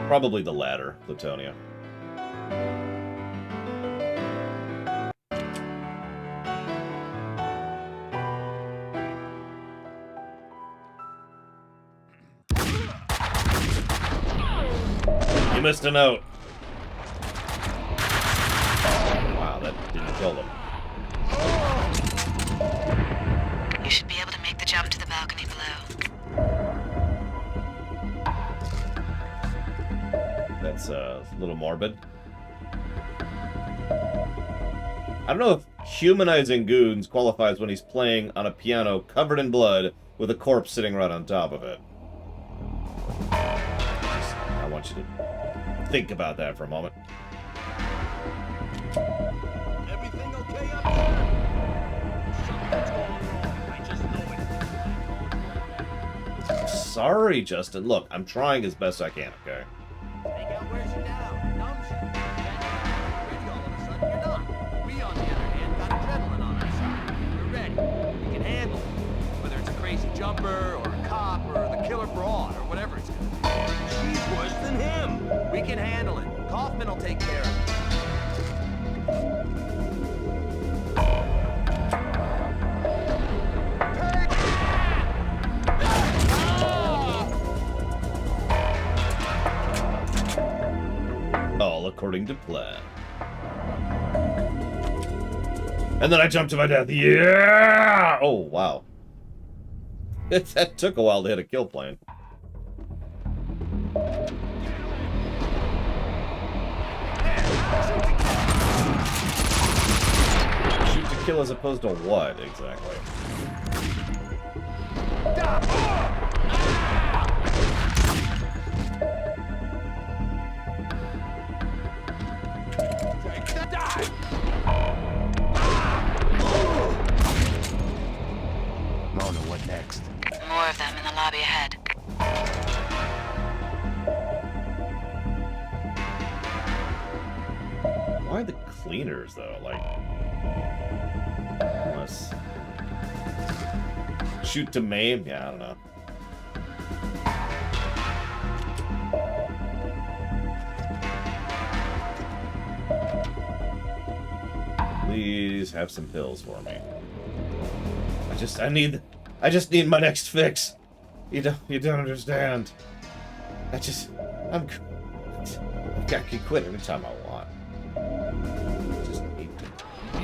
Probably the latter, Plutonia. You missed a note. Wow, that didn't kill them. You should be able to make the jump to the balcony below. That's a little morbid. I don't know if humanizing goons qualifies when he's playing on a piano covered in blood with a corpse sitting right on top of it. I want you to think about that for a moment. Everything okay up there? Something's going wrong. I just know it. Sorry, Justin. Look, I'm trying as best I can, okay? Take out where's you now? Numbs you. Ready, go. jumper, or a cop, or the killer broad, or whatever it's gonna be. She's worse than him. We can handle it. Kaufman will take care of it. All according to plan. And then I jumped to my death. Yeah! Oh, wow. That took a while to hit a kill plan. Shoot to kill as opposed to what, exactly? Mona, what next? More of them in the lobby ahead. Why the cleaners, though? Like, unless... Shoot to maim? Yeah, I don't know. Please have some pills for me. I just need my next fix. You don't understand. I can quit anytime I want. Just need to...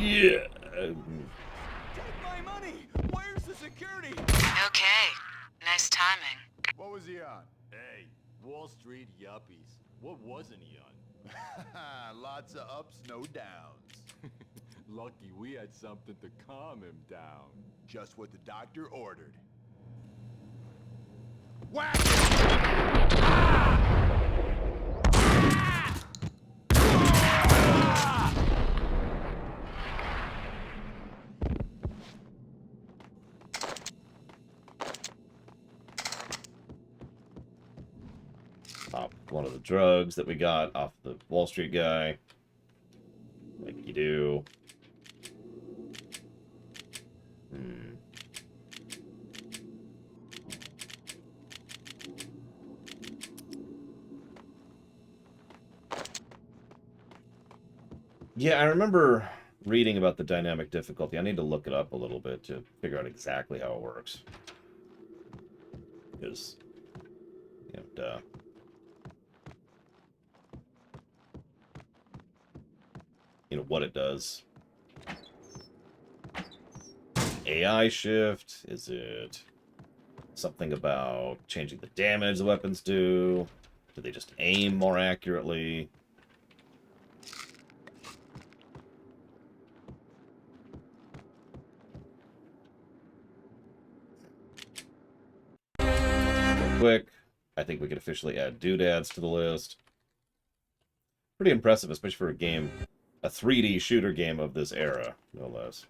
Yeah. Take my money! Where's the security? Okay. Nice timing. What was he on? Hey, Wall Street yuppies. What wasn't he on? Lots of ups, no downs. Lucky we had something to calm him down. Just what the doctor ordered. Pop one of the drugs that we got off the Wall Street guy. Like you do. Yeah, I remember reading about the dynamic difficulty. I need to look it up a little bit to figure out exactly how it works. Because, you know, duh. You know, what it does. AI shift? Is it something about changing the damage the weapons do? Do they just aim more accurately? Quick. I think we could officially add doodads to the list. Pretty impressive, especially for a game, a 3D shooter game of this era, no less.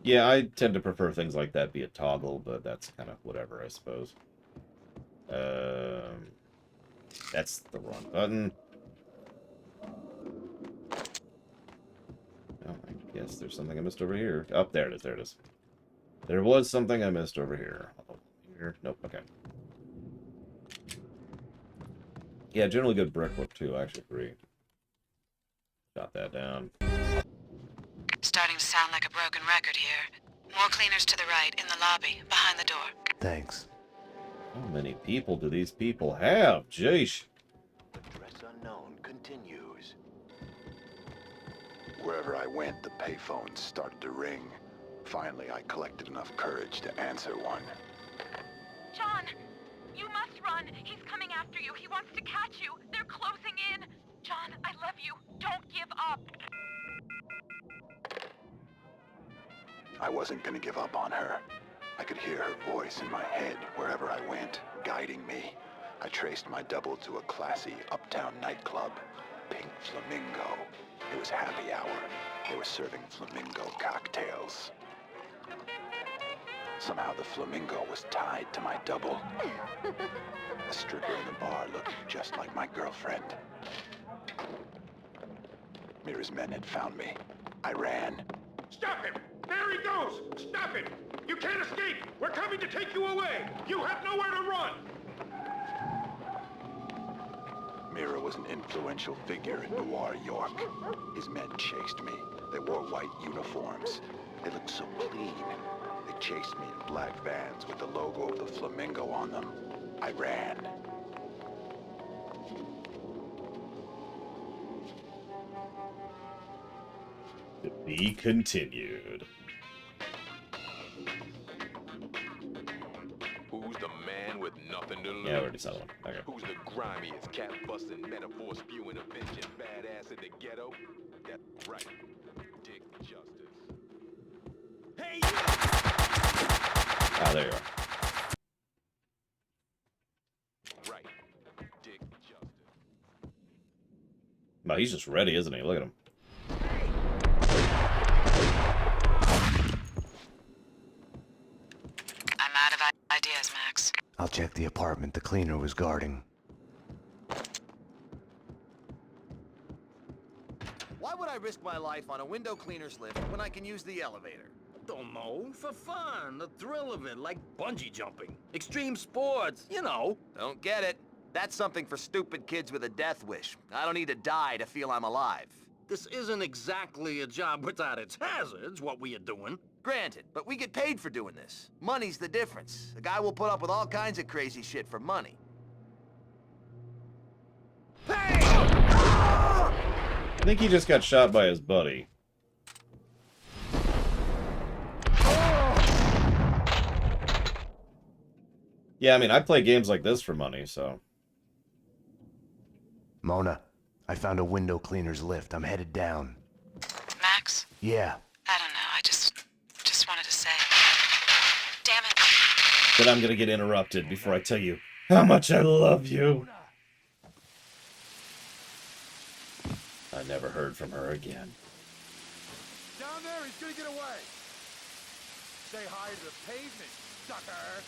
Yeah, I tend to prefer things like that be a toggle, but that's kind of whatever, I suppose. That's the wrong button. Oh, I guess there's something I missed over here. Oh, there it is, there it is. There was something I missed over here. Oh, here. Nope, okay. Yeah, generally good brickwork, too, I actually agree. Jot that down. Starting to sound like a broken record here. More cleaners to the right, in the lobby, behind the door. Thanks. How many people do these people have? Jeesh. The dress unknown continues. Wherever I went, the payphones started to ring. Finally, I collected enough courage to answer one. John, you must run. He's coming after you. He wants to catch you. They're closing in. John, I love you. Don't give up. I wasn't gonna give up on her. I could hear her voice in my head wherever I went, guiding me. I traced my double to a classy uptown nightclub, Pink Flamingo. It was happy hour. They were serving flamingo cocktails. Somehow the flamingo was tied to my double. The stripper in the bar looked just like my girlfriend. Mira's men had found me. I ran. Stop him! There he goes! Stop him! You can't escape! We're coming to take you away! You have nowhere to run! Mira was an influential figure in Noir York. His men chased me. They wore white uniforms. They looked so clean. They chased me in black vans with the logo of the flamingo on them. I ran. To be continued. Who's the man with nothing to lose? Yeah, I already saw one. Okay. Who's the grimiest, cat-busting, metaphor-spewing, avenging badass in the ghetto? That's right. Dick Justice. Hey, Ah, there you are. right. Dick Justice. Wow, he's just ready, isn't he? Look at him. I'm out of ideas, Max. I'll check the apartment the cleaner was guarding. Why would I risk my life on a window cleaner's lift when I can use the elevator? Don't know. For fun. The thrill of it, like bungee jumping. Extreme sports, you know. Don't get it. That's something for stupid kids with a death wish. I don't need to die to feel I'm alive. This isn't exactly a job without its hazards, what we are doing. Granted, but we get paid for doing this. Money's the difference. A guy will put up with all kinds of crazy shit for money. I think he just got shot by his buddy. Yeah, I mean, I play games like this for money, so... Mona, I found a window cleaner's lift. I'm headed down. Max? Yeah. I don't know. I just wanted to say. Damn it. But I'm gonna get interrupted before I tell you how much I love you. I never heard from her again. Down there, he's gonna get away. Say hi to the pavement, sucker.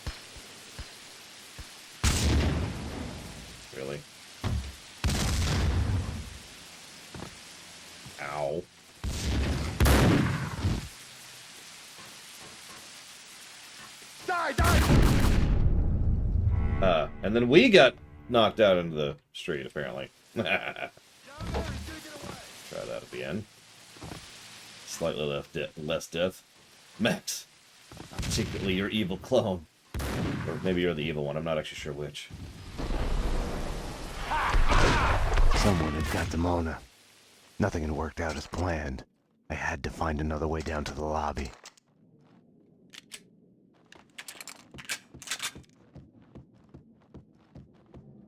Really? Ow. Die! And then we got knocked out into the street, apparently. Try that at the end. Slightly less death. Max, I'm secretly your evil clone. Or maybe you're the evil one, I'm not actually sure which. Someone had got to Mona. Nothing had worked out as planned. I had to find another way down to the lobby.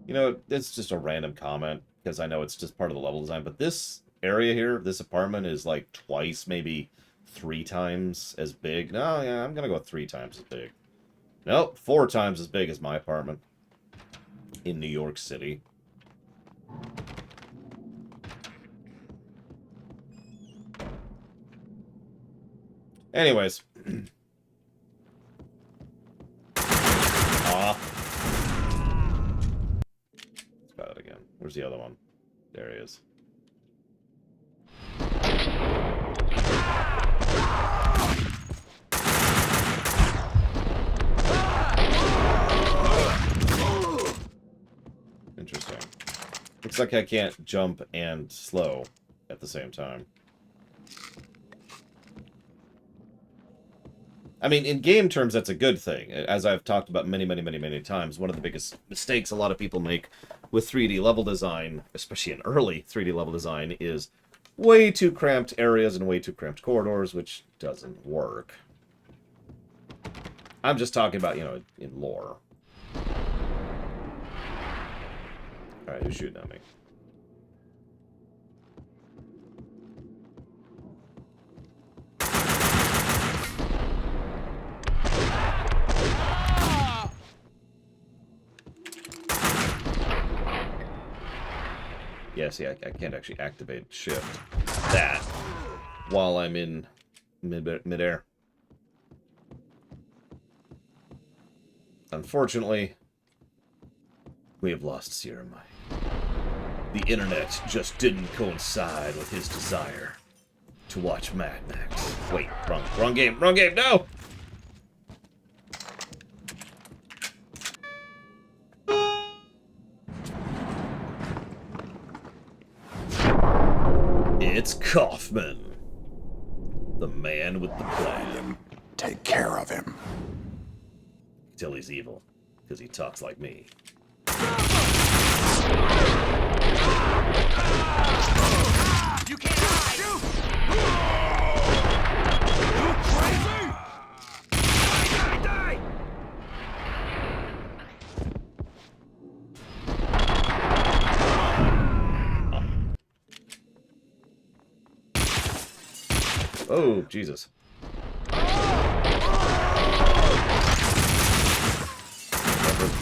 You know, it's just a random comment, because I know it's just part of the level design, but this area here, this apartment, is like twice, maybe 3 times as big. No, yeah, I'm gonna go 3 times as big. Nope, 4 times as big as my apartment in New York City. Anyways. Aw. Let's try that again. Where's the other one? There he is. Interesting. Looks like I can't jump and slow at the same time. I mean, in game terms, that's a good thing. As I've talked about many times, one of the biggest mistakes a lot of people make with 3D level design, especially in early 3D level design, is way too cramped areas and way too cramped corridors, which doesn't work. I'm just talking about, you know, in lore. Alright, who's shooting at me? yeah, see, I can't actually activate shift that while I'm in midair. Unfortunately, we have lost Sierra Mike. The internet just didn't coincide with his desire to watch Mad Max. Wait, wrong game, no! It's Kaufman, the man with the plan. Take care of him. Till he's evil, because he talks like me. You can't hide! You crazy? Die! Oh, Jesus.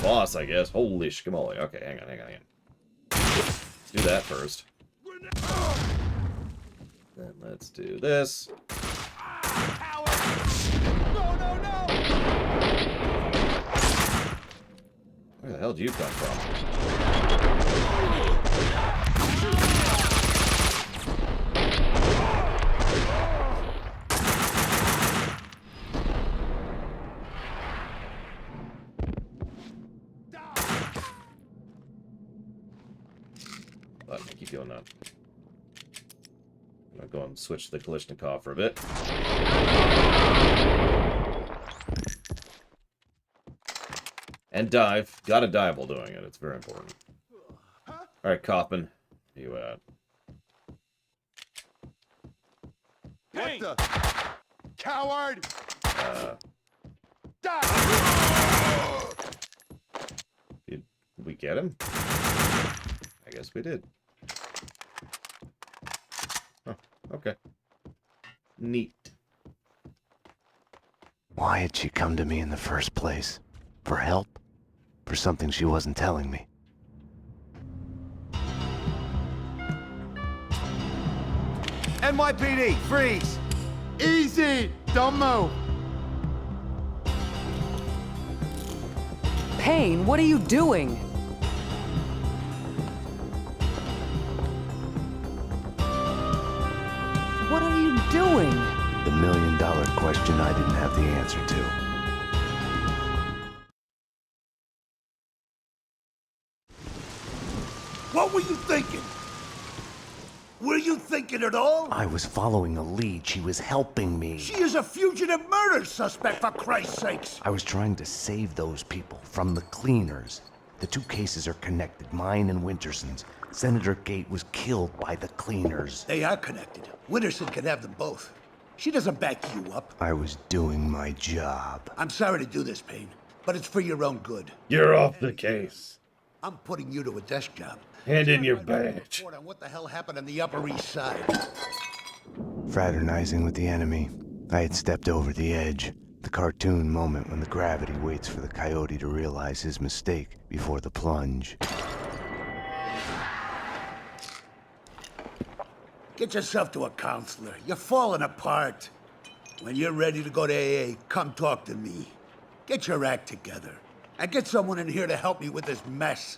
Boss, I guess. Holy schmoly. Okay, hang on. Let's do that first. Then let's do this. Where the hell did you come from? But I keep going up. I'm gonna go and switch the Kalashnikov for a bit. And dive. Gotta dive while doing it. It's very important. Alright, Kaufman. You What the? Coward! Did we get him? I guess we did. Oh, okay. Neat. Why had she come to me in the first place? For help? For something she wasn't telling me? NYPD, freeze! Easy! Don't move! Payne, what are you doing? What are you doing? The million-dollar question I didn't have the answer to. What were you thinking? Were you thinking at all? I was following a lead. She was helping me. She is a fugitive murder suspect, for Christ's sakes! I was trying to save those people from the cleaners. The two cases are connected, mine and Winterson's. Senator Gate was killed by the cleaners. They are connected. Winterson can have them both. She doesn't back you up. I was doing my job. I'm sorry to do this, Payne, but it's for your own good. You're off the case. I'm putting you to a desk job. Hand in your badge. Report on what the hell happened on the Upper East Side. Fraternizing with the enemy, I had stepped over the edge. The cartoon moment when the gravity waits for the coyote to realize his mistake before the plunge. Get yourself to a counselor. You're falling apart. When you're ready to go to AA, come talk to me. Get your act together. And get someone in here to help me with this mess.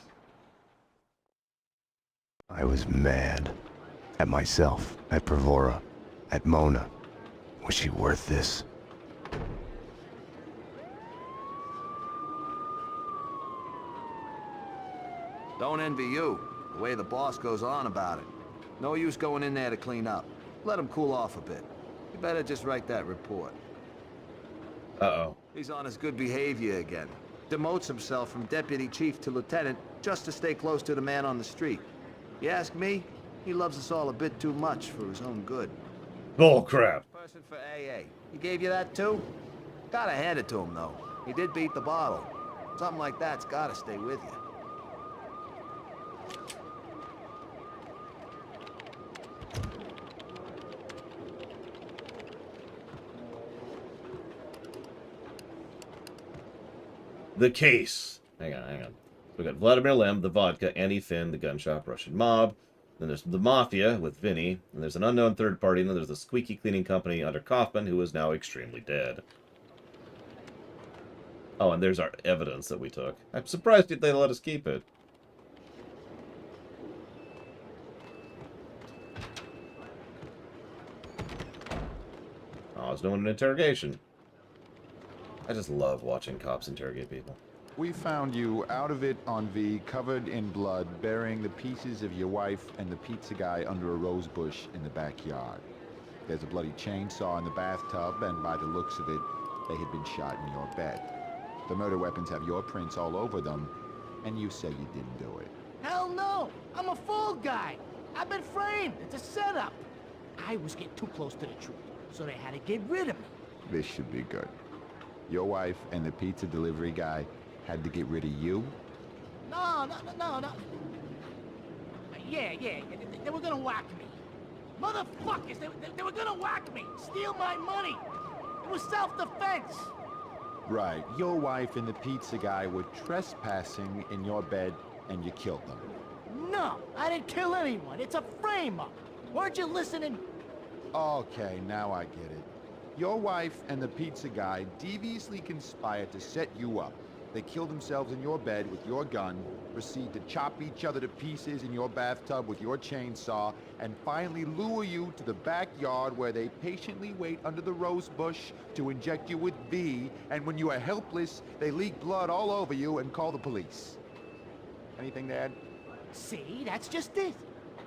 I was mad. At myself, at Bravura, at Mona. Was she worth this? Don't envy you, the way the boss goes on about it. No use going in there to clean up. Let him cool off a bit. You better just write that report. Uh-oh. He's on his good behavior again. Demotes himself from deputy chief to lieutenant just to stay close to the man on the street. You ask me, he loves us all a bit too much for his own good. Bull crap. Person for AA. He gave you that too? Gotta hand it to him, though. He did beat the bottle. Something like that's gotta stay with you. The case. Hang on. We got Vladimir Lem, the vodka, Annie Finn, the gun shop, Russian mob, Then there's the Mafia with Vinny. And there's an unknown third party. And then there's the squeaky cleaning company under Kaufman, who is now extremely dead. Oh, and there's our evidence that we took. I'm surprised they let us keep it. Oh, I was doing an interrogation. I just love watching cops interrogate people. We found you out of it on V, covered in blood, burying the pieces of your wife and the pizza guy under a rose bush in the backyard. There's a bloody chainsaw in the bathtub, and by the looks of it, they had been shot in your bed. The murder weapons have your prints all over them, and you say you didn't do it. Hell no! I'm a fall guy! I've been framed! It's a setup! I was getting too close to the truth, so they had to get rid of me. This should be good. Your wife and the pizza delivery guy had to get rid of you? No. Yeah. They were gonna whack me. Motherfuckers! They were gonna whack me! Steal my money! It was self-defense! Right. Your wife and the pizza guy were trespassing in your bed, and you killed them. No! I didn't kill anyone! It's a frame-up! Weren't you listening? Okay, now I get it. Your wife and the pizza guy deviously conspired to set you up. They killed themselves in your bed with your gun, proceed to chop each other to pieces in your bathtub with your chainsaw, and finally lure you to the backyard where they patiently wait under the rose bush to inject you with V, and when you are helpless, they leak blood all over you and call the police. Anything to add? See, that's just it.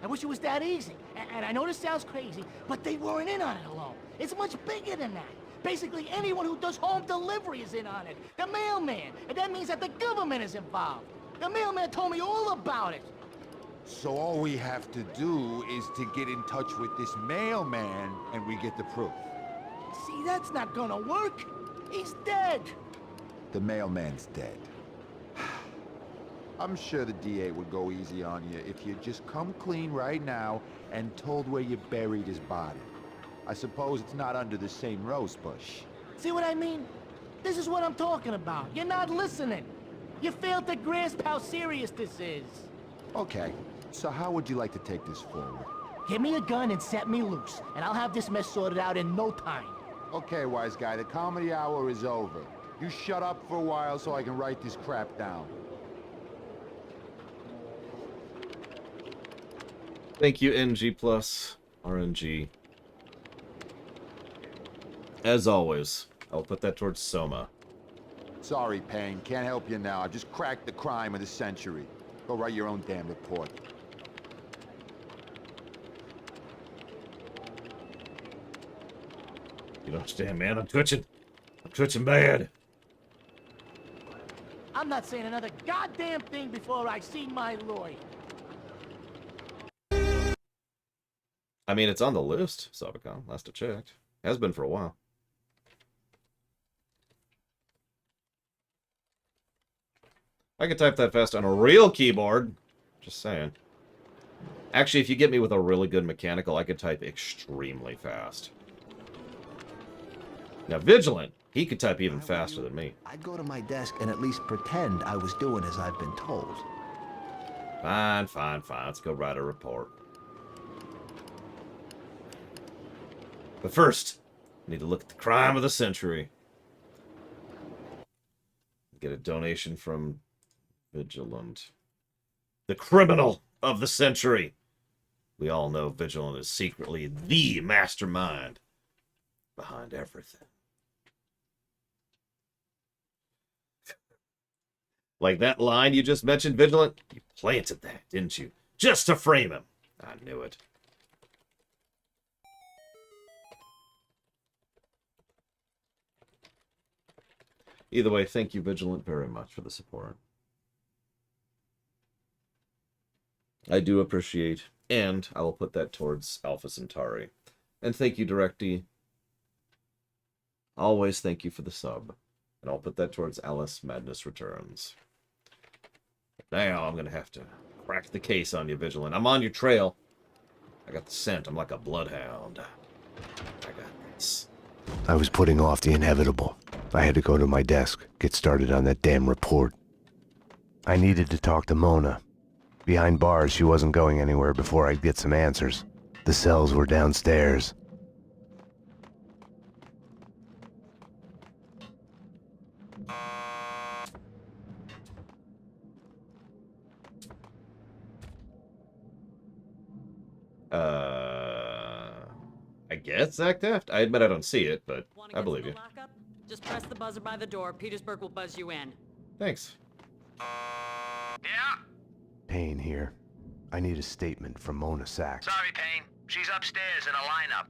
I wish it was that easy. And I know this sounds crazy, but they weren't in on it alone. It's much bigger than that. Basically, anyone who does home delivery is in on it. The mailman. And that means that the government is involved. The mailman told me all about it. So all we have to do is to get in touch with this mailman, and we get the proof. See, that's not gonna work. He's dead. The mailman's dead. I'm sure the DA would go easy on you if you just come clean right now and told where you buried his body. I suppose it's not under the same rose bush. See what I mean? This is what I'm talking about. You're not listening. You failed to grasp how serious this is. Okay, so how would you like to take this forward? Give me a gun and set me loose, and I'll have this mess sorted out in no time. Okay, wise guy, the comedy hour is over. You shut up for a while so I can write this crap down. Thank you, NG plus RNG. As always, I'll put that towards Soma. Sorry, Payne. Can't help you now. I've just cracked the crime of the century. Go write your own damn report. You don't understand, man. I'm twitching. I'm twitching bad. I'm not saying another goddamn thing before I see my lawyer. I mean, it's on the list, Sabacon. Last I checked. Has been for a while. I could type that fast on a real keyboard. Just saying. Actually, if you get me with a really good mechanical, I could type extremely fast. Now, Vigilant, he could type even faster than me. I'd go to my desk and at least pretend I was doing as I've been told. Fine. Let's go write a report. But first, I need to look at the crime of the century. Get a donation from Vigilant. The criminal of the century. We all know Vigilant is secretly the mastermind behind everything. Like that line you just mentioned, Vigilant? You planted that, didn't you? Just to frame him. I knew it. Either way, thank you, Vigilant, very much for the support. I do appreciate, and I will put that towards Alpha Centauri. And thank you, DirectD. Always thank you for the sub. And I'll put that towards Alice Madness Returns. Now I'm going to have to crack the case on you, Vigilant. I'm on your trail. I got the scent. I'm like a bloodhound. I got this. I was putting off the inevitable. I had to go to my desk, get started on that damn report. I needed to talk to Mona. Behind bars, she wasn't going anywhere before I'd get some answers. The cells were downstairs. I guess Zach Theft? I admit I don't see it, but I believe you. Lockup? Just press the buzzer by the door. Petersburg will buzz you in. Thanks. Yeah? Payne here. I need a statement from Mona Sax. Sorry, Payne. She's upstairs in a lineup.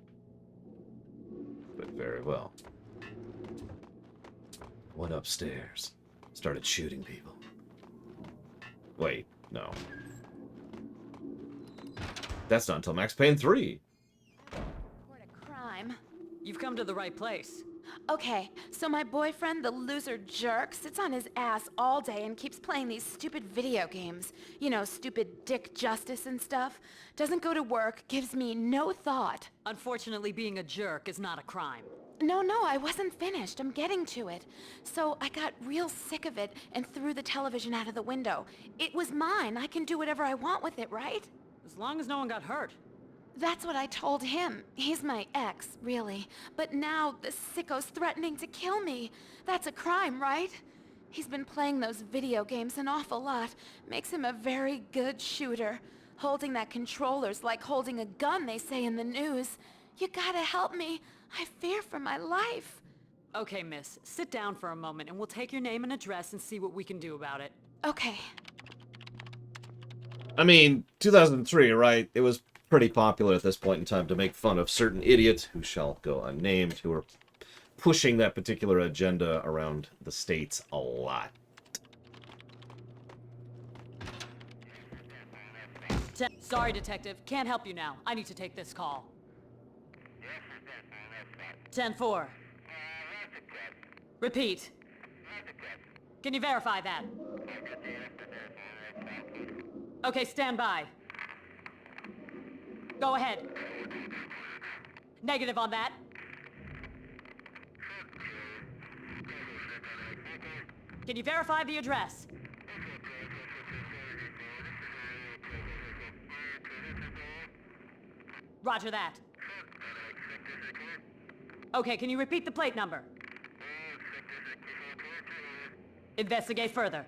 But very well. Went upstairs. Started shooting people. Wait, no. That's not until Max Payne 3. Crime. You've come to the right place. Okay, so my boyfriend, the loser jerk, sits on his ass all day and keeps playing these stupid video games. You know, stupid Dick Justice and stuff. Doesn't go to work, gives me no thought. Unfortunately, being a jerk is not a crime. No, I wasn't finished. I'm getting to it. So I got real sick of it and threw the television out of the window. It was mine. I can do whatever I want with it, right? As long as no one got hurt. That's what I told him. He's my ex, really. But now the sicko's threatening to kill me. That's a crime, right? He's been playing those video games an awful lot. Makes him a very good shooter. Holding that controller's like holding a gun, they say in the news. You gotta help me. I fear for my life. Okay, miss. Sit down for a moment and we'll take your name and address and see what we can do about it. Okay. I mean, 2003, right? It was pretty popular at this point in time to make fun of certain idiots who shall go unnamed who are pushing that particular agenda around the states a lot. Sorry, detective. Can't help you now. I need to take this call. 10-4. Repeat. Can you verify that? Okay, stand by. Go ahead. Negative on that. Can you verify the address? Roger that. Okay, can you repeat the plate number? Investigate further.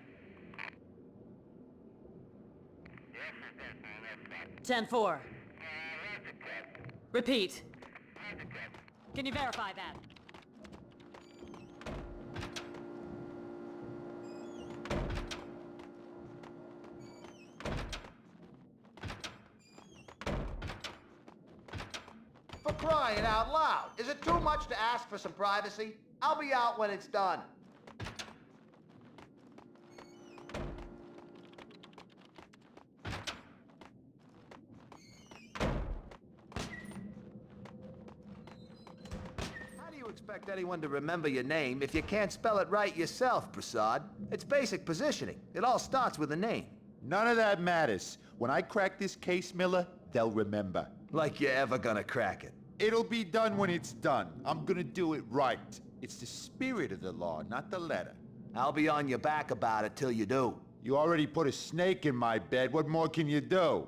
10-4. Repeat. Can you verify that? For crying out loud, is it too much to ask for some privacy? I'll be out when it's done. How do you expect anyone to remember your name if you can't spell it right yourself, Prasad? It's basic positioning. It all starts with a name. None of that matters. When I crack this case, Miller, they'll remember. Like you're ever gonna crack it. It'll be done when it's done. I'm gonna do it right. It's the spirit of the law, not the letter. I'll be on your back about it till you do. You already put a snake in my bed. What more can you do?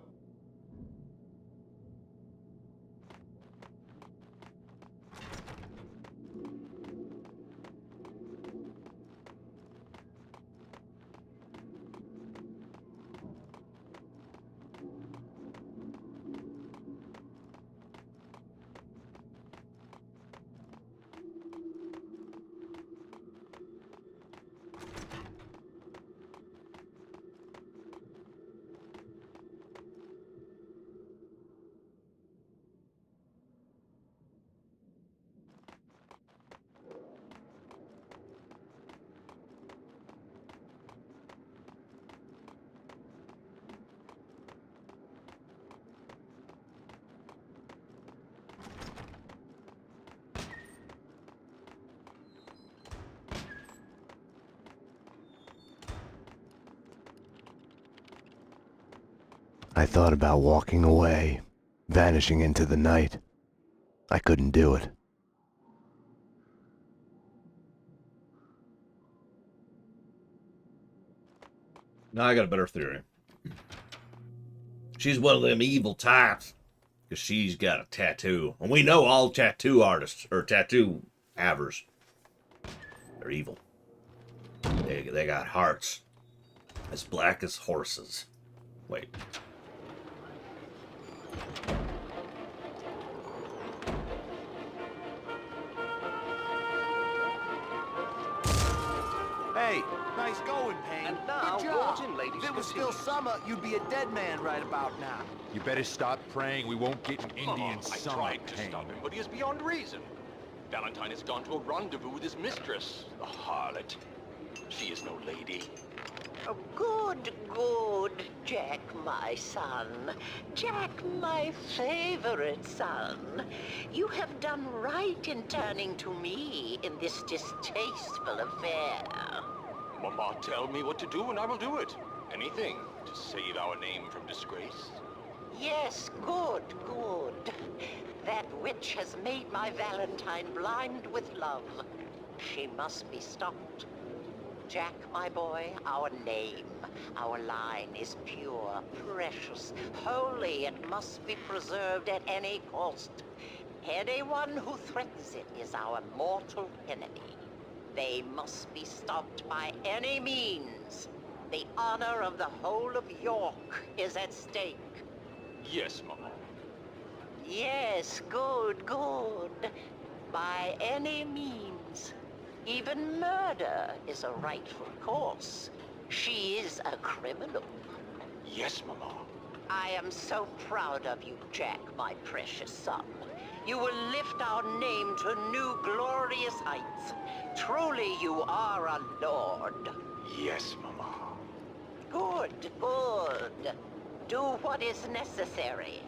I thought about walking away, vanishing into the night. I couldn't do it. Now I got a better theory. She's one of them evil types. Because she's got a tattoo. And we know all tattoo artists, or tattoo havers. They're evil. They got hearts. As black as horses. Wait. Hey, nice going, Payne. And now, Good job. Warden, ladies, If it was still continue. summer, you'd be a dead man right about now. You better stop praying we won't get an Indian I summer, tried to Payne. stop him, but he is beyond reason. Valentine has gone to a rendezvous with his mistress, the harlot. She is no lady. Oh, good, good, Jack, my son. Jack, my favorite son. You have done right in turning to me in this distasteful affair. Mama, tell me what to do and I will do it. Anything to save our name from disgrace. Yes, good, good. That witch has made my Valentine blind with love. She must be stopped. Jack, my boy, our name, our line is pure, precious, holy, and must be preserved at any cost. Anyone who threatens it is our mortal enemy. They must be stopped by any means. The honor of the whole of York is at stake. Yes, Mama. Yes, good, good. By any means. Even murder is a rightful course. She is a criminal. Yes, Mama. I am so proud of you, Jack, my precious son. You will lift our name to new glorious heights. Truly, you are a lord. Yes, Mama. Good, good. Do what is necessary.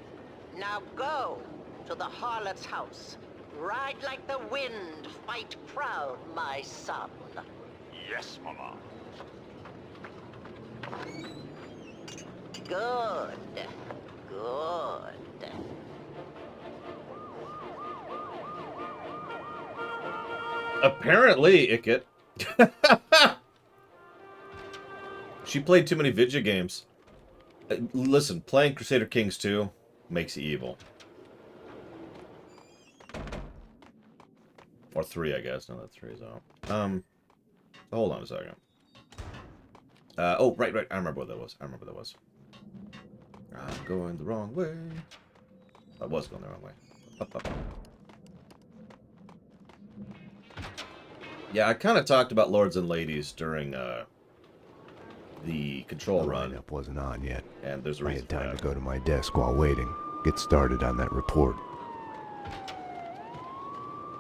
Now go to the harlot's house. Ride like the wind, fight proud, my son. Yes, Mama. Good, good. Apparently, Icket. She played too many video games. Listen, playing Crusader Kings 2 makes you evil. Or 3, I guess. No, that 3 is out. Hold on a second. Oh, right. I remember what that was. I'm going the wrong way. I was going the wrong way. Up. Yeah, I kind of talked about Lords and Ladies during the control run. The lineup wasn't on yet. And there's a I reason had time for that. to go to my desk while waiting. Get started on that report.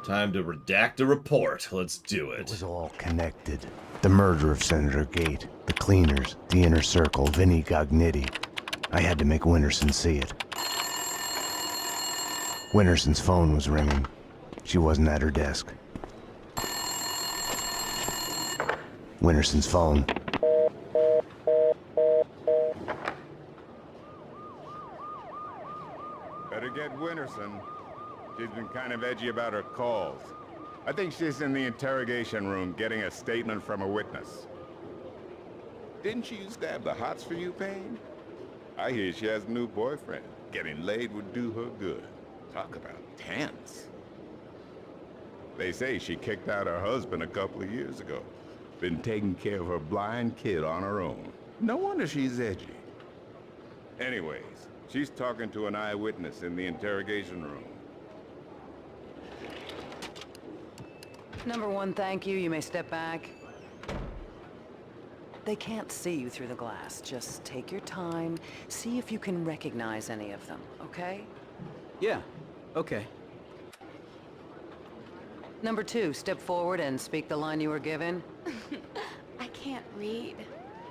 Time to redact a report. Let's do it. It was all connected. The murder of Senator Gate, the cleaners, the inner circle, Vinnie Gognitti. I had to make Winterson see it. Winterson's phone was ringing. She wasn't at her desk. Winterson's phone. Better get Winterson. She's been kind of edgy about her calls. I think she's in the interrogation room getting a statement from a witness. Didn't she used to have the hots for you, Payne? I hear she has a new boyfriend. Getting laid would do her good. Talk about tense. They say she kicked out her husband a couple of years ago. Been taking care of her blind kid on her own. No wonder she's edgy. Anyways, she's talking to an eyewitness in the interrogation room. Number 1, thank you. You may step back. They can't see you through the glass. Just take your time. See if you can recognize any of them, okay? Yeah, okay. Number 2, step forward and speak the line you were given. I can't read.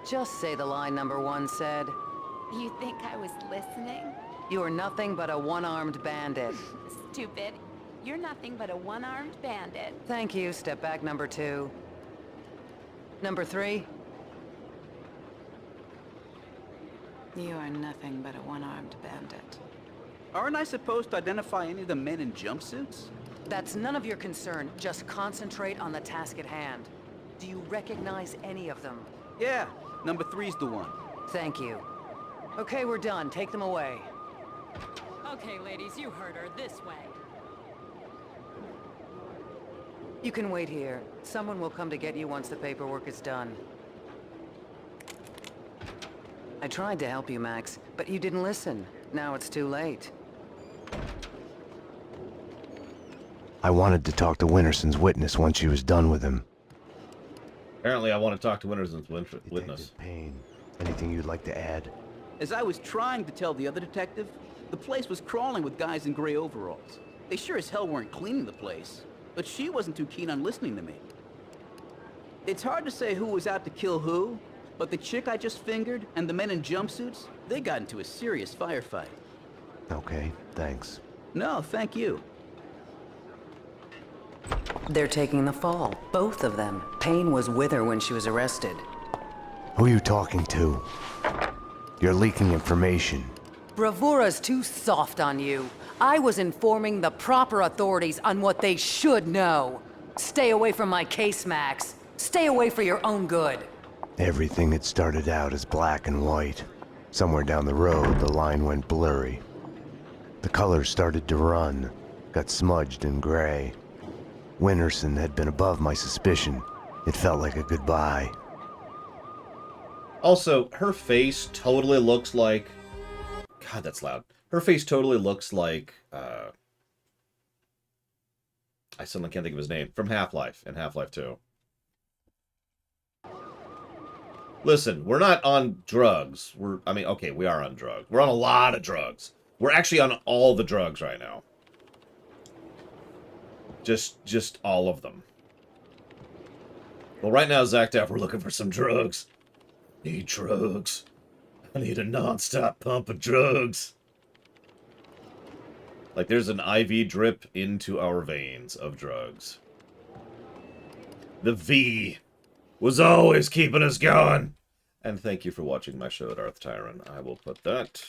Just say the line number 1 said. You think I was listening? You are nothing but a one-armed bandit. Stupid. You're nothing but a one-armed bandit. Thank you. Step back, number 2. Number 3. You are nothing but a one-armed bandit. Aren't I supposed to identify any of the men in jumpsuits? That's none of your concern. Just concentrate on the task at hand. Do you recognize any of them? Yeah, number 3's the one. Thank you. Okay, we're done. Take them away. Okay, ladies, you heard her. This way. You can wait here. Someone will come to get you once the paperwork is done. I tried to help you, Max, but you didn't listen. Now it's too late. I wanted to talk to Winterson's witness once she was done with him. Apparently, I want to talk to Winterson's witness. Payne, anything you'd like to add? As I was trying to tell the other detective, the place was crawling with guys in gray overalls. They sure as hell weren't cleaning the place, but she wasn't too keen on listening to me. It's hard to say who was out to kill who, but the chick I just fingered and the men in jumpsuits, they got into a serious firefight. Okay, thanks. No, thank you. They're taking the fall, both of them. Payne was with her when she was arrested. Who are you talking to? You're leaking information. Bravura's too soft on you. I was informing the proper authorities on what they should know. Stay away from my case, Max. Stay away for your own good. Everything had started out as black and white. Somewhere down the road, the line went blurry. The colors started to run, got smudged and gray. Winterson had been above my suspicion. It felt like a goodbye. Also, her face totally looks like... God, that's loud. Her face totally looks like... I suddenly can't think of his name. From Half-Life and Half-Life 2. Listen, we're not on drugs. I mean, okay, we are on drugs. We're on a lot of drugs. We're actually on all the drugs right now. Just all of them. Well, right now, Zactaf, we're looking for some drugs. Need drugs. I need a non-stop pump of drugs. Like, there's an IV drip into our veins of drugs. The V was always keeping us going. And thank you for watching my show, Darth Tyron. I will put that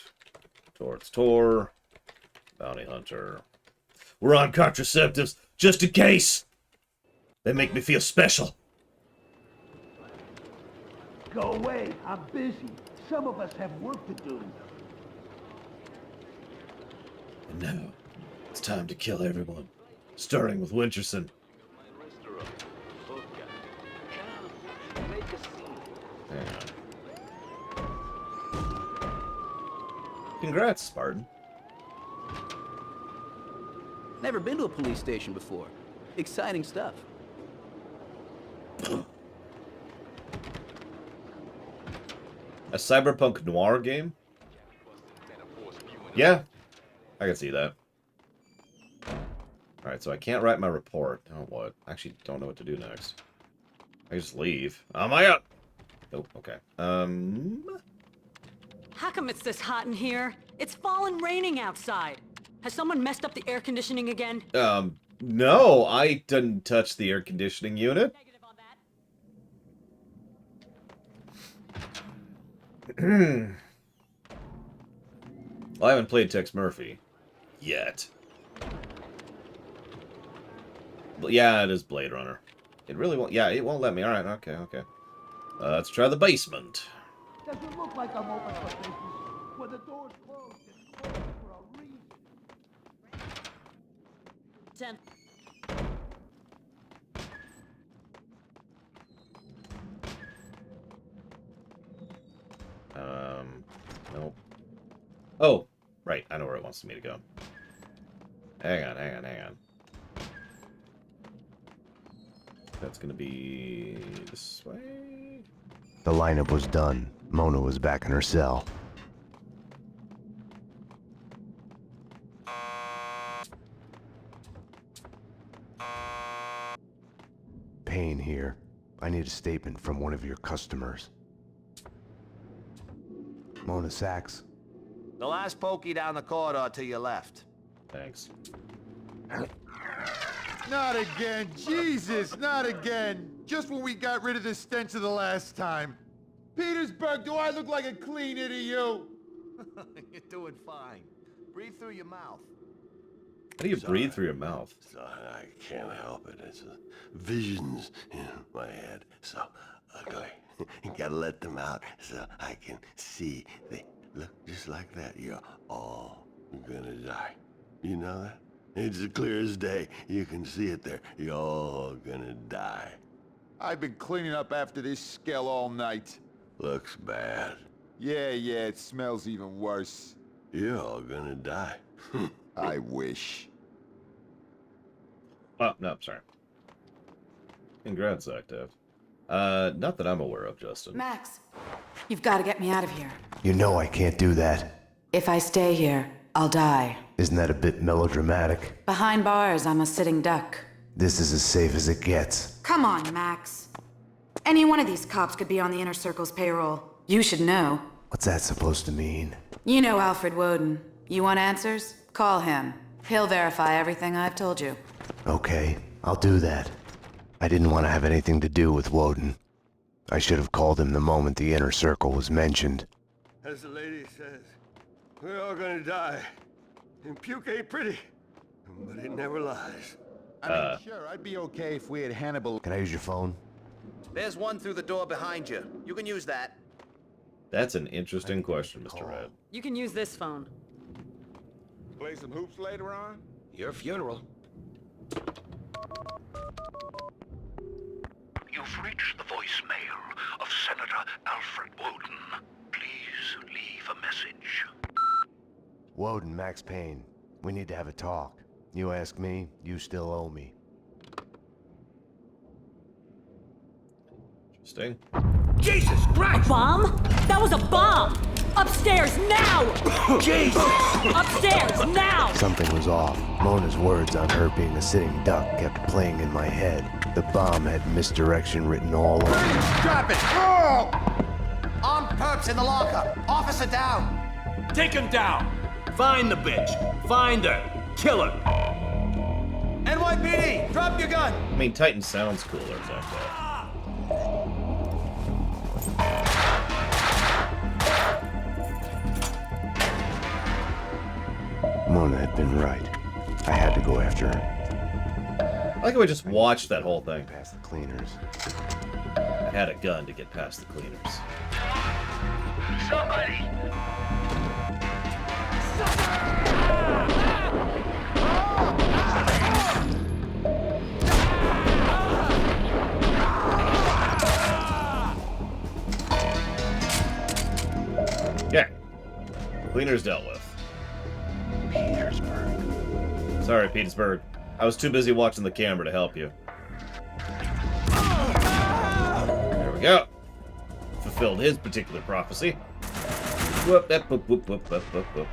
towards Tor, Bounty Hunter. We're on contraceptives, just in case. They make me feel special. Go away, I'm busy. Some of us have work to do. And now, it's time to kill everyone. Starting with Winterson. Hang on. Congrats, Spartan. Never been to a police station before. Exciting stuff. A cyberpunk noir game? Yeah, I can see that. Alright, so I can't write my report. Oh, what? I actually don't know what to do next. I just leave. On my up! Oh, okay. How come it's this hot in here? It's fall and raining outside. Has someone messed up the air conditioning again? No, I didn't touch the air conditioning unit. Well, I haven't played Tex Murphy. Yet. But yeah, it is Blade Runner. It really won't... Yeah, it won't let me. Alright, okay. Let's try the basement. Does it look like I'm open for business? When the door's closed, it's closed for a reason. Nope. Oh, right. I know where it wants me to go. Hang on. That's gonna be this way. The lineup was done. Mona was back in her cell. Payne here. I need a statement from one of your customers. Mona Sax. The last pokey down the corridor to your left. Thanks. Not again. Jesus, not again. Just when we got rid of the stench of the last time. Petersburg, do I look like a cleaner to you? You're doing fine. Breathe through your mouth. How do you breathe through your mouth? Sorry, I can't help it. It's visions in my head. So ugly. You gotta let them out so I can see Look, just like that, you're all gonna die. You know that? It's as clear as day. You can see it there. You're all gonna die. I've been cleaning up after this skell all night. Looks bad. Yeah, it smells even worse. You're all gonna die. I wish. Oh, no, I'm sorry. Congrats, Active. Not that I'm aware of, Justin. Max, you've got to get me out of here. You know I can't do that. If I stay here, I'll die. Isn't that a bit melodramatic? Behind bars, I'm a sitting duck. This is as safe as it gets. Come on, Max. Any one of these cops could be on the Inner Circle's payroll. You should know. What's that supposed to mean? You know Alfred Woden. You want answers? Call him. He'll verify everything I've told you. Okay, I'll do that. I didn't want to have anything to do with Woden. I should have called him the moment the Inner Circle was mentioned. As the lady says, we're all gonna die. And puke ain't pretty, but it never lies. I mean, sure, I'd be okay if we had Hannibal. Can I use your phone? There's one through the door behind you. You can use that. That's an interesting question, Mr. Red. You can use this phone. Play some hoops later on? Your funeral. You've reached the voicemail of Senator Alfred Woden. Please leave a message. Woden, Max Payne. We need to have a talk. You ask me, you still owe me. Interesting. Jesus Christ! A bomb? That was a bomb! Upstairs now! Jesus! Upstairs now! Something was off. Mona's words on her being a sitting duck kept playing in my head. The bomb had misdirection written all over it. Drop it! Oh! Armed perps in the lockup. Officer down. Take him down. Find the bitch. Find her. Kill her. NYPD, drop your gun. I mean, Titan sounds cooler than that. Mona had been right. I had to go after her. I like how I just watched that whole thing. Past the cleaners. I had a gun to get past the cleaners. Somebody! Yeah. Cleaners dealt with. Petersburg. Sorry, Petersburg. I was too busy watching the camera to help you. There we go. Fulfilled his particular prophecy. Whoop, that whoop, whoop, whoop, whoop, whoop, whoop.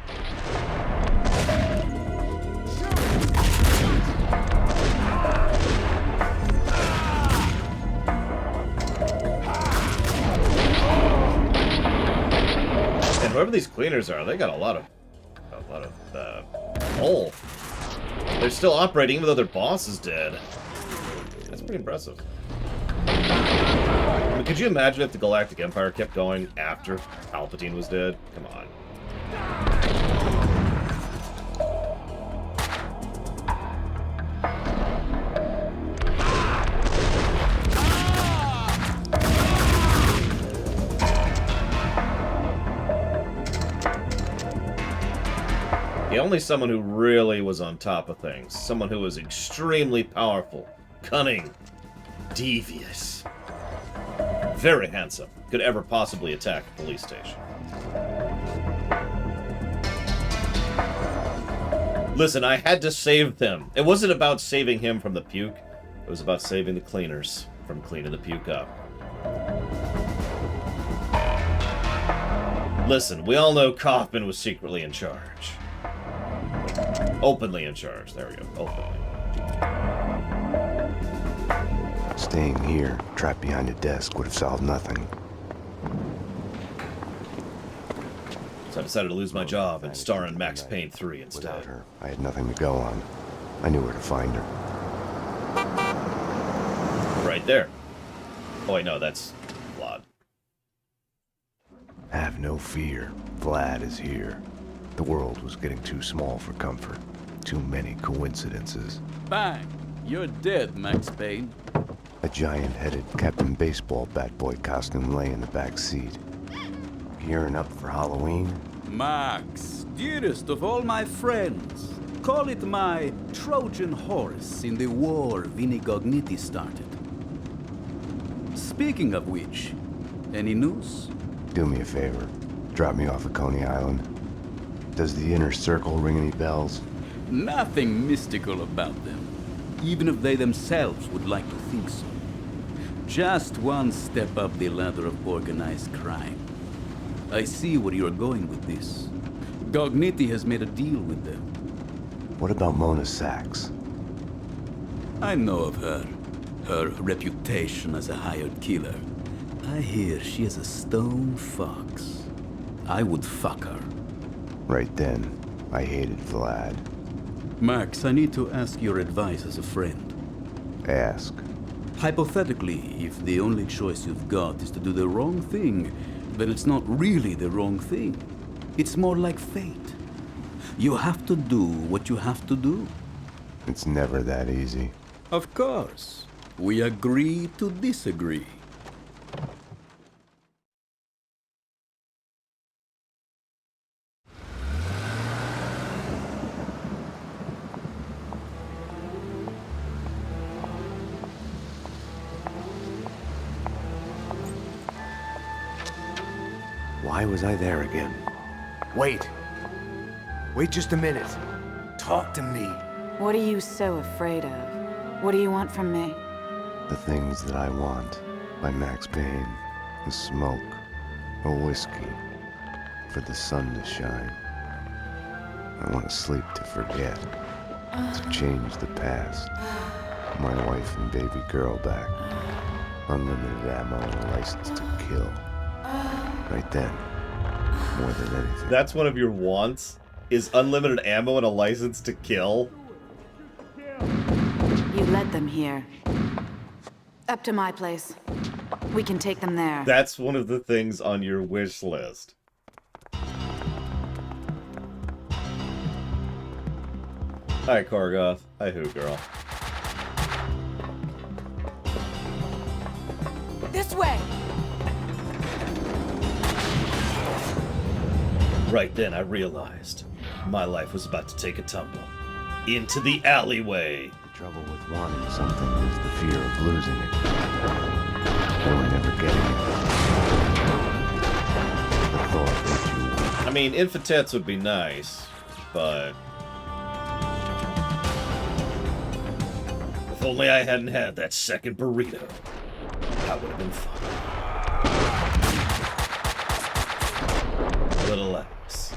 And whoever these cleaners are, they got a lot of pull. They're still operating even though their boss is dead. That's pretty impressive. I mean, could you imagine if the Galactic Empire kept going after Palpatine was dead? Come on. Yeah, only someone who really was on top of things. Someone who was extremely powerful, cunning, devious, very handsome, could ever possibly attack a police station. Listen, I had to save them. It wasn't about saving him from the puke. It was about saving the cleaners from cleaning the puke up. Listen, we all know Kaufman was secretly in charge. Openly in charge. There we go. Openly. Staying here, trapped behind a desk, would have solved nothing. So I decided to lose my job and star in Max Payne 3 instead. Without her, I had nothing to go on. I knew where to find her. Right there. Oh wait, no, that's Vlad. Have no fear. Vlad is here. The world was getting too small for comfort. Too many coincidences. Bang! You're dead, Max Payne. A giant-headed Captain Baseball Bat Boy costume lay in the back seat. Gearing up for Halloween? Max, dearest of all my friends. Call it my Trojan horse in the war Vinnie Gognitti started. Speaking of which, any news? Do me a favor. Drop me off at Coney Island. Does the inner circle ring any bells? Nothing mystical about them, even if they themselves would like to think so. Just one step up the ladder of organized crime. I see where you're going with this. Gognitti has made a deal with them. What about Mona Sax? I know of her. Her reputation as a hired killer. I hear she is a stone fox. I would fuck her. Right then, I hated Vlad. Max, I need to ask your advice as a friend. Ask. Hypothetically, if the only choice you've got is to do the wrong thing, then it's not really the wrong thing. It's more like fate. You have to do what you have to do. It's never that easy. Of course. We agree to disagree. Why was I there again? Wait. Wait just a minute. Talk to me. What are you so afraid of? What do you want from me? The Things That I Want by Max Payne. The smoke. A whiskey. For the sun to shine. I want to sleep to forget. To change the past. My wife and baby girl back. Unlimited ammo and a license to kill. Right then. More than anything. That's one of your wants? Is unlimited ammo and a license to kill? You led them here. Up to my place. We can take them there. That's one of the things on your wish list. Hi, Korgoth. Hi, Who Girl. This way! Right then, I realized my life was about to take a tumble. Into the alleyway. The trouble with wanting something is the fear of losing it. Or never getting it. The thought that you... I mean, infantets would be nice, but... if only I hadn't had that second burrito, that would have been fun. But alas,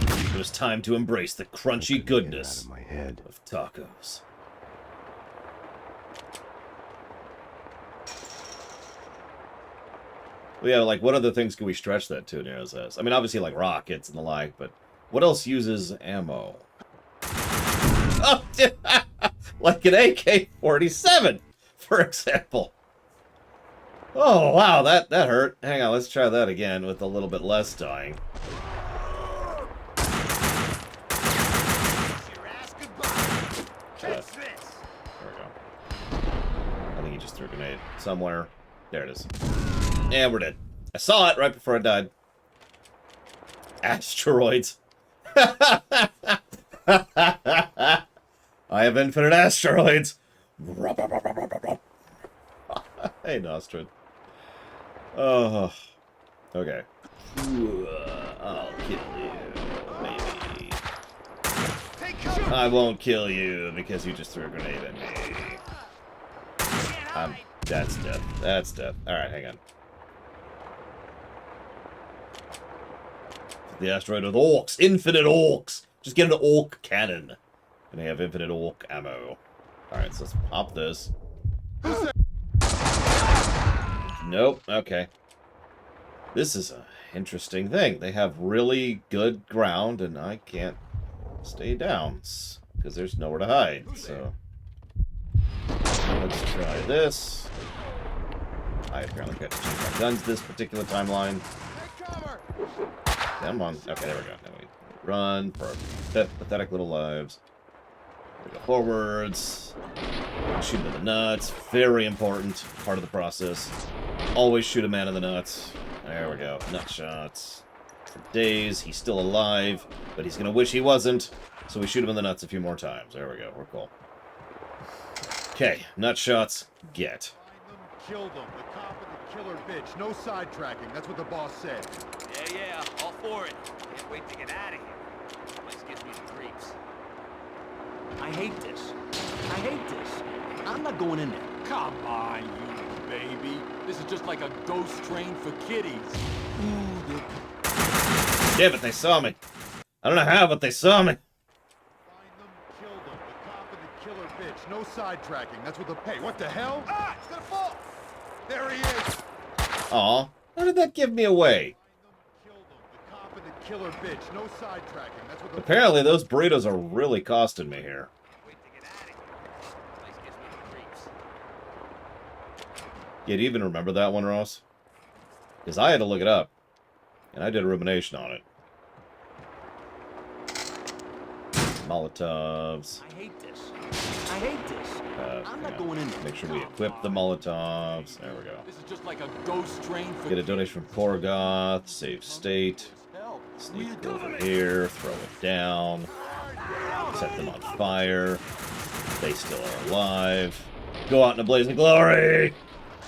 it was time to embrace the crunchy goodness of tacos. Well, yeah, like, what other things can we stretch that to, Nero says? I mean, obviously, like, rockets and the like, but what else uses ammo? Oh, like an AK-47, for example. Oh, wow, that hurt. Hang on, let's try that again with a little bit less dying. There we go. I think he just threw a grenade somewhere. There it is. And we're dead. I saw it right before I died. Asteroids. I have infinite asteroids. Hey, Nostrid. Oh. Okay. I'll kill you. Maybe. I won't kill you because you just threw a grenade at me. That's death. That's death. Alright, hang on. The asteroid with orcs. Infinite orcs. Just get an orc cannon. And they have infinite orc ammo. Alright, so let's pop this. Nope. Okay. This is an interesting thing. They have really good ground, and I can't stay down because there's nowhere to hide. So let's try this. I apparently got to change my guns this particular timeline. Come on. Okay, there we go. Now we run for our pathetic little lives. We go forwards. Shoot him in the nuts. Very important part of the process. Always shoot a man in the nuts. There we go. Nut shots. for days. He's still alive, but he's gonna wish he wasn't. So we shoot him in the nuts a few more times. There we go. We're cool. Okay, nut shots. Get. Killed him. The cop and the killer bitch. No sidetracking. That's what the boss said. Yeah, all for it. Can't wait to get out of here. This place gives me the creeps. I hate this. I hate this. I'm not going in there. Come on, you baby. This is just like a ghost train for kiddies. Ooh, Damn it, they saw me. I don't know how, but they saw me. Killed him. The cop and the killer bitch. No sidetracking. That's what the... Hey, what the hell? Ah, it's gonna fall. There he is. Aw, how did that give me away? The cop and the killer bitch. No sidetracking. That's what the... Apparently those burritos are really costing me here. You even remember that one, Ross? Because I had to look it up. And I did a rumination on it. Molotovs. I hate this. I hate this. I'm not going in there. Make sure we equip the Molotovs. There we go. This is just like a ghost train for Get a donation from Korgoth. Save state. Sneak over here. Throw it down. Set them on fire. They still are alive. Go out in a blaze of glory!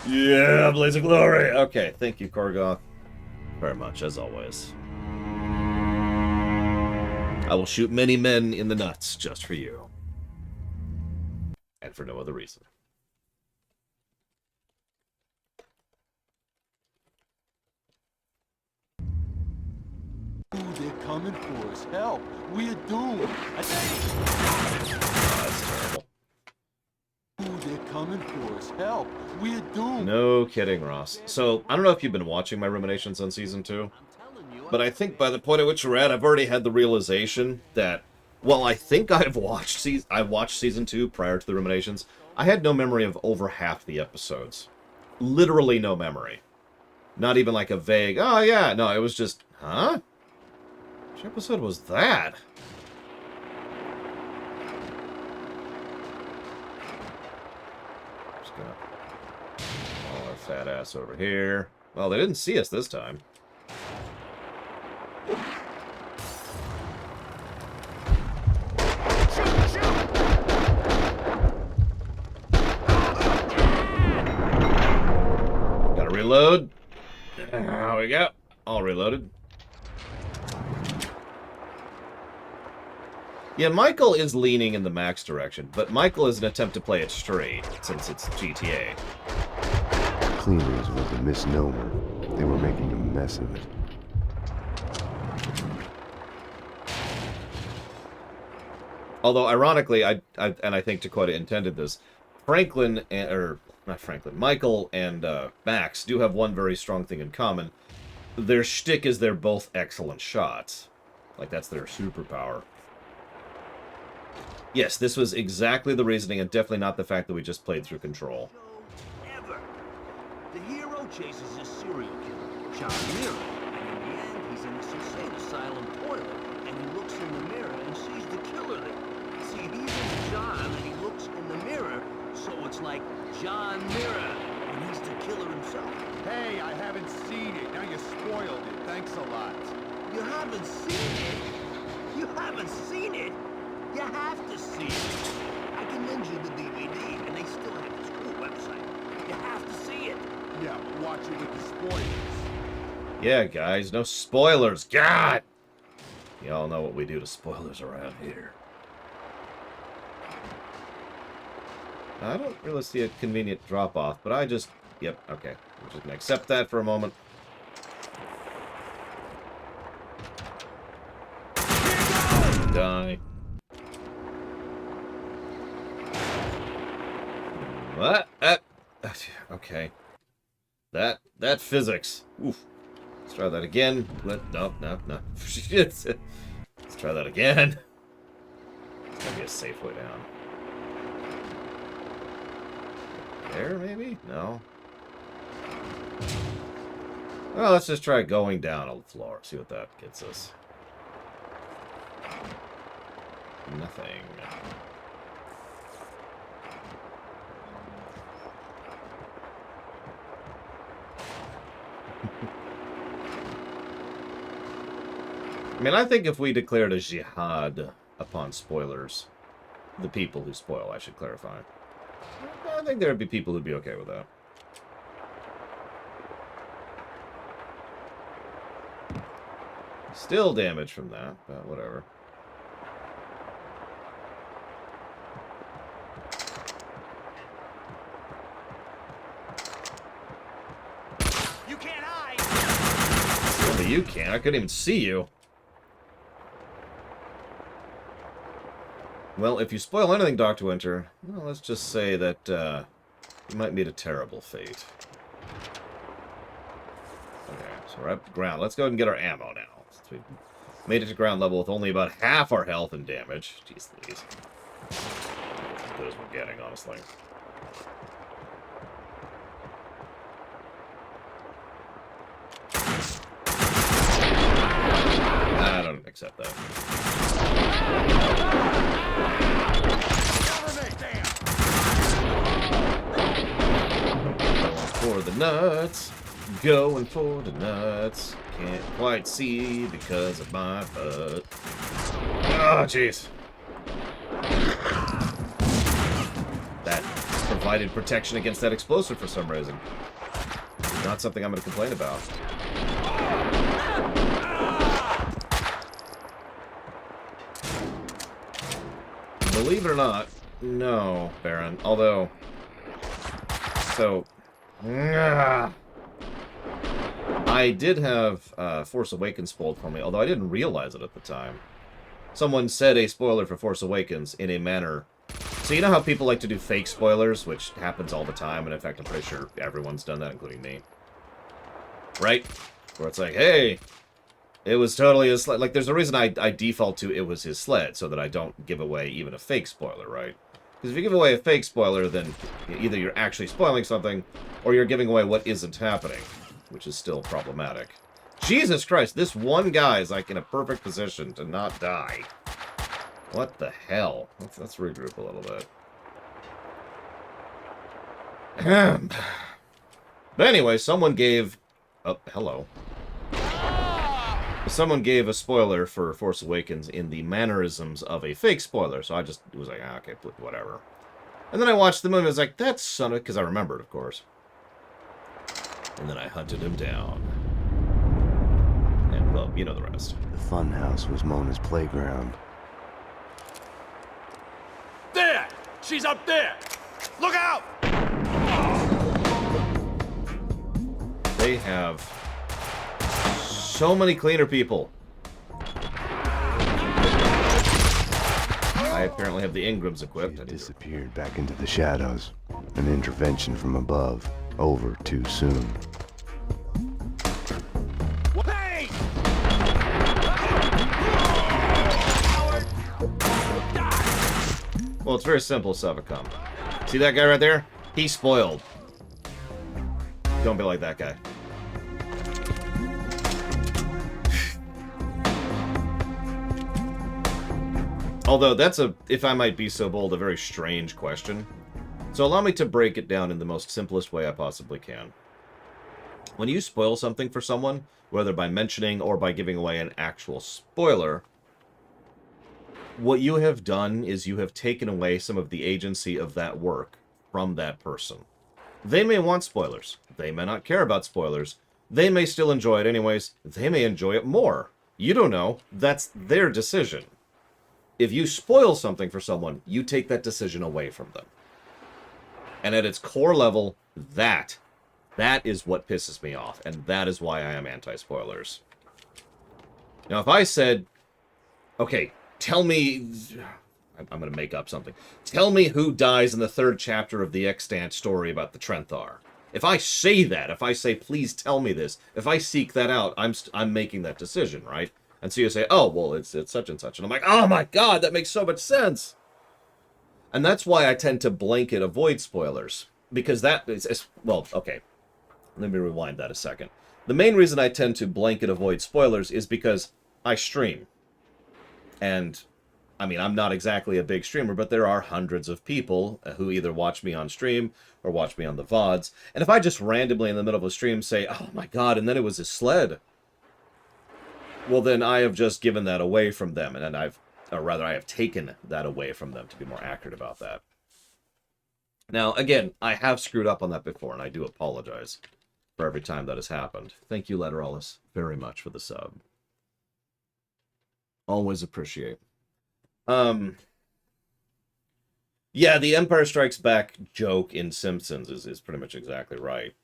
Yeah, blaze of glory! Okay, thank you, Korgoth. Very much, as always. I will shoot many men in the nuts just for you. And for no other reason. Ooh, they're coming for us. Help! We're doomed. That's terrible. Ooh, they're coming for us. Help! We're doomed. No kidding, Ross. So, I don't know if you've been watching my ruminations on Season 2, but I think by the point at which we're at, I've already had the realization that, well, I think I watched Season 2 prior to the ruminations. I had no memory of over half the episodes. Literally no memory. Not even like a vague, oh yeah, no, it was just, huh? Which episode was that? Just gonna haul our fat ass over here. Well, they didn't see us this time. Gotta reload. There we go. All reloaded. Yeah, Michael is leaning in the Max direction, but Michael is an attempt to play it straight, since it's GTA. Cleaners was a misnomer. They were making a mess of it. Although, ironically, I think Dakota intended this, Michael and Max do have one very strong thing in common. Their shtick is they're both excellent shots. Like, that's their superpower. Yes, this was exactly the reasoning, and definitely not the fact that we just played through Control. Ever. The hero chases a serial killer, John Mirror, and in the end, he's in this insane asylum toilet, and he looks in the mirror and sees the killer there. See, he's in John, and he looks in the mirror, so it's like John Mirror, and he's the killer himself. Hey, I haven't seen it. Now you spoiled it. Thanks a lot. You haven't seen it? You haven't seen it? You have to see it. I can lend you the DVD, and they still have this cool website. You have to see it. Yeah, watch it with the spoilers. Yeah, guys, no spoilers. God! Y'all know what we do to spoilers around here. I don't really see a convenient drop-off, but I just... Yep, okay. We're just gonna accept that for a moment. Die. What? Okay. That physics. Oof. Let's try that again. No. Let's try that again. It's gotta be a safe way down. There, maybe? No. Well, let's just try going down on the floor. See what that gets us. Nothing. I mean, I think if we declared a jihad upon spoilers, the people who spoil, I should clarify, I think there would be people who'd be okay with that. Still damage from that, but whatever. You can't hide! But you can't. I couldn't even see you. Well, if you spoil anything, Dr. Winter, well, let's just say that you might meet a terrible fate. Okay, so we're up to ground. Let's go ahead and get our ammo now. Since we made it to ground level with only about half our health and damage. Jeez Louise. As good as we're getting, honestly. I don't accept that. For the nuts. Going for the nuts. Can't quite see because of my butt. Oh, jeez. That provided protection against that explosive for some reason. Not something I'm going to complain about. Believe it or not, no, Baron. Although, so, I did have Force Awakens spoiled for me, although I didn't realize it at the time. Someone said a spoiler for Force Awakens in a manner. So you know how people like to do fake spoilers, which happens all the time, and in fact I'm pretty sure everyone's done that, including me. Right? Where it's like, hey, it was totally his sled. Like, there's a reason I default to it was his sled, so that I don't give away even a fake spoiler, right? Because if you give away a fake spoiler, then either you're actually spoiling something, or you're giving away what isn't happening, which is still problematic. Jesus Christ, this one guy is, like, in a perfect position to not die. What the hell? Let's regroup a little bit. But anyway, someone gave... Oh, hello. Someone gave a spoiler for Force Awakens in the mannerisms of a fake spoiler, so I just was like, ah, okay, whatever. And then I watched the movie, I was like, that son of... Because I remembered, of course. And then I hunted him down. And, well, you know the rest. The funhouse was Mona's playground. There! She's up there! Look out! They have so many cleaner people. I apparently have the Ingrams equipped. She disappeared back into the shadows. An intervention from above. Over too soon. Hey! Well, it's very simple, Savacom. See that guy right there? He's spoiled. Don't be like that guy. Although that's a, if I might be so bold, a very strange question. So allow me to break it down in the most simplest way I possibly can. When you spoil something for someone, whether by mentioning or by giving away an actual spoiler, what you have done is you have taken away some of the agency of that work from that person. They may want spoilers. They may not care about spoilers. They may still enjoy it anyways. They may enjoy it more. You don't know. That's their decision. If you spoil something for someone, you take that decision away from them. And at its core level, that is what pisses me off. And that is why I am anti-spoilers. Now, if I said, okay, tell me... I'm going to make up something. Tell me who dies in the 3rd chapter of the extant story about the Trenthar. If I say that, if I say, please tell me this, if I seek that out, I'm making that decision, right? And so you say, oh, well, it's such and such. And I'm like, oh my god, that makes so much sense. And that's why I tend to blanket avoid spoilers. Because that is, well, okay. Let me rewind that a second. The main reason I tend to blanket avoid spoilers is because I stream. And, I mean, I'm not exactly a big streamer, but there are hundreds of people who either watch me on stream or watch me on the VODs. And if I just randomly in the middle of a stream say, oh my god, and then it was a sled. Well, then I have just given that away from them, and then or rather, I have taken that away from them, to be more accurate about that. Now, again, I have screwed up on that before, and I do apologize for every time that has happened. Thank you, Letterallis, very much for the sub. Always appreciate. Yeah, the Empire Strikes Back joke in Simpsons is pretty much exactly right.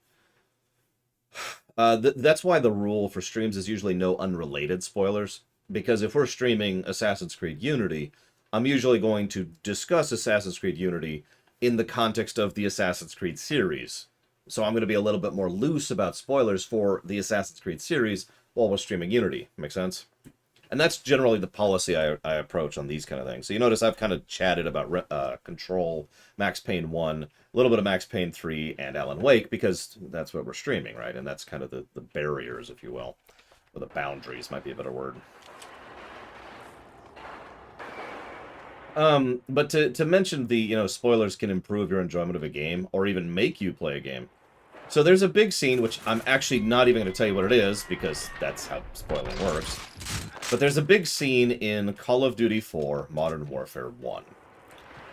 That's why the rule for streams is usually no unrelated spoilers. Because if we're streaming Assassin's Creed Unity, I'm usually going to discuss Assassin's Creed Unity in the context of the Assassin's Creed series. So I'm going to be a little bit more loose about spoilers for the Assassin's Creed series while we're streaming Unity. Make sense? And that's generally the policy I approach on these kind of things. So you notice I've kind of chatted about Control, Max Payne 1, a little bit of Max Payne 3, and Alan Wake, because that's what we're streaming, right? And that's kind of the barriers, if you will. Or the boundaries might be a better word. But to mention the, spoilers can improve your enjoyment of a game, or even make you play a game. So there's a big scene, which I'm actually not even going to tell you what it is, because that's how spoiling works. But there's a big scene in Call of Duty 4 Modern Warfare 1.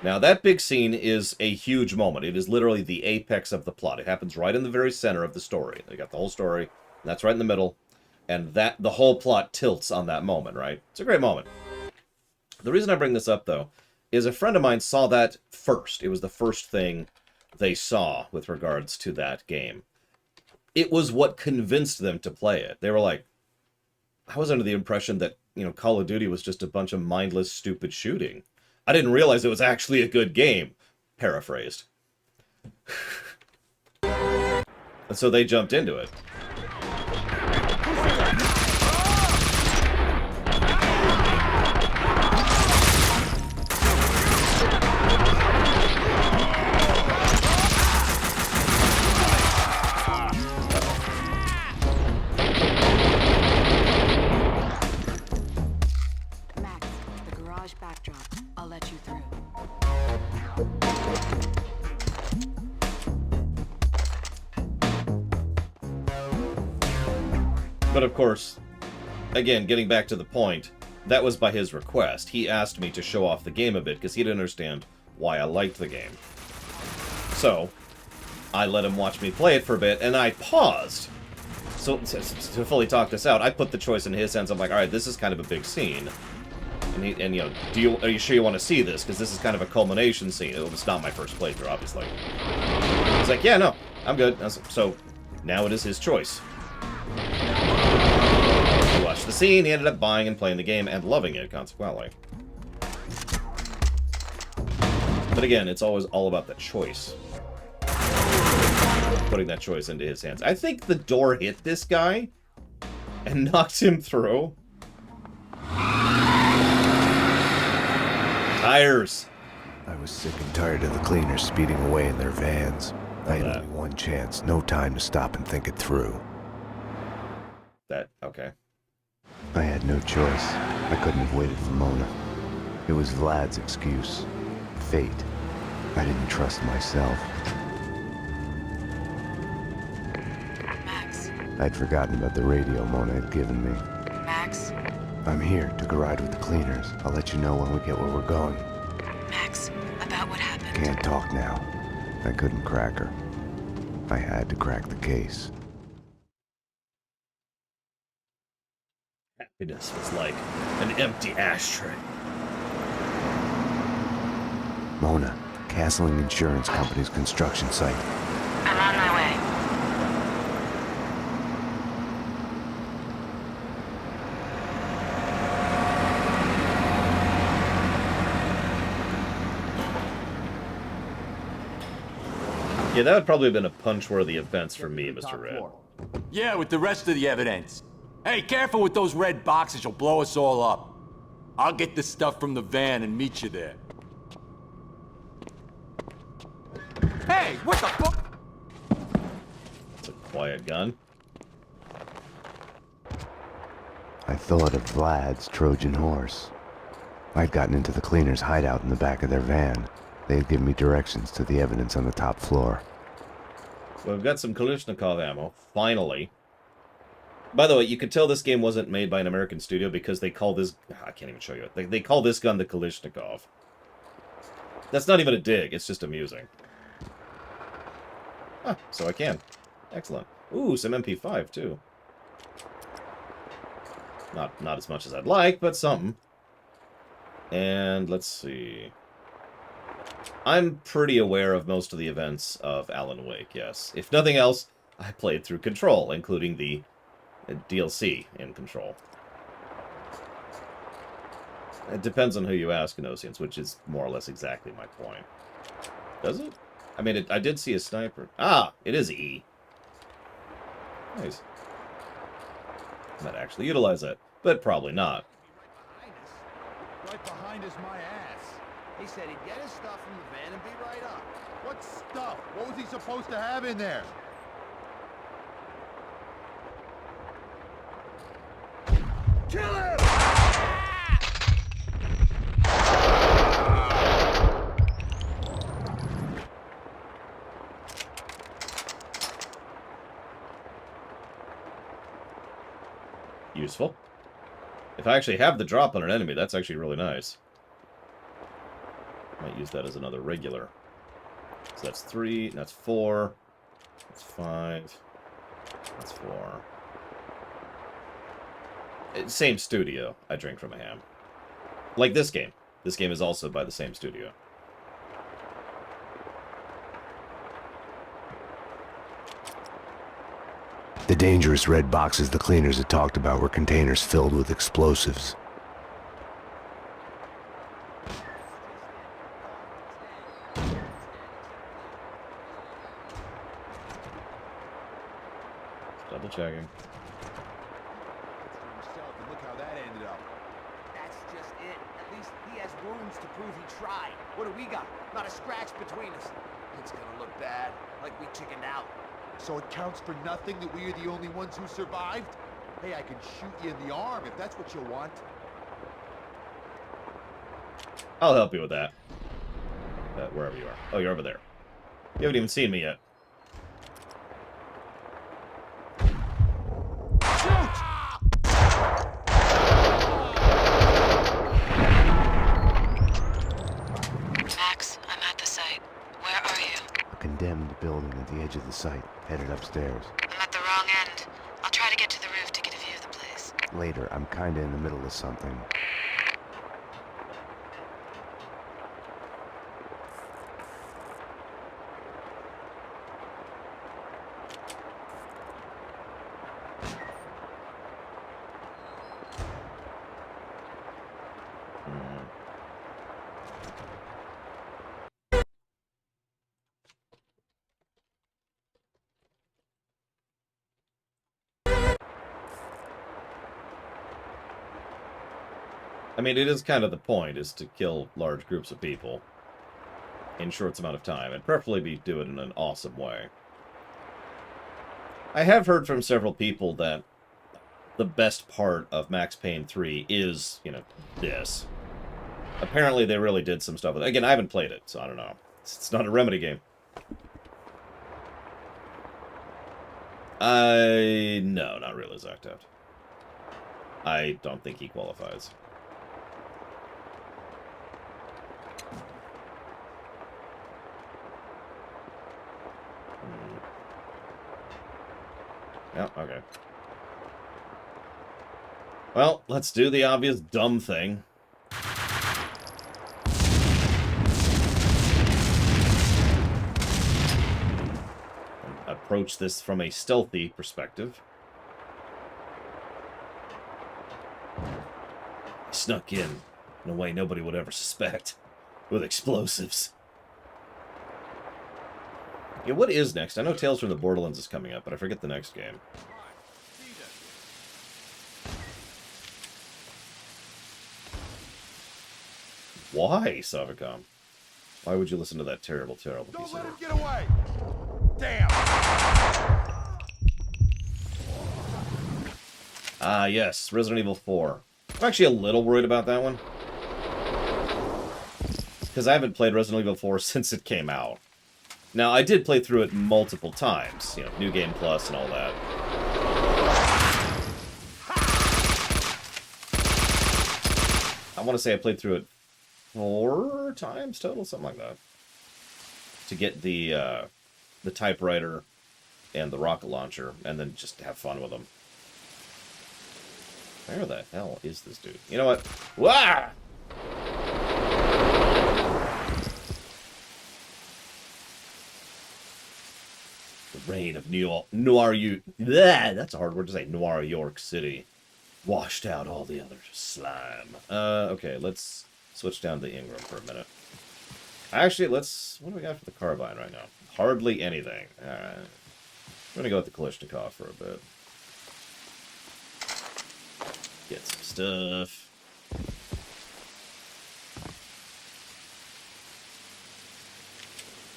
Now, that big scene is a huge moment. It is literally the apex of the plot. It happens right in the very center of the story. They got the whole story, and that's right in the middle, and the whole plot tilts on that moment, right? It's a great moment. The reason I bring this up, though, is a friend of mine saw that first. It was the first thing they saw with regards to that game. It was what convinced them to play it. They were like, I was under the impression that, Call of Duty was just a bunch of mindless, stupid shooting. I didn't realize it was actually a good game. Paraphrased. And so they jumped into it. But of course, again, getting back to the point, that was by his request. He asked me to show off the game a bit because he didn't understand why I liked the game. So, I let him watch me play it for a bit, and I paused. So, to fully talk this out, I put the choice in his hands. I'm like, alright, this is kind of a big scene. And are you sure you want to see this? Because this is kind of a culmination scene. It was not my first playthrough, obviously. He's like, yeah, no, I'm good. So, now it is his choice. He watched the scene, he ended up buying and playing the game and loving it, consequently. But again, it's always all about the choice. Putting that choice into his hands. I think the door hit this guy and knocked him through. Tires! I was sick and tired of the cleaners speeding away in their vans. I had only one chance, no time to stop and think it through. Okay. I had no choice. I couldn't have waited for Mona. It was Vlad's excuse. Fate. I didn't trust myself. Max. I'd forgotten about the radio Mona had given me. Max. I'm here. Took a ride with the cleaners. I'll let you know when we get where we're going. Max, about what happened. Can't talk now. I couldn't crack her. I had to crack the case. Happiness was like an empty ashtray. Mona, Castling Insurance Company's construction site. I'm on my way. Yeah, that would probably have been a punch-worthy offense for me, Mr. Red. Yeah, with the rest of the evidence. Hey, careful with those red boxes, you'll blow us all up. I'll get the stuff from the van and meet you there. Hey, what the fuck? It's a quiet gun. I thought of Vlad's Trojan horse. I'd gotten into the cleaners' hideout in the back of their van. They had given me directions to the evidence on the top floor. Well, we've got some Kalashnikov ammo, finally. By the way, you could tell this game wasn't made by an American studio because they call this... I can't even show you it. They call this gun the Kalashnikov. That's not even a dig. It's just amusing. Ah, so I can. Excellent. Ooh, some MP5, too. Not as much as I'd like, but something. And let's see. I'm pretty aware of most of the events of Alan Wake, yes. If nothing else, I played through Control, including the DLC in Control. It depends on who you ask, Inosians, which is more or less exactly my point. Does it? I mean, I did see a sniper. Ah, it is E. Nice. I might actually utilize that, but probably not. Right behind us, my ass. He said he'd get his stuff from the van and be right up. What stuff? What was he supposed to have in there? Kill him! Useful. If I actually have the drop on an enemy, that's actually really nice. Might use that as another regular. So that's 3, that's 4, that's 5, that's 4. Same studio, I drink from a ham. Like this game. This game is also by the same studio. The dangerous red boxes the cleaners had talked about were containers filled with explosives. Double checking. Look how that ended up. That's just it. At least he has wounds to prove he tried. What do we got? Not a scratch between us. It's gonna look bad, like we chickened out. So it counts for nothing that we are the only ones who survived? Hey, I can shoot you in the arm if that's what you want. I'll help you with that. Wherever you are. Oh, you're over there. You haven't even seen me yet. Max, I'm at the site. Where are you? A condemned building at the edge of the site, headed upstairs. I'm at the wrong end. I'll try to get to the roof to get a view of the place. Later, I'm kinda in the middle of something. I mean, it is kind of the point, is to kill large groups of people in short amount of time, and preferably do it in an awesome way. I have heard from several people that the best part of Max Payne 3 is, you know, this. Apparently they really did some stuff with it. Again, I haven't played it, so I don't know. It's not a Remedy game. No, not really, Zoctout. I don't think he qualifies. Yeah, okay. Well, let's do the obvious dumb thing. And approach this from a stealthy perspective. Snuck in a way nobody would ever suspect, with explosives. Yeah, what is next? I know Tales from the Borderlands is coming up, but I forget the next game. Why, Savicom? Why would you listen to that terrible, terrible piece of work? Get away! Damn! Ah, yes, Resident Evil 4. I'm actually a little worried about that one. Because I haven't played Resident Evil 4 since it came out. Now, I did play through it multiple times, you know, New Game Plus and all that. want to say I played through it 4 times total, something like that, to get the typewriter and the rocket launcher, and then just have fun with them. Where the hell is this dude? You know what? Wah! The reign of that's a hard word to say. Noir York City washed out all the other slime. Okay, let's switch down to Ingram for a minute. Actually, what do we got for the carbine right now? Hardly anything. Alright. We're gonna go with the Kalashnikov for a bit. Get some stuff.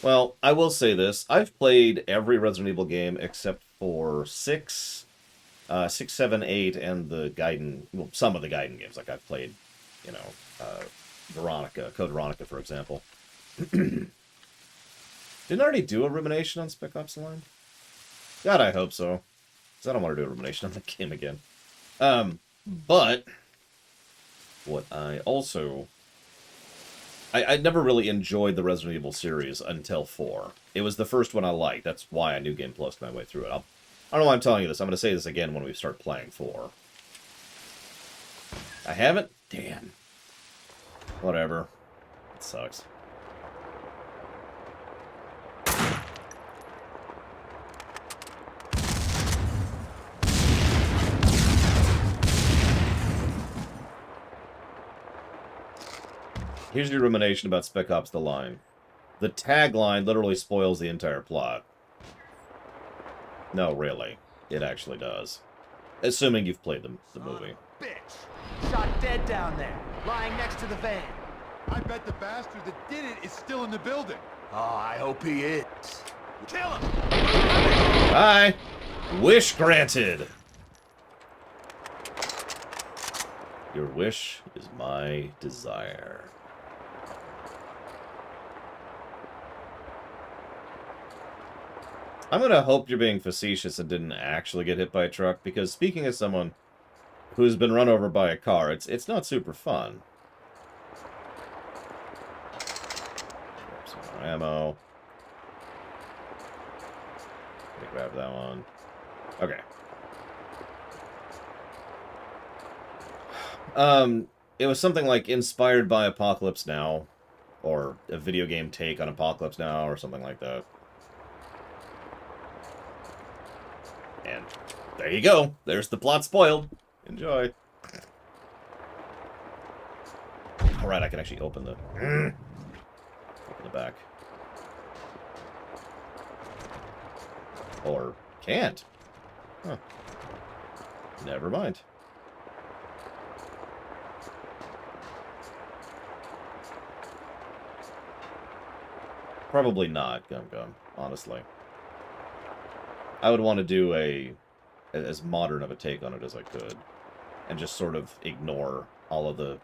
Well, I will say this. I've played every Resident Evil game except for 6, 7, 8, and the Gaiden, well, some of the Gaiden games. Like, I've played, you know, Code Veronica, for example. Didn't I already do a rumination on Spec Ops The Line? God, I hope so. Because I don't want to do a rumination on the game again. But what I also... I never really enjoyed the Resident Evil series until 4. It was the first one I liked. That's why I New Game Plus my way through it. I don't know why I'm telling you this. I'm going to say this again when we start playing 4. I haven't? Damn. Whatever. It sucks. Here's your rumination about Spec Ops The Line. The tagline literally spoils the entire plot. No, really. It actually does. Assuming you've played the movie. Bitch! Shot dead down there, lying next to the van. I bet the bastard that did it is still in the building. Oh, I hope he is. Kill him! Bye! Wish granted! Your wish is my desire. I'm gonna hope you're being facetious and didn't actually get hit by a truck, because speaking as someone who's been run over by a car, it's not super fun. Some more ammo. Let me grab that one. Okay. It was something like inspired by Apocalypse Now, or a video game take on Apocalypse Now, or something like that. And there you go. There's the plot spoiled. Enjoy. Alright, I can actually open the... open the back. Or can't. Huh. Never mind. Probably not, Gum Gum, honestly. I would want to do as modern of a take on it as I could, and just sort of ignore all of the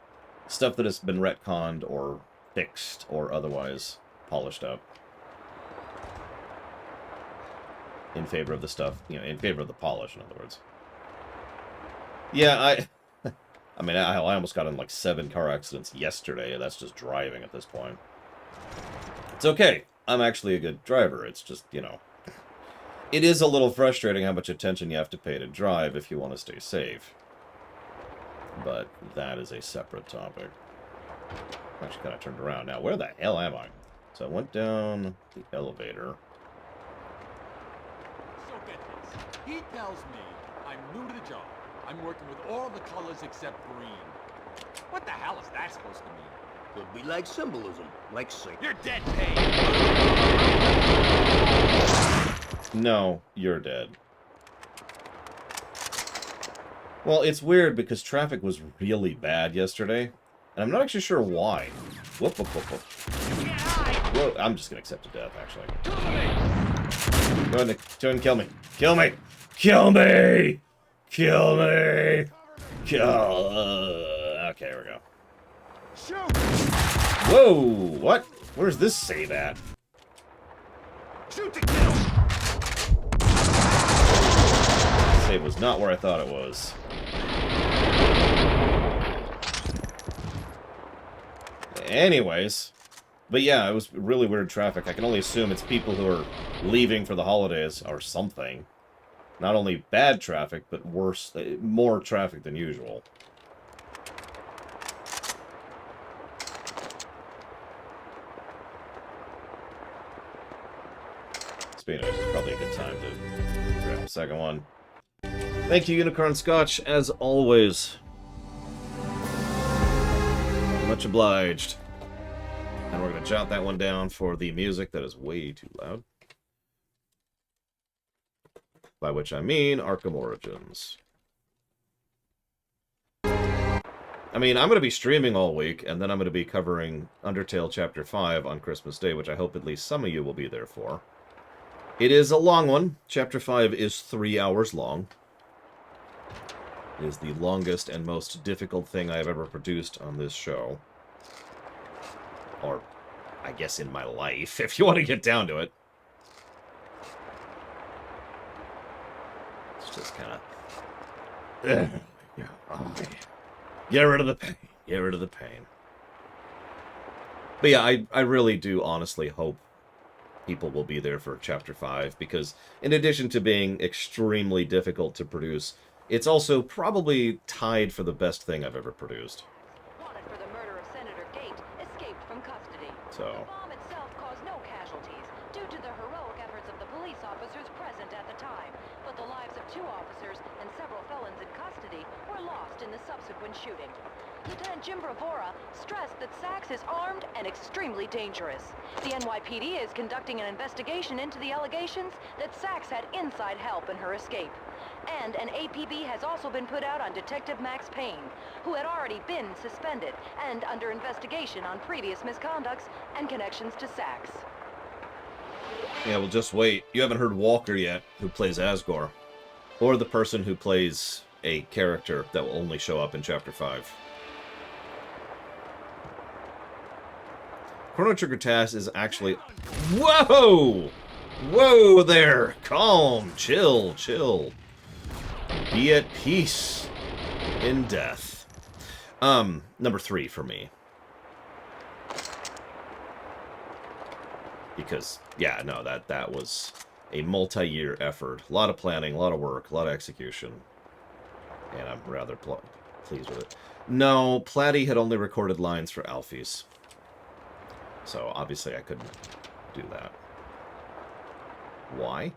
stuff that has been retconned or fixed or otherwise polished up, in favor of the stuff, you know, in favor of the polish, in other words. Yeah, I mean, I almost got in like 7 car accidents yesterday, and that's just driving at this point. It's okay. I'm actually a good driver. It's just, you know, it is a little frustrating how much attention you have to pay to drive if you want to stay safe. But that is a separate topic. I'm actually kind of turned around now. Where the hell am I? So I went down the elevator. So get this. He tells me I'm new to the job. I'm working with all the colors except green. What the hell is that supposed to mean? Could be like symbolism, like Satan. You're dead, Payne! No, you're dead. Well, it's weird because traffic was really bad yesterday, and I'm not actually sure why. Whoop, whoop, whoop, whoop. Whoa, I'm just gonna accept a death, actually. Go ahead and kill me. Kill me! Kill me! Kill me! Okay, here we go. Shoot! Whoa! What? Where's this save at? Shoot to kill! Save was not where I thought it was. Anyways. But yeah, it was really weird traffic. I can only assume it's people who are leaving for the holidays or something. Not only bad traffic, but worse, more traffic than usual. Speaking of which, it's probably a good time to grab a second one. Thank you, Unicorn Scotch, as always. Much obliged. And we're going to jot that one down for the music that is way too loud. By which I mean Arkham Origins. I mean, I'm going to be streaming all week, and then I'm going to be covering Undertale Chapter 5 on Christmas Day, which I hope at least some of you will be there for. It is a long one. Chapter 5 is 3 hours long. It is the longest and most difficult thing I have ever produced on this show. Or, I guess, in my life, if you want to get down to it. It's just kind of... Yeah. Oh, get rid of the pain. Get rid of the pain. But yeah, I really do honestly hope people will be there for Chapter 5, because in addition to being extremely difficult to produce, it's also probably tied for the best thing I've ever produced. Wanted for the murder of Senator Gate, escaped from custody. So... The bomb itself caused no casualties due to the heroic efforts of the police officers present at the time, but the lives of 2 officers and several felons in custody were lost in the subsequent shooting. Lieutenant Jim Bravura stressed that Sax is armed and extremely dangerous. The NYPD is conducting an investigation into the allegations that Sax had inside help in her escape. And an APB has also been put out on Detective Max Payne, who had already been suspended and under investigation on previous misconducts and connections to Sax. Yeah, well, just wait. You haven't heard Walker yet, who plays Asgore. Or the person who plays a character that will only show up in Chapter 5. Chrono Trigger TAS is actually... Whoa! Whoa there! Calm, chill, chill. Be at peace in death. Number 3 for me. Because, yeah, no, that was a multi-year effort. A lot of planning, a lot of work, a lot of execution. And I'm rather pleased with it. No, Platty had only recorded lines for Alfie's. So, obviously, I couldn't do that. Why?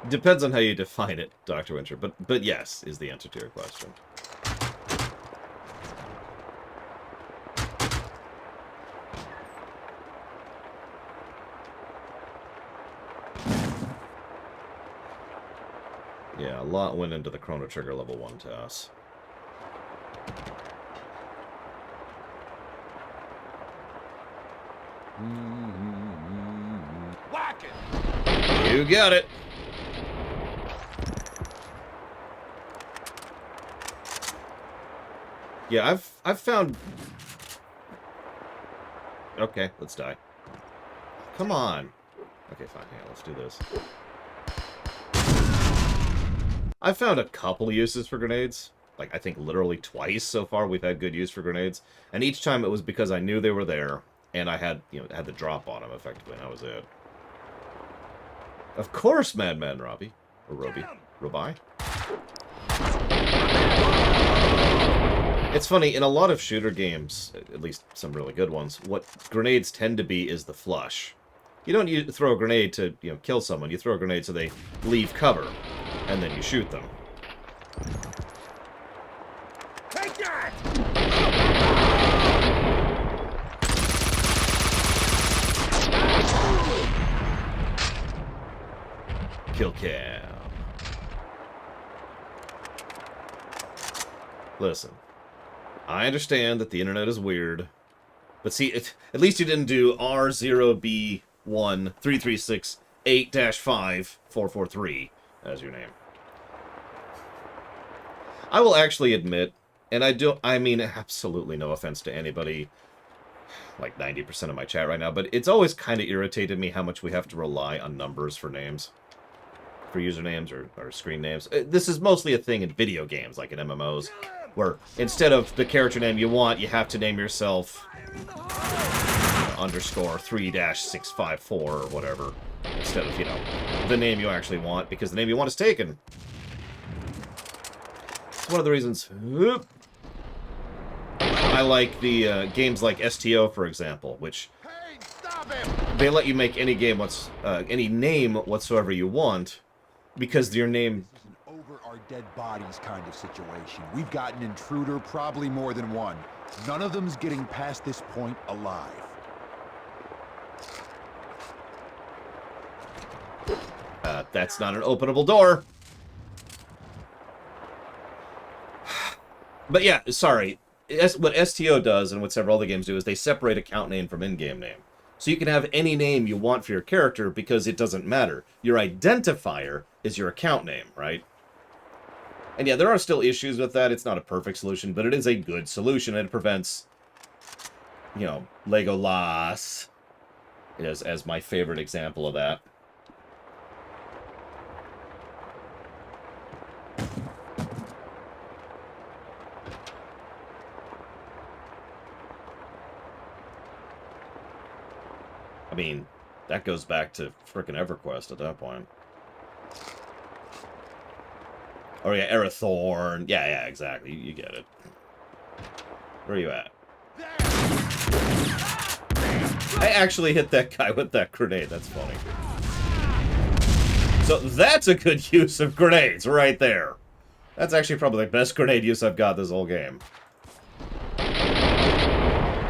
Depends on how you define it, Dr. Winter, but yes, is the answer to your question. Yeah, a lot went into the Chrono Trigger level 1 TAS. Whack it! You got it! Yeah, I've found... Okay, let's die. Come on. Okay, fine. Yeah, let's do this. I've found a couple uses for grenades. Like, I think literally twice so far we've had good use for grenades. And each time it was because I knew they were there, and I had, you know, had the drop on them, effectively, and that was it. Of course, Madman Robbie. Or Robbie. Robai? It's funny, in a lot of shooter games, at least some really good ones, what grenades tend to be is the flush. You don't throw a grenade to, you know, kill someone. You throw a grenade so they leave cover, and then you shoot them. Take that! Kill cam. Listen, I understand that the internet is weird, but see, at least you didn't do R0B13368-5443 as your name. I will actually admit, and I mean absolutely no offense to anybody, like 90% of my chat right now, but it's always kind of irritated me how much we have to rely on numbers for names. for usernames or screen names. This is mostly a thing in video games, like in MMOs, where instead of the character name you want, you have to name yourself underscore 3-654 or whatever, instead of, you know, the name you actually want, because the name you want is taken. It's one of the reasons I like the games like STO, for example, which they let you make any game any name whatsoever you want, because your name over our dead bodies kind of situation. We've got an intruder, probably more than one. None of them's getting past this point alive. That's not an openable door. But yeah, sorry. What STO does, and what several other games do, is they separate account name from in-game name. So you can have any name you want for your character because it doesn't matter. Your identifier is your account name, right? And yeah, there are still issues with that. It's not a perfect solution, but it is a good solution, and it prevents, you know, Legolas as my favorite example of that. I mean, that goes back to frickin' EverQuest at that point. Oh yeah, Erathorn. Yeah, exactly. You get it. Where are you at? I actually hit that guy with that grenade. That's funny. So that's a good use of grenades right there. That's actually probably the best grenade use I've got this whole game. I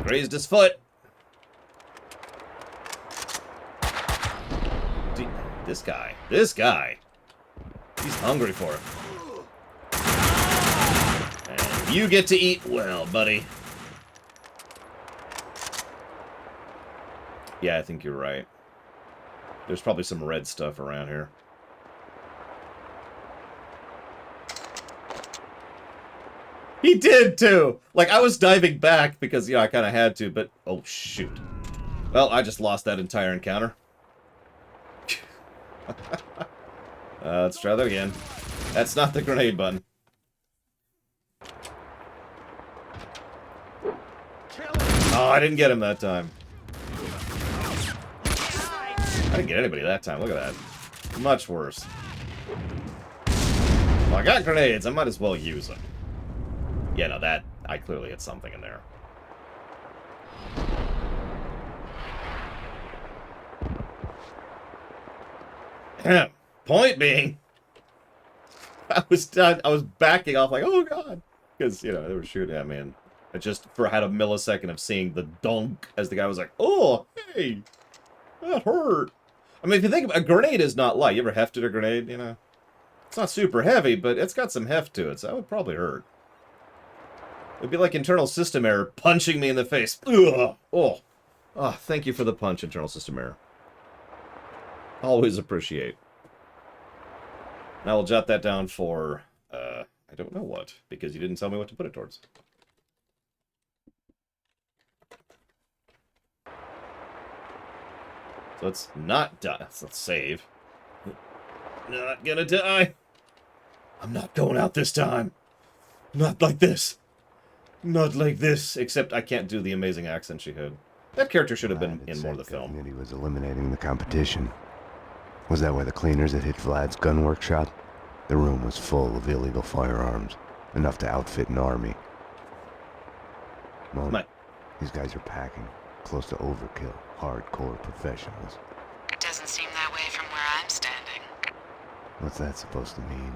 grazed his foot. This guy. He's hungry for it. And you get to eat well, buddy. Yeah, I think you're right. There's probably some red stuff around here. He did, too! Like, I was diving back because, you know, I kind of had to, but... Oh, shoot. Well, I just lost that entire encounter. Let's try that again. That's not the grenade button. Oh, I didn't get him that time. I didn't get anybody that time. Look at that. Much worse. Well, I got grenades. I might as well use them. Yeah, no, that... I clearly hit something in there. Point being, I was backing off like, oh god, because, you know, they were shooting at me, and I just had a millisecond of seeing the dunk as the guy was like, oh, hey, that hurt. I mean, if you think about it, a grenade is not light. You ever hefted a grenade, you know? It's not super heavy, but it's got some heft to it, so that would probably hurt. It'd be like internal system error punching me in the face. Ugh. Oh, thank you for the punch, internal system error. Always appreciate. And I will jot that down for, I don't know what, because you didn't tell me what to put it towards. So let's not die. Let's save. Not gonna die. I'm not going out this time. Not like this. Not like this. Except I can't do the amazing accent she had. That character should have been in more of the film. That he was eliminating the competition. Was that why the cleaners had hit Vlad's gun workshop? The room was full of illegal firearms, enough to outfit an army. Mona, these guys are packing, close to overkill, hardcore professionals. It doesn't seem that way from where I'm standing. What's that supposed to mean?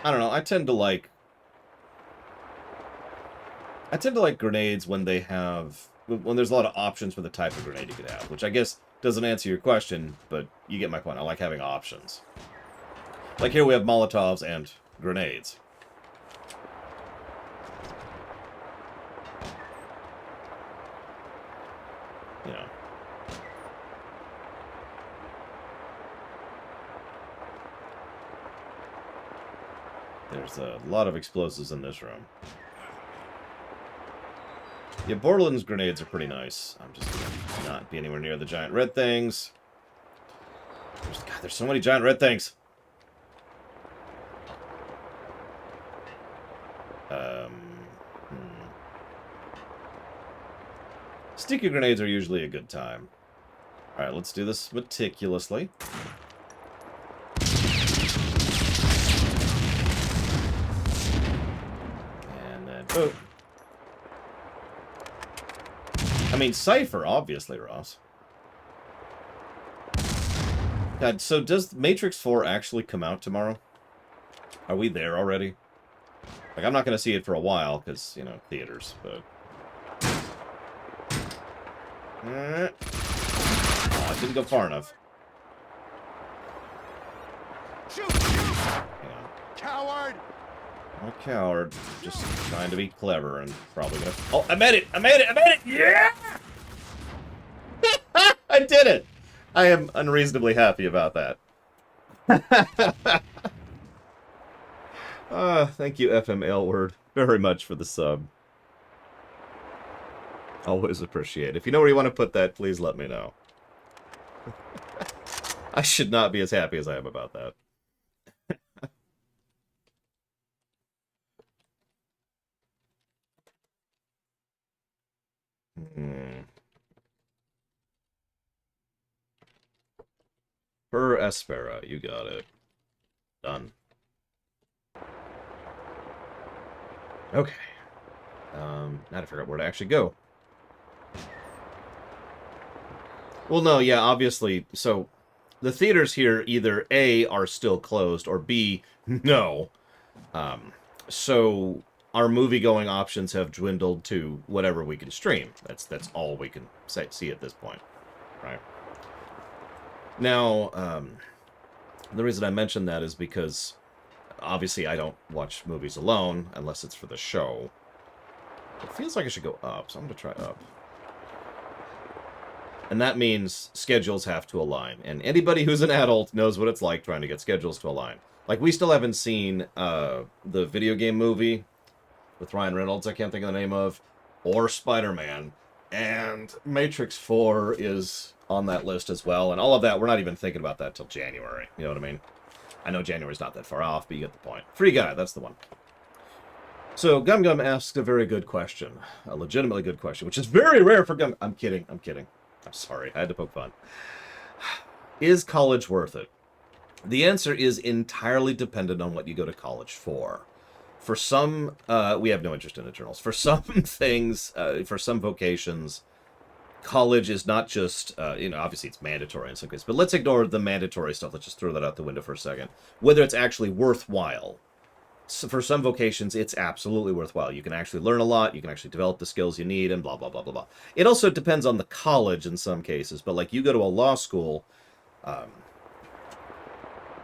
I don't know, I tend to like grenades when they have... when there's a lot of options for the type of grenade you could have, which I guess doesn't answer your question, but you get my point. I like having options. Like here we have Molotovs and grenades. You know. There's a lot of explosives in this room. Yeah, Borderlands grenades are pretty nice. I'm just gonna not be anywhere near the giant red things. God, there's so many giant red things. Sticky grenades are usually a good time. Alright, let's do this meticulously. And then, boom. I mean, Cypher, obviously, Ross. God, so does Matrix 4 actually come out tomorrow? Are we there already? Like, I'm not going to see it for a while, because, you know, theaters, but... Oh, I didn't go far enough. Shoot! Hang on. Coward! I'm a coward. Just trying to be clever and probably gonna... Oh, I made it! I made it! I made it! Yeah! I did it! I am unreasonably happy about that. Thank you, FM Aylward, very much for the sub. Always appreciate it. If you know where you want to put that, please let me know. I should not be as happy as I am about that. Per Espera, you got it. Done. Okay. Now to figure out where to actually go. Well, no, yeah, obviously. So, the theaters here either A, are still closed, or B, no. So, our movie-going options have dwindled to whatever we can stream. That's all we can see at this point, right? Now, the reason I mention that is because, obviously, I don't watch movies alone, unless it's for the show. It feels like I should go up, so I'm going to try up. And that means schedules have to align. And anybody who's an adult knows what it's like trying to get schedules to align. Like, we still haven't seen the video game movie with Ryan Reynolds, I can't think of the name of, or Spider-Man. And Matrix 4 is on that list as well. And all of that, we're not even thinking about that till January. You know what I mean? I know January's not that far off, but you get the point. Free Guy, that's the one. So, Gum Gum asked a very good question. A legitimately good question, which is very rare for Gum... I'm kidding. I'm sorry, I had to poke fun. Is college worth it? The answer is entirely dependent on what you go to college for. For some, we have no interest in the journals. For some things, for some vocations, college is not just, obviously it's mandatory in some cases, but let's ignore the mandatory stuff. Let's just throw that out the window for a second. Whether it's actually worthwhile. So for some vocations, it's absolutely worthwhile. You can actually learn a lot, you can actually develop the skills you need, and blah, blah, blah, blah, blah. It also depends on the college in some cases, but like you go to a law school,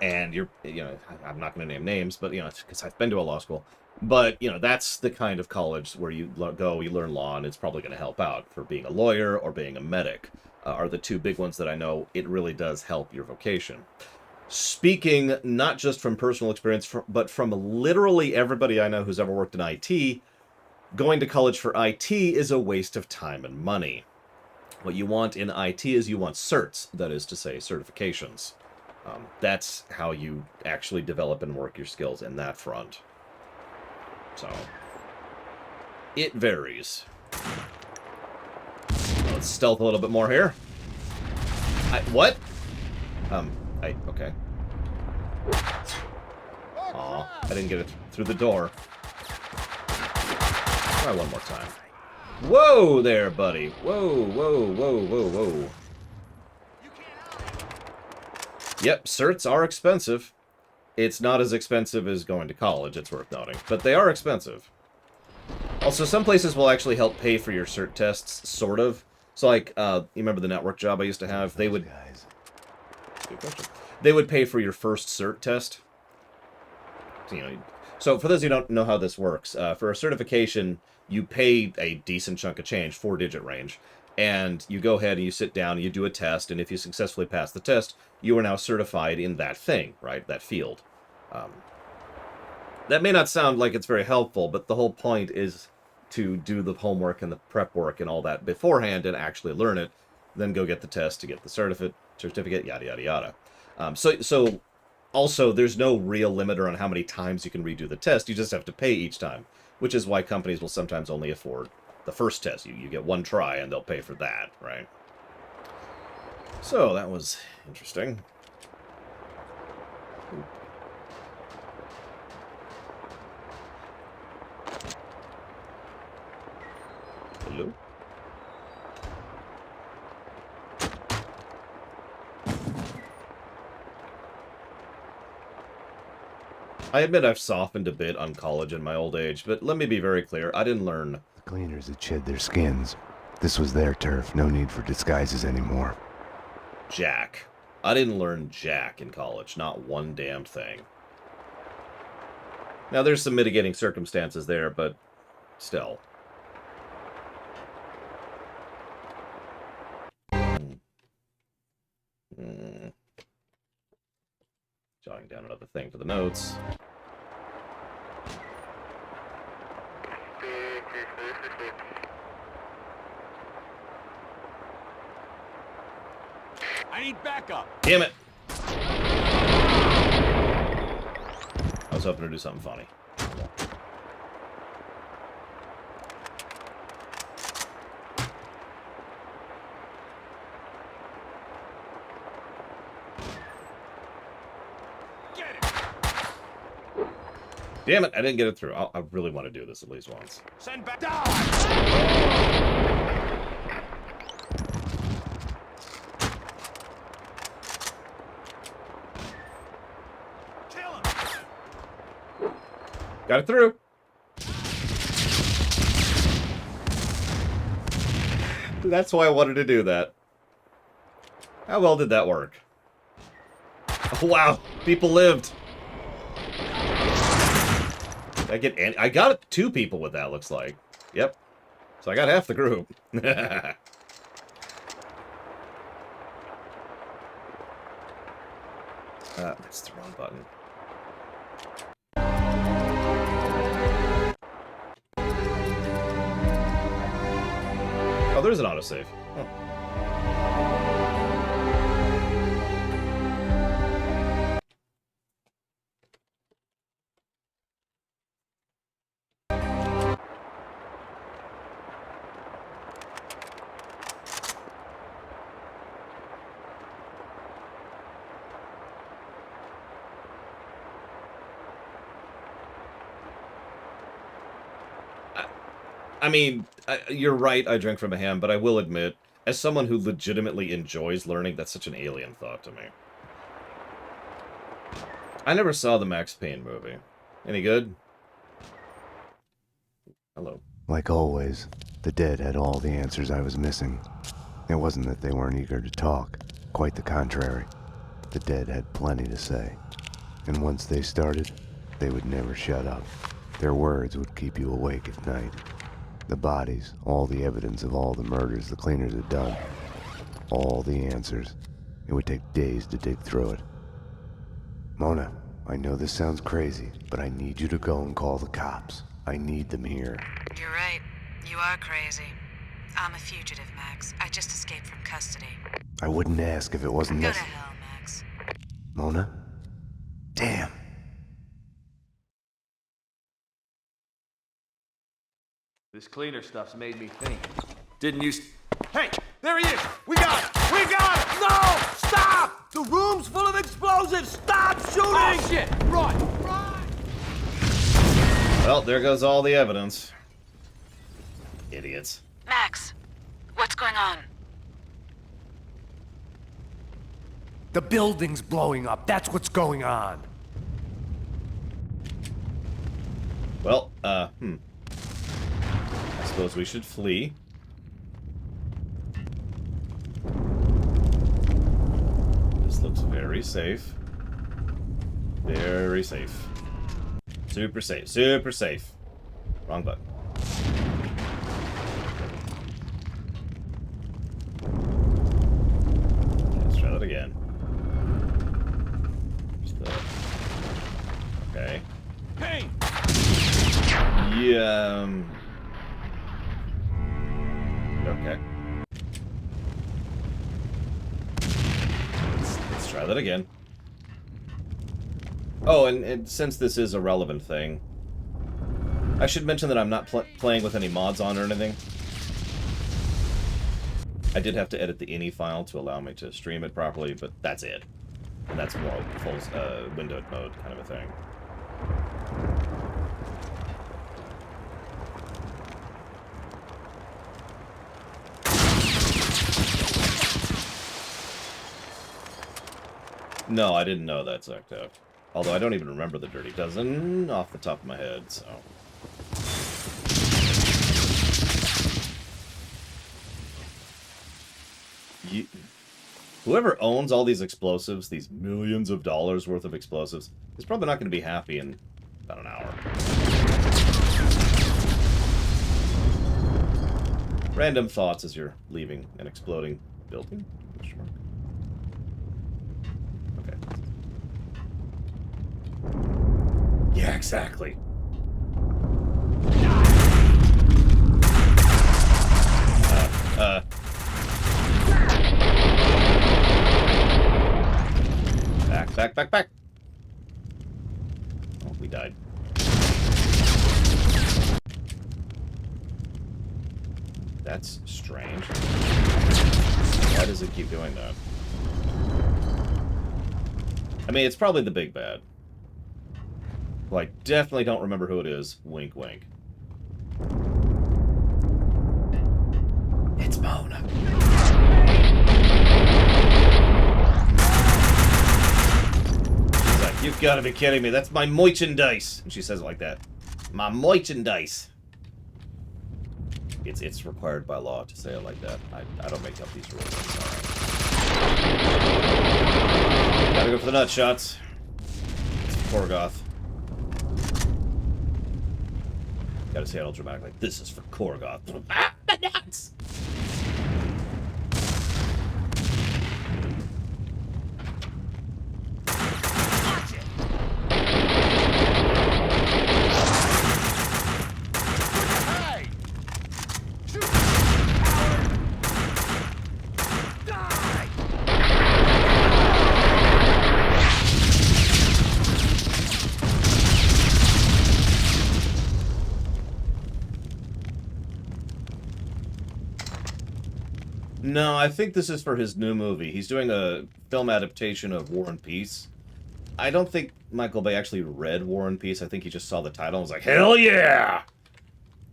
and you're, I'm not going to name names, but, because I've been to a law school, but, that's the kind of college where you go, you learn law, and it's probably going to help out for being a lawyer or being a medic, are the two big ones that I know it really does help your vocation. Speaking not just from personal experience, but from literally everybody I know who's ever worked in IT, going to college for IT is a waste of time and money. What you want in IT is you want certs, that is to say, certifications. That's how you actually develop and work your skills in that front. So, it varies. Let's stealth a little bit more here. What? Okay. Aw, I didn't get it through the door. Try one more time. Whoa there, buddy. Whoa, whoa, whoa, whoa, whoa. Yep, certs are expensive. It's not as expensive as going to college, it's worth noting. But they are expensive. Also, some places will actually help pay for your cert tests, sort of. So, like, you remember the network job I used to have? They would... Good question. They would pay for your first cert test. So for those who don't know how this works, for a certification, you pay a decent chunk of change, 4-digit range, and you go ahead and you sit down and you do a test, and if you successfully pass the test, you are now certified in that thing, right? That field. That may not sound like it's very helpful, but the whole point is to do the homework and the prep work and all that beforehand and actually learn it, then go get the test to get the certificate, yada, yada, yada. So also, there's no real limiter on how many times you can redo the test. You just have to pay each time, which is why companies will sometimes only afford the first test. You get one try, and they'll pay for that, right? So, that was interesting. Hello? I admit I've softened a bit on college in my old age, but let me be very clear, I didn't learn... The cleaners had shed their skins. This was their turf, no need for disguises anymore. Jack. I didn't learn jack in college, not one damn thing. Now, there's some mitigating circumstances there, but still. Jotting down another thing for the notes. I need backup. Damn it! I was hoping to do something funny. Damn it, I didn't get it through. I really want to do this at least once. Send back down! Got it through. That's why I wanted to do that. How well did that work? Oh, wow, people lived. I got 2 people with that, looks like. Yep. So I got half the group. That's the wrong button. Oh, there's an autosave. Oh. I mean, you're right, I drink from a ham, but I will admit, as someone who legitimately enjoys learning, that's such an alien thought to me. I never saw the Max Payne movie. Any good? Hello. Like always, the dead had all the answers I was missing. It wasn't that they weren't eager to talk. Quite the contrary. The dead had plenty to say. And once they started, they would never shut up. Their words would keep you awake at night. The bodies, all the evidence of all the murders the cleaners had done. All the answers. It would take days to dig through it. Mona, I know this sounds crazy, but I need you to go and call the cops. I need them here. You're right. You are crazy. I'm a fugitive, Max. I just escaped from custody. I wouldn't ask if it wasn't Go to necessary. hell, Max. Mona? Damn. This cleaner stuff's made me think. Didn't you... Hey, there he is! We got it! We got it! No! Stop! The room's full of explosives! Stop shooting! Oh, shit! Run! Run! Well, there goes all the evidence. Idiots. Max, what's going on? The building's blowing up. That's what's going on. Well, I suppose we should flee. This looks very safe. Very safe. Super safe. Super safe. Wrong button. Let's try that again. Okay. Payne! Yeah, that again. Oh, and since this is a relevant thing, I should mention that I'm not playing with any mods on or anything. I did have to edit the ini file to allow me to stream it properly, but that's it. And that's more full windowed mode kind of a thing. No, I didn't know that, Zecto. Although I don't even remember the Dirty Dozen off the top of my head, so... Whoever owns all these explosives, these millions of dollars worth of explosives, is probably not going to be happy in about an hour. Random thoughts as you're leaving an exploding building? Okay. Yeah, exactly. Back. Oh, we died. That's strange. Why does it keep doing that? I mean, it's probably the big bad. Well, I definitely don't remember who it is. Wink, wink. It's Mona. She's like, you've got to be kidding me. That's my merchandise. And she says it like that. My merchandise. It's required by law to say it like that. I don't make up these rules. I'm sorry. Gotta go for the nut shots. It's Korgoth. Gotta say it all dramatic, like, this is for Korgoth. Ah, the nuts! No, I think this is for his new movie. He's doing a film adaptation of War and Peace. I don't think Michael Bay actually read War and Peace. I think he just saw the title and was like, hell yeah!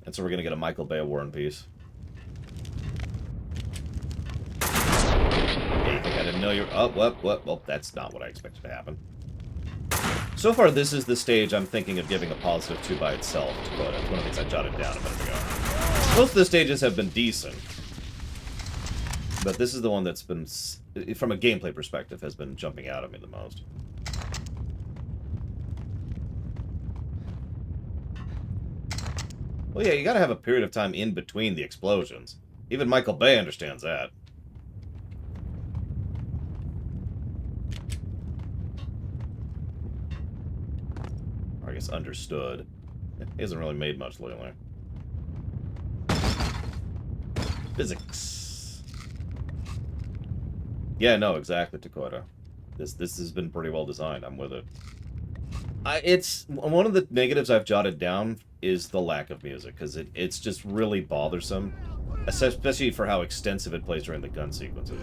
And so we're gonna get a Michael Bay War and Peace. Yeah, you think I didn't know you were... Oh, well, that's not what I expected to happen. So far, this is the stage I'm thinking of giving a positive 2 by itself to Dakota. It's one of the things I jotted down a minute ago. Most of the stages have been decent. But this is the one that's been, from a gameplay perspective, has been jumping out at me the most. Well, yeah, you gotta have a period of time in between the explosions. Even Michael Bay understands that. Or I guess understood. He hasn't really made much lately. Physics. Yeah, no, exactly, Dakota. This has been pretty well designed. I'm with it. It's one of the negatives I've jotted down is the lack of music, because it's just really bothersome, especially for how extensive it plays during the gun sequences.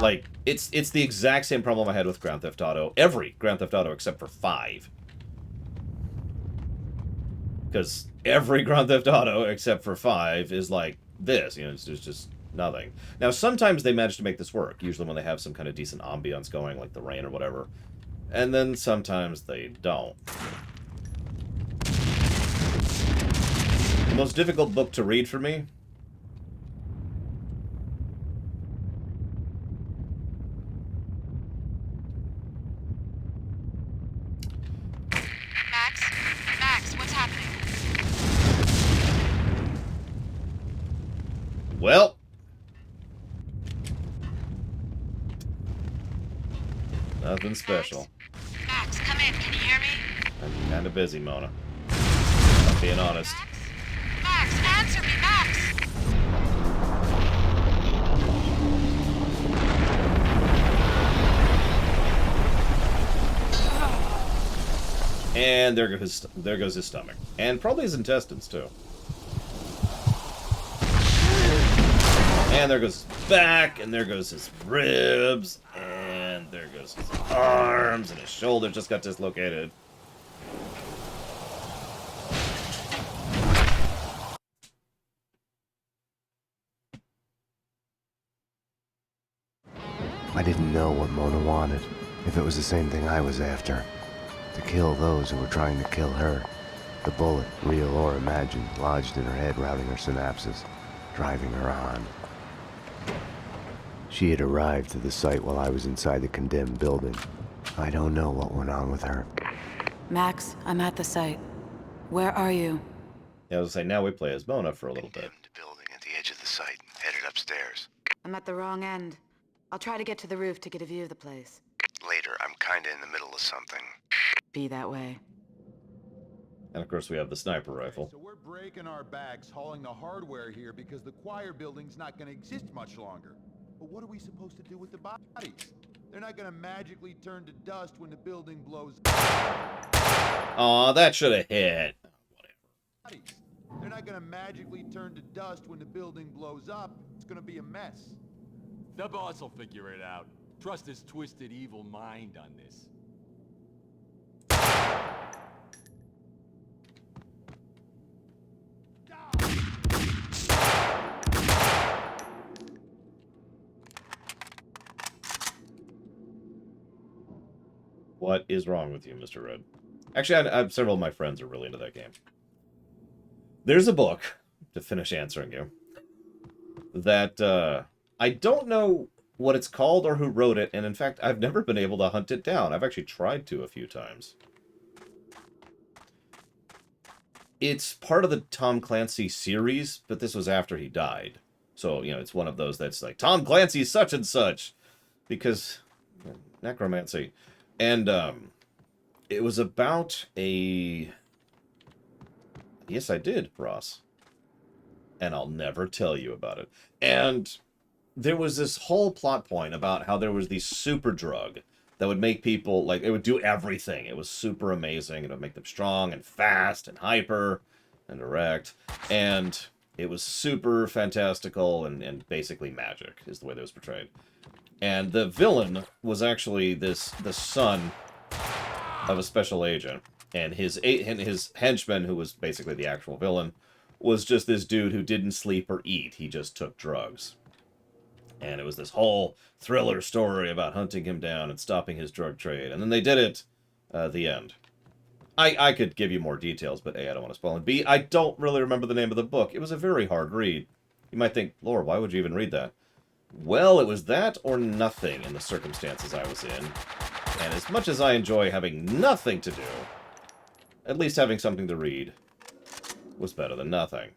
Like, it's the exact same problem I had with Grand Theft Auto. Every Grand Theft Auto except for 5. Because every Grand Theft Auto except for 5 is like this. You know, it's just nothing. Now, sometimes they manage to make this work, usually when they have some kind of decent ambiance going, like the rain or whatever. And then sometimes they don't. The most difficult book to read for me? Max, what's happening? Well... nothing special. Max, come in. Can you hear me? I'm kind of busy, Mona. I'm being honest. Max, answer me, Max! And there goes his stomach. And probably his intestines, too. And there goes his back, and there goes his ribs, and there goes his arms, and his shoulder just got dislocated. I didn't know what Mona wanted, if it was the same thing I was after. To kill those who were trying to kill her. The bullet, real or imagined, lodged in her head, routing her synapses, driving her on. She had arrived to the site while I was inside the condemned building. I don't know what went on with her. Max, I'm at the site. Where are you? Yeah, I was saying, now we play as Mona for a little bit. Building at the edge of the site, headed upstairs. I'm at the wrong end. I'll try to get to the roof to get a view of the place. Later, I'm kinda in the middle of something. Be that way. And of course we have the sniper rifle. So we're breaking our backs hauling the hardware here because the choir building's not gonna exist much longer. But what are we supposed to do with the bodies? They're not gonna magically turn to dust when the building blows up. Aw, that should have hit. They're not gonna magically turn to dust when the building blows up. It's gonna be a mess. The boss will figure it out. Trust his twisted evil mind on this. What is wrong with you, Mr. Red? Actually, I several of my friends are really into that game. There's a book, to finish answering you, that I don't know what it's called or who wrote it, and in fact, I've never been able to hunt it down. I've actually tried to a few times. It's part of the Tom Clancy series, but this was after he died. So, you know, it's one of those that's like, Tom Clancy's such and such, because necromancy. And it was about a... Yes, I did, Ross. And I'll never tell you about it. And there was this whole plot point about how there was this super drug that would make people, like, it would do everything. It was super amazing. It would make them strong and fast and hyper and direct. And it was super fantastical and basically magic, is the way that was portrayed. And the villain was actually the son of a special agent. And his henchman, who was basically the actual villain, was just this dude who didn't sleep or eat. He just took drugs. And it was this whole thriller story about hunting him down and stopping his drug trade. And then they did it, the end. I could give you more details, but A, I don't want to spoil it. B, I don't really remember the name of the book. It was a very hard read. You might think, Lord, why would you even read that? Well, it was that or nothing in the circumstances I was in. And as much as I enjoy having nothing to do, at least having something to read was better than nothing.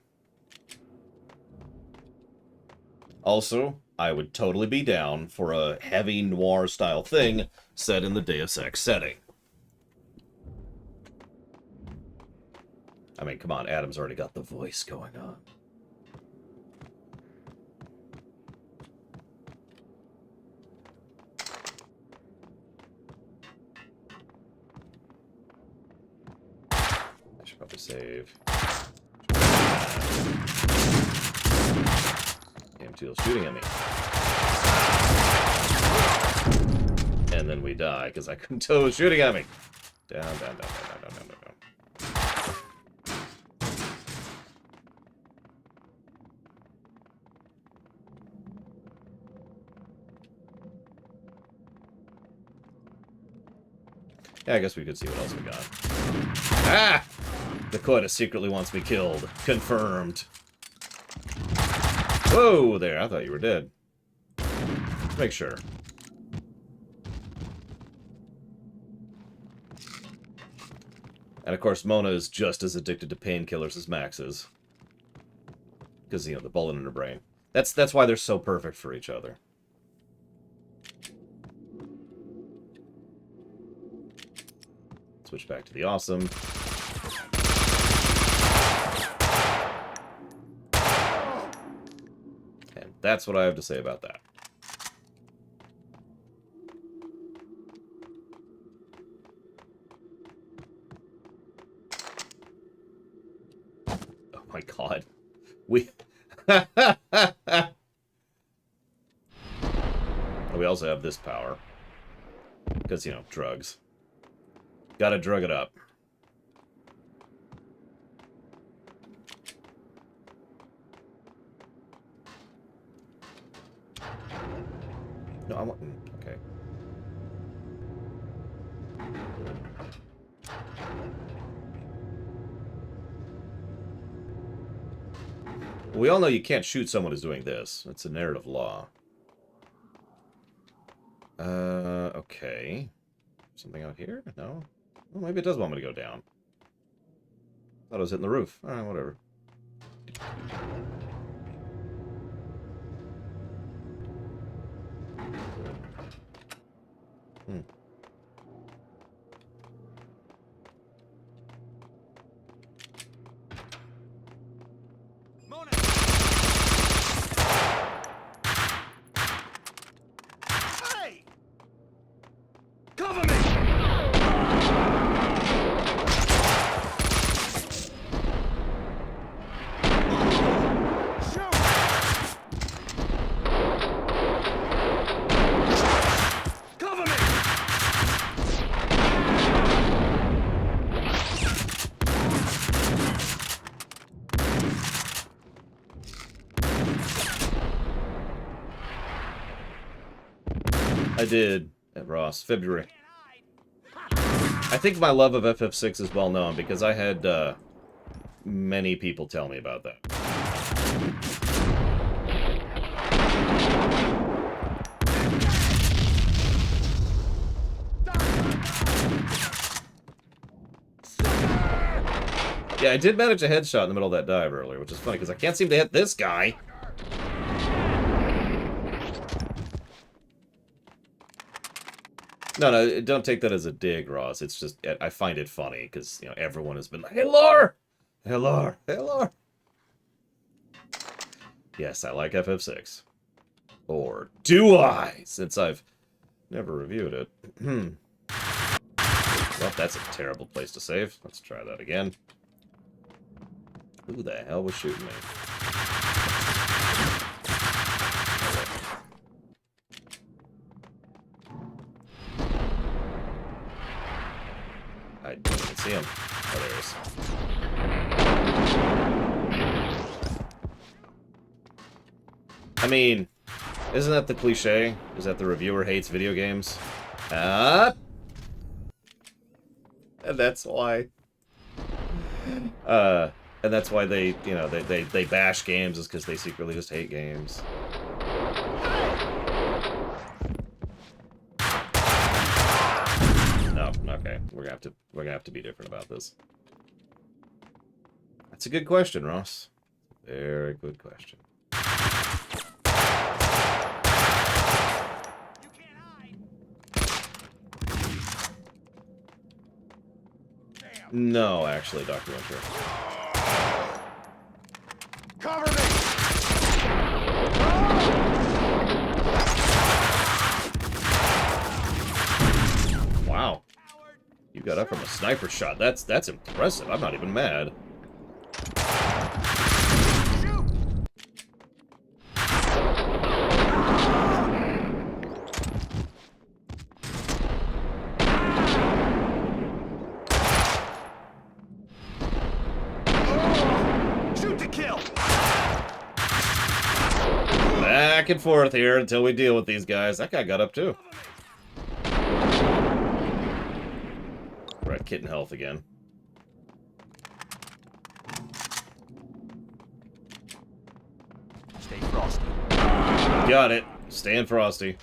Also, I would totally be down for a heavy noir-style thing set in the Deus Ex setting. I mean, come on, Adam's already got the voice going on. I should probably save. Damn tool's shooting at me. And then we die, because I couldn't tell it was shooting at me. Down, down, down, down, down, down, down, down. Yeah, I guess we could see what else we got. Ah! Dakota secretly wants me killed. Confirmed. Whoa there, I thought you were dead. Let's make sure. And of course, Mona is just as addicted to painkillers as Max is. Because, you know, the bullet in her brain. That's why they're so perfect for each other. Switch back to the awesome. And that's what I have to say about that. my god. We... We also have this power. Because, you know, drugs. Gotta drug it up. No, I want... Okay. We all know you can't shoot someone who's doing this. It's a narrative law. Okay. Something out here? No? Well, maybe it does want me to go down. Thought I was hitting the roof. Alright, whatever. Hmm. Mona! Hey! Cover me! Cover me! I did at Ross, February. I think my love of FF6 is well known because I had many people tell me about that. Yeah, I did manage a headshot in the middle of that dive earlier, which is funny because I can't seem to hit this guy. No, don't take that as a dig, Ross. It's just, I find it funny, because, you know, everyone has been like, hey, Lore! Hey, Lore! Hey, Lore! Yes, I like FF6. Or do I? Since I've never reviewed it. Well, that's a terrible place to save. Let's try that again. Who the hell was shooting me? I don't even see him. Oh, there he is. I mean, isn't that the cliche? Is that the reviewer hates video games? And that's why. And that's why they, you know, they bash games is because they secretly just hate games. No, okay. We're gonna have to be different about this. That's a good question, Ross. Very good question. No, actually, Dr. Winter. Cover me! Wow. You got up from a sniper shot. That's impressive. I'm not even mad. Back and forth here until we deal with these guys. That guy got up too. We're at kitten health again. Stay frosty. Got it. Staying frosty.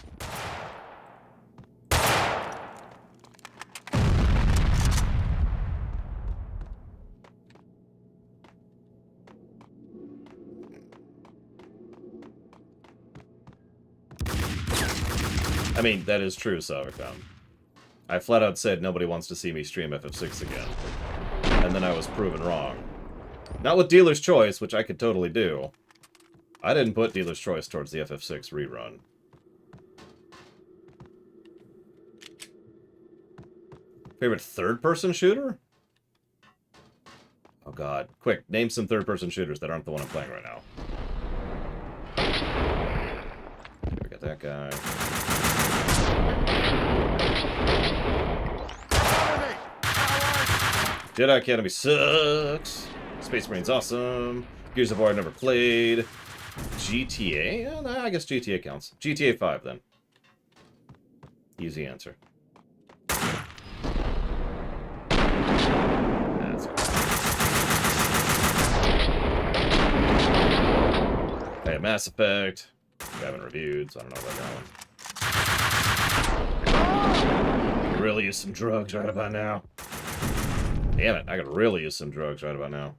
I mean, that is true, Sauerkraut. I flat out said nobody wants to see me stream FF6 again. And then I was proven wrong. Not with Dealer's Choice, which I could totally do. I didn't put Dealer's Choice towards the FF6 rerun. Favorite third-person shooter? Oh God. Quick, name some third-person shooters that aren't the one I'm playing right now. We got that guy. Jedi Academy sucks. Space Marine's awesome. Gears of War I've never played. GTA? Nah, I guess GTA counts. GTA 5 then. Easy answer. That's okay. Hey, Mass Effect. We haven't reviewed, so I don't know about that one. Really use some drugs right about now. Damn it, I could really use some drugs right about now.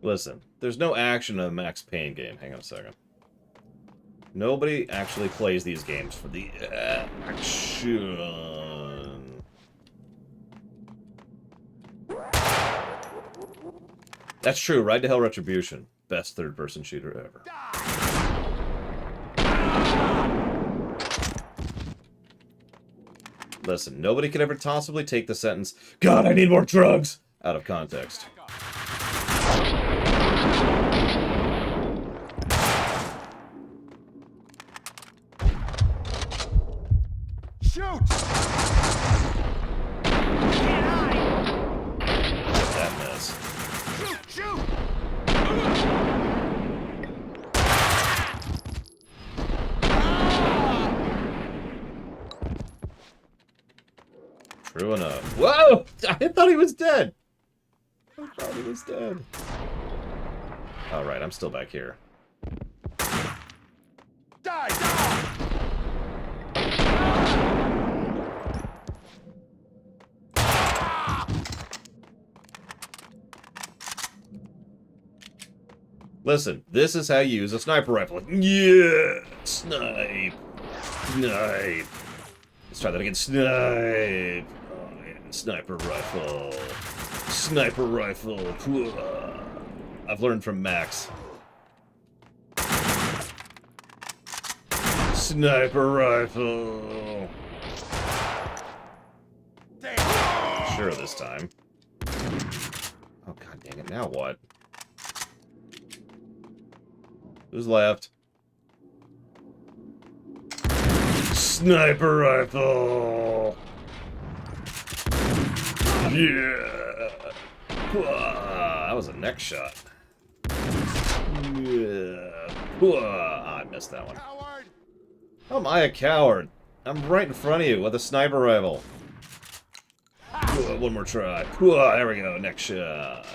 Listen, there's no action in a Max Payne game. Hang on a second. Nobody actually plays these games for the action. That's true. Ride to Hell Retribution. Best third-person shooter ever. Listen, nobody could ever possibly take the sentence, "God, I need more drugs," out of context. Shoot! That mess. Shoot! True enough. Whoa! I thought he was dead. I thought he was dead. Alright, I'm still back here. Die! Listen, this is how you use a sniper rifle. Yeah! Snipe! Snipe! Let's try that again. Snipe! Oh, yeah. Sniper rifle. Sniper rifle. I've learned from Max. Sniper rifle. Sure this time. Oh, god dang it. Now what? Who's left? Sniper rifle! Yeah! That was a neck shot. Yeah! I missed that one. How am I a coward? I'm right in front of you with a sniper rifle. One more try. There we go, neck shot.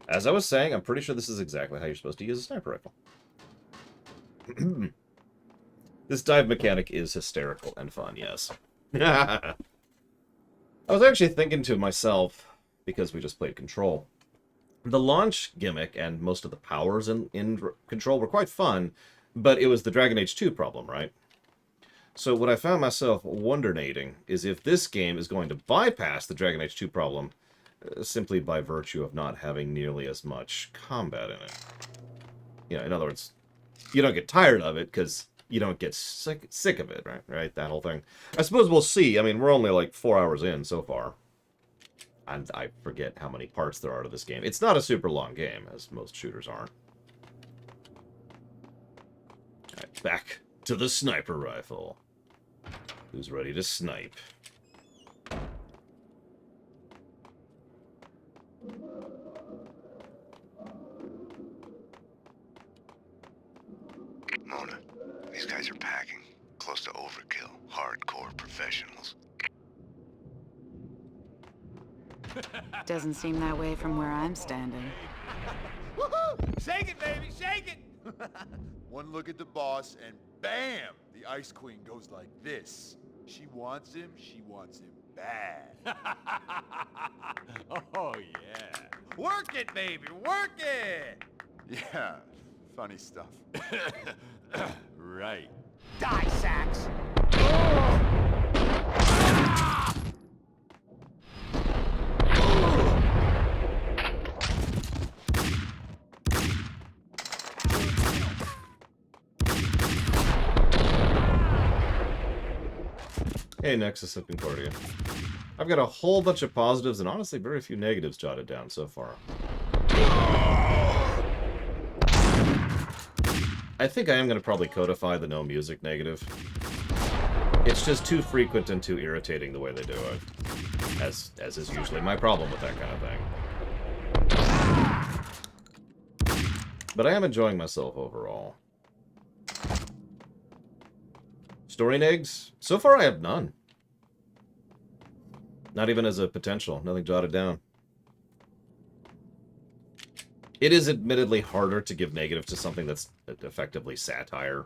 As I was saying, I'm pretty sure this is exactly how you're supposed to use a sniper rifle. This dive mechanic is hysterical and fun, yes. I was actually thinking to myself, because we just played Control, the launch gimmick and most of the powers in Control were quite fun, but it was the Dragon Age 2 problem, right? So what I found myself wondering is if this game is going to bypass the Dragon Age 2 problem simply by virtue of not having nearly as much combat in it. You know, in other words, you don't get tired of it because you don't get sick of it, right? That whole thing. I suppose we'll see. I mean, we're only like 4 hours in so far. And I forget how many parts there are to this game. It's not a super long game, as most shooters aren't. Alright, back to the sniper rifle. Who's ready to snipe? Mona, these guys are packing. Close to overkill. Hardcore professionals. Doesn't seem that way from where I'm standing. Woohoo! Shake it, baby, shake it! One look at the boss, and bam! The Ice Queen goes like this. She wants him bad. Oh, yeah. Work it, baby, work it! Yeah, funny stuff. Right. Die, Sax! Oh! Hey, Nexus of Concordia. I've got a whole bunch of positives and honestly very few negatives jotted down so far. I think I am going to probably codify the no music negative. It's just too frequent and too irritating the way they do it. As is usually my problem with that kind of thing. But I am enjoying myself overall. Story negs? So far I have none. Not even as a potential. Nothing jotted down. It is admittedly harder to give negative to something that's effectively satire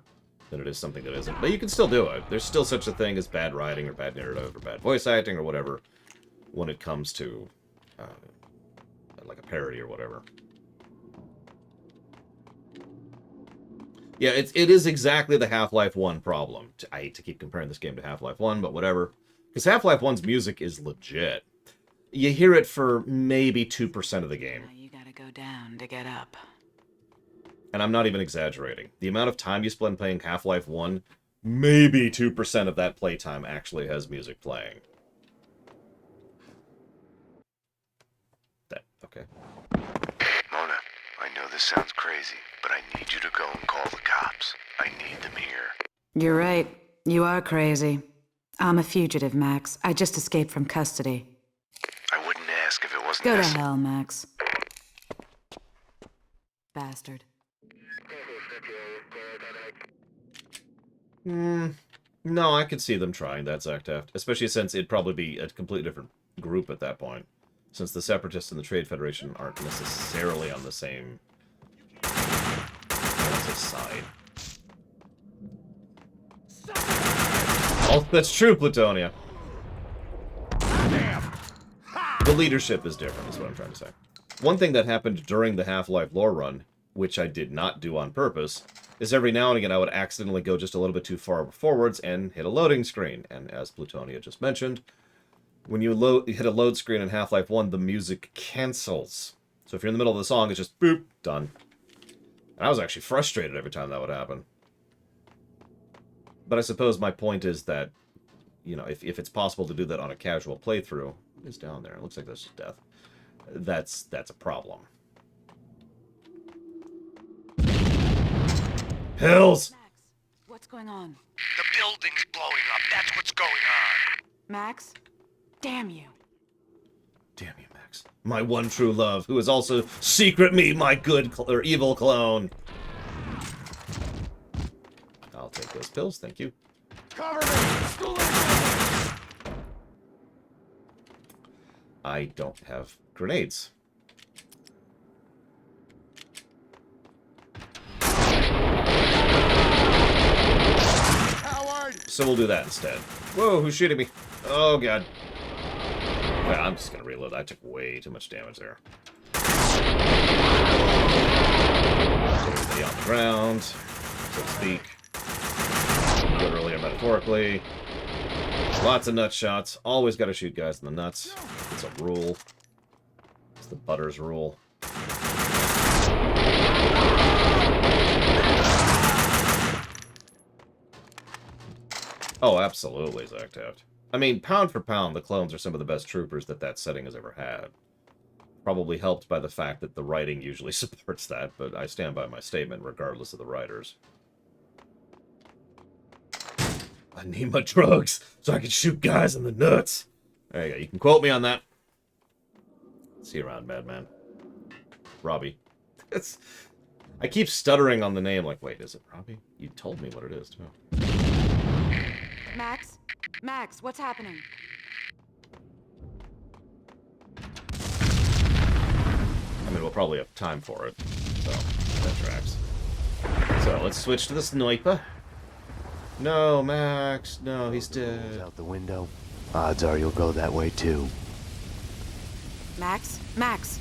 than it is something that isn't. But you can still do it. There's still such a thing as bad writing or bad narrative or bad voice acting or whatever when it comes to like a parody or whatever. Yeah, it is exactly the Half-Life 1 problem. I hate to keep comparing this game to Half-Life 1, but whatever. Because Half-Life 1's music is legit. You hear it for maybe 2% of the game. You gotta go down to get up. And I'm not even exaggerating. The amount of time you spend playing Half-Life 1, maybe 2% of that playtime actually has music playing. Okay. Mona, I know this sounds crazy, but I need you to go and call the cops. I need them here. You're right. You are crazy. I'm a fugitive, Max. I just escaped from custody. I wouldn't ask if it wasn't Go to hell, Max. Bastard. No, I could see them trying that, Zactaft. Especially since it'd probably be a completely different group at that point. Since the Separatists and the Trade Federation aren't necessarily on the same side. Oh, that's true, Plutonia. The leadership is different, is what I'm trying to say. One thing that happened during the Half-Life lore run, which I did not do on purpose, is every now and again I would accidentally go just a little bit too far forwards and hit a loading screen. And as Plutonia just mentioned, when you hit a load screen in Half-Life 1, the music cancels. So if you're in the middle of the song, it's just boop, done. And I was actually frustrated every time that would happen. But I suppose my point is that, you know, if it's possible to do that on a casual playthrough, it's down there. It looks like that's just death. That's a problem. Hills! Max, what's going on? The building's blowing up. That's what's going on. Max? Damn you. Damn you, Max. My one true love, who is also secret me, my good or evil clone. I'll take those pills, thank you. Cover me! I don't have grenades. Howard! So we'll do that instead. Whoa, who's shooting me? Oh, God. Yeah, I'm just gonna reload. I took way too much damage there. Everybody on the ground, so to speak. Literally or metaphorically. Lots of nut shots. Always gotta shoot guys in the nuts. It's a rule. It's the Butters rule. Oh, absolutely, Zactaft. I mean, pound for pound, the clones are some of the best troopers that setting has ever had. Probably helped by the fact that the writing usually supports that, but I stand by my statement regardless of the writers. I need my drugs so I can shoot guys in the nuts. There you go. You can quote me on that. See you around, madman. Robbie. I keep stuttering on the name like, wait, is it Robbie? You told me what it is, too. Max? Max, what's happening? I mean, we'll probably have time for it. So, that tracks. So, let's switch to the sniper. No, Max. No, he's dead. Out the window. Odds are you'll go that way too. Max? Max!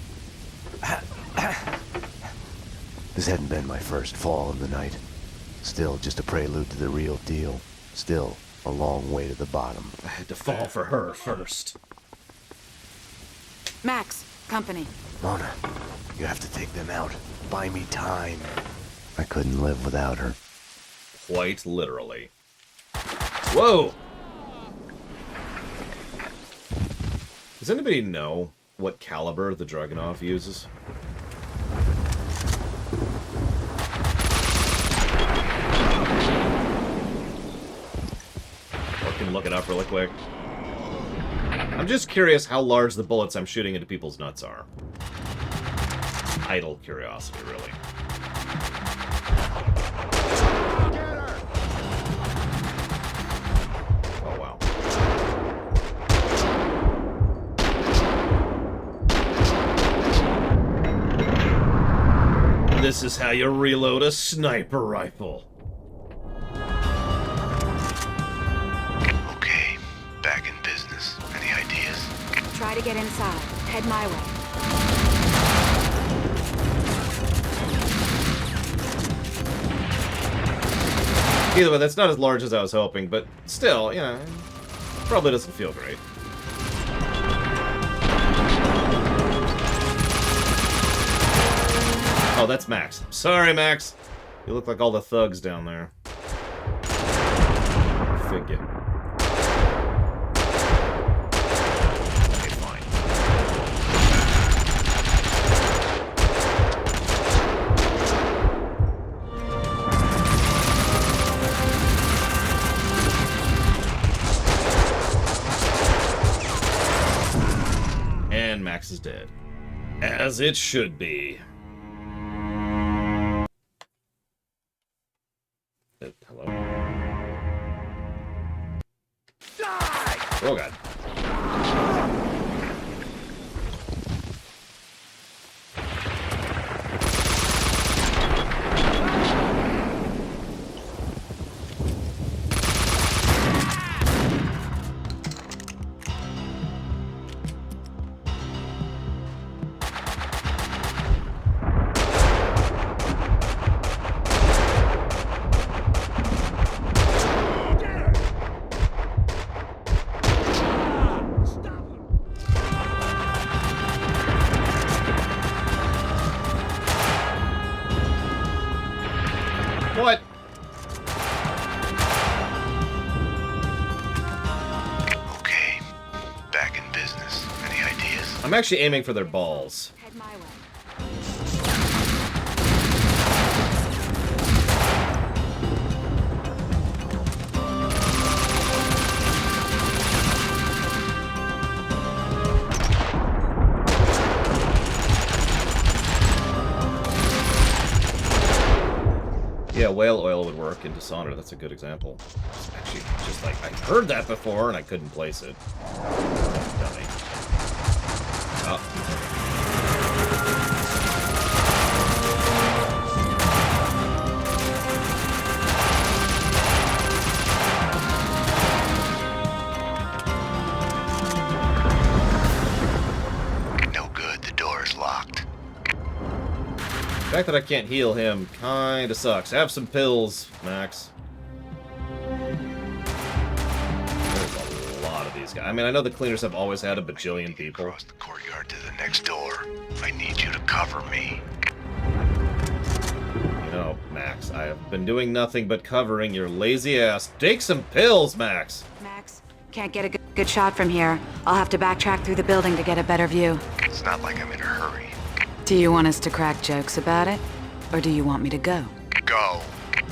This hadn't been my first fall in the night. Still just a prelude to the real deal. Still a long way to the bottom. I had to fall for her first. Max, company. Mona, you have to take them out. Buy me time. I couldn't live without her. Quite literally. Whoa! Does anybody know what caliber the Dragunov uses? Or can look it up really quick. I'm just curious how large the bullets I'm shooting into people's nuts are. Idle curiosity, really. Oh, wow. This is how you reload a sniper rifle. Okay, back in business. Any ideas? Try to get inside. Head my way. Either way, that's not as large as I was hoping, but still, you know, probably doesn't feel great. Oh, that's Max. Sorry, Max. You look like all the thugs down there. Figure. Okay, fine. And Max is dead. As it should be. Hello? Oh, God. What? Okay, back in business. Any ideas? I'm actually aiming for their balls. Head my way. Yeah, whale oil would work in Dishonored. That's a good example. It's actually just like, I heard that before and I couldn't place it. Dummy. Oh. No good, the door is locked. The fact that I can't heal him kinda sucks. Have some pills, Max. There's a lot of these guys. I mean, I know the cleaners have always had a bajillion people. Across the courtyard to the next door. I need you to cover me. You know, Max, I have been doing nothing but covering your lazy ass. Take some pills, Max! Max, can't get a good shot from here. I'll have to backtrack through the building to get a better view. It's not like I'm in a hurry. Do you want us to crack jokes about it? Or do you want me to go? Go.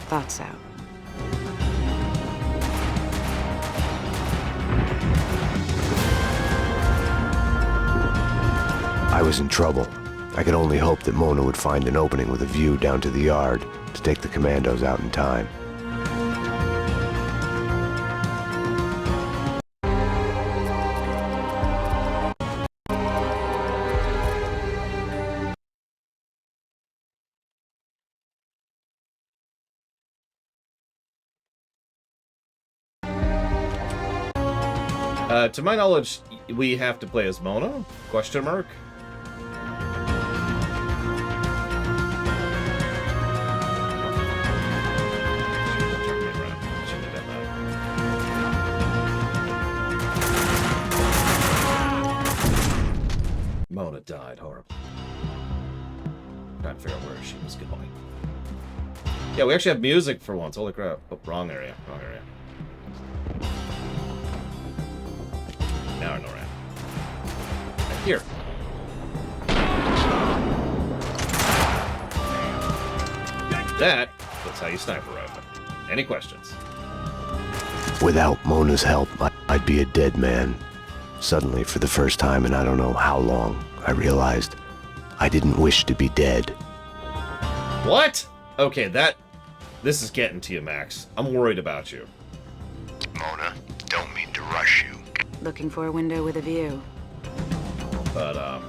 Thought so. I was in trouble. I could only hope that Mona would find an opening with a view down to the yard to take the commandos out in time. To my knowledge, we have to play as Mona? Question mark? Mona died horribly. Trying to figure out where she was going. Yeah, we actually have music for once. Holy crap. Oh, wrong area. Wrong area. Now I know, right? Here. That's how you sniper rifle. Any questions? Without Mona's help, I'd be a dead man. Suddenly, for the first time in I don't know how long, I realized I didn't wish to be dead. What? Okay, this is getting to you, Max. I'm worried about you. Mona, don't mean to rush you. Looking for a window with a view. But, I'm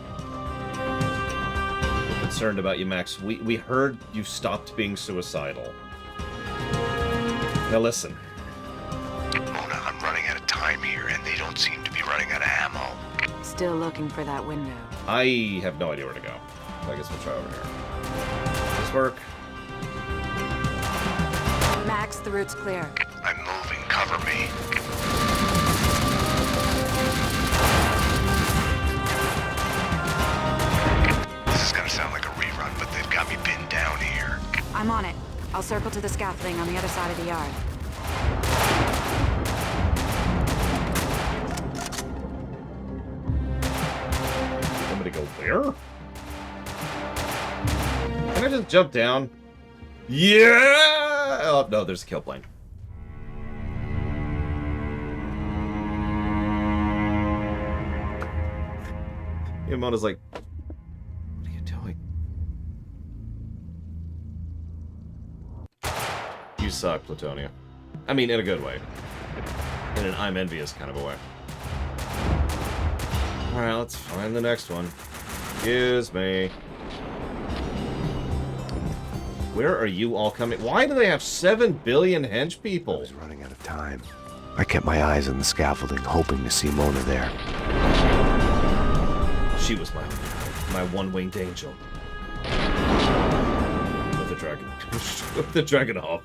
concerned about you, Max. We heard you stopped being suicidal. Now listen. Mona, I'm running out of time here, and they don't seem to be running out of ammo. Still looking for that window. I have no idea where to go. I guess we'll try over here. Does this work? Max, the route's clear. I'm moving. Cover me. This is gonna sound like a rerun, but they've got me pinned down here. I'm on it. I'll circle to the scaffolding on the other side of the yard. Want me to go where? Can I just jump down? Yeah! Oh, no, there's a kill plane. Mona's like, what are you doing? You suck, Platonia. I mean, in a good way. In an I'm envious kind of a way. Alright, let's find the next one. Excuse me. Where are you all coming? Why do they have 7 billion hench people? I was running out of time. I kept my eyes on the scaffolding, hoping to see Mona there. She was my one-winged angel. With the dragon. With the dragon off.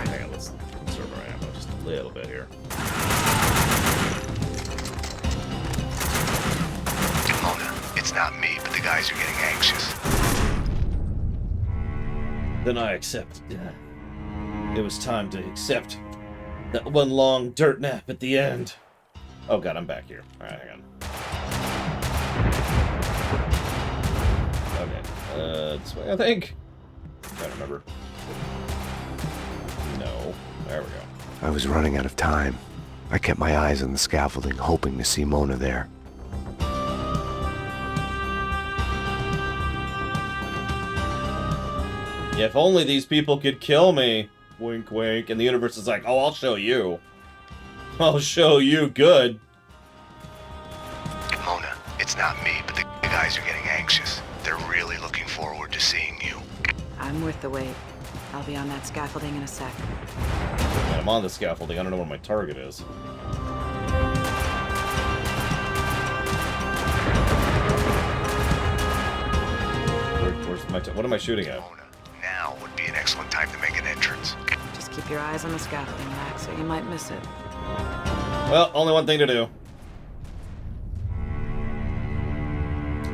Hang on, let's conserve our ammo just a little bit here. Mona, it's not me, but the guys are getting anxious. Then I accept. It was time to accept that one long dirt nap at the end. Oh god, I'm back here. Alright, hang on. Okay, this way, I think. I don't remember. No. There we go. I was running out of time. I kept my eyes on the scaffolding, hoping to see Mona there. If only these people could kill me. Wink, wink. And the universe is like, oh, I'll show you. I'll show you good. Mona, it's not me, but the guys are getting anxious. They're really looking forward to seeing you. I'm worth the wait. I'll be on that scaffolding in a sec. When I'm on the scaffolding, I don't know where my target is. Where's my what am I shooting at? Mona, now would be an excellent time to make an entrance. Just keep your eyes on the scaffolding, Max, or you might miss it. Well, only one thing to do.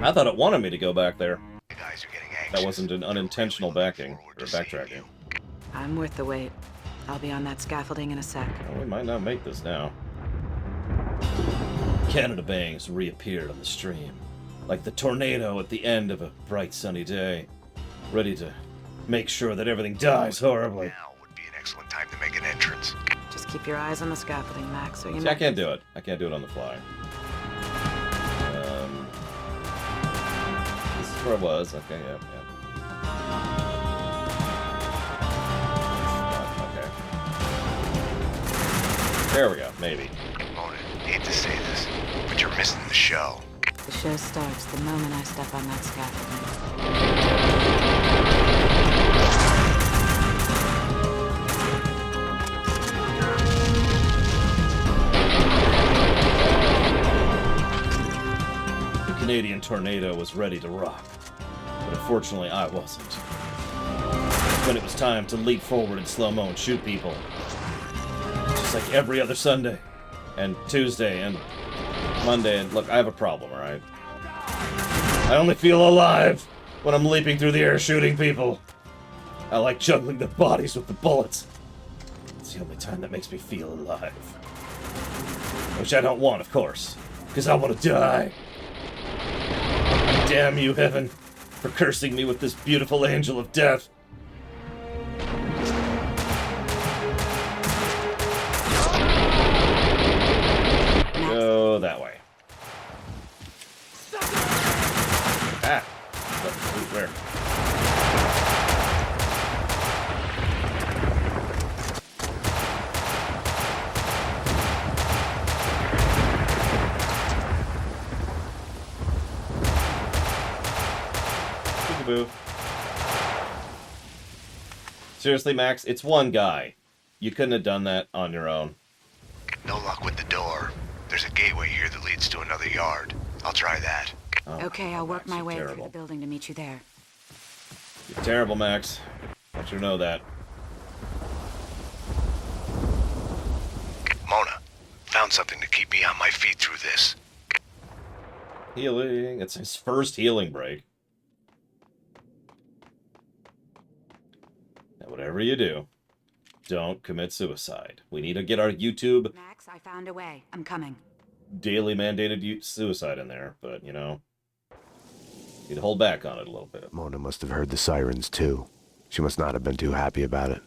I thought it wanted me to go back there. The guys are getting anxious. That wasn't an unintentional backing or backtracking. I'm worth the wait. I'll be on that scaffolding in a sec. Well, we might not make this now. Canada Bangs reappeared on the stream, like the tornado at the end of a bright sunny day, ready to make sure that everything dies horribly. Now would be an excellent time to make an entrance. Just keep your eyes on the scaffolding, Max, or you See, might... I can't do it. I can't do it on the fly. This is where I was. Okay, yeah. Okay. There we go, maybe. Mona, hate to say this, but you're missing the show. The show starts the moment I step on that scaffolding. The Canadian tornado was ready to rock, but unfortunately I wasn't. When it was time to leap forward in slow-mo and shoot people, just like every other Sunday, and Tuesday, and Monday, and look, I have a problem, alright? I only feel alive when I'm leaping through the air shooting people. I like juggling the bodies with the bullets. It's the only time that makes me feel alive. Which I don't want, of course, because I want to die. Damn you, heaven, for cursing me with this beautiful angel of death. Go that way. Ah! Where? Peekaboo. Seriously, Max, it's one guy. You couldn't have done that on your own. No luck with the door. There's a gateway here that leads to another yard. I'll try that. Oh, Okay, I'll work my way terrible. through the building to meet you there. You're terrible, Max. I want you to know that. Mona, found something to keep me on my feet through this. Healing. It's his first healing break. Now, whatever you do, don't commit suicide. We need to get our YouTube Max, I found a way. I'm coming. daily mandated suicide in there, but, you know, need to hold back on it a little bit. Mona must have heard the sirens, too. She must not have been too happy about it.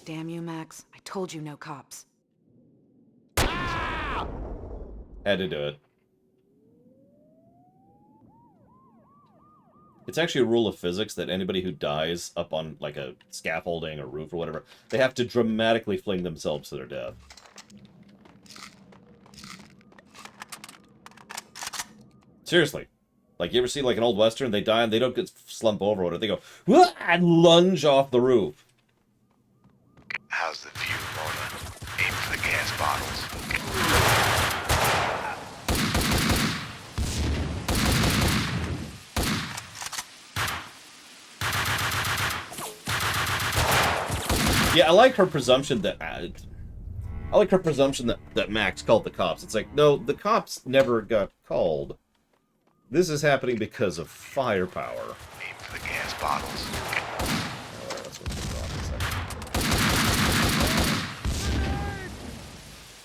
Damn you, Max. I told you no cops. Had to do it. It's actually a rule of physics that anybody who dies up on, like, a scaffolding or roof or whatever, they have to dramatically fling themselves to their death. Seriously. Like, you ever see, like, an old Western? They die and they don't get slump over with it. They go, "Wah!" and lunge off the roof. How's the view, Mona? Aim for the gas bottles. Yeah, I like her presumption that... I like her presumption that Max called the cops. It's like, no, the cops never got called. This is happening because of firepower. Aim for the gas bottles.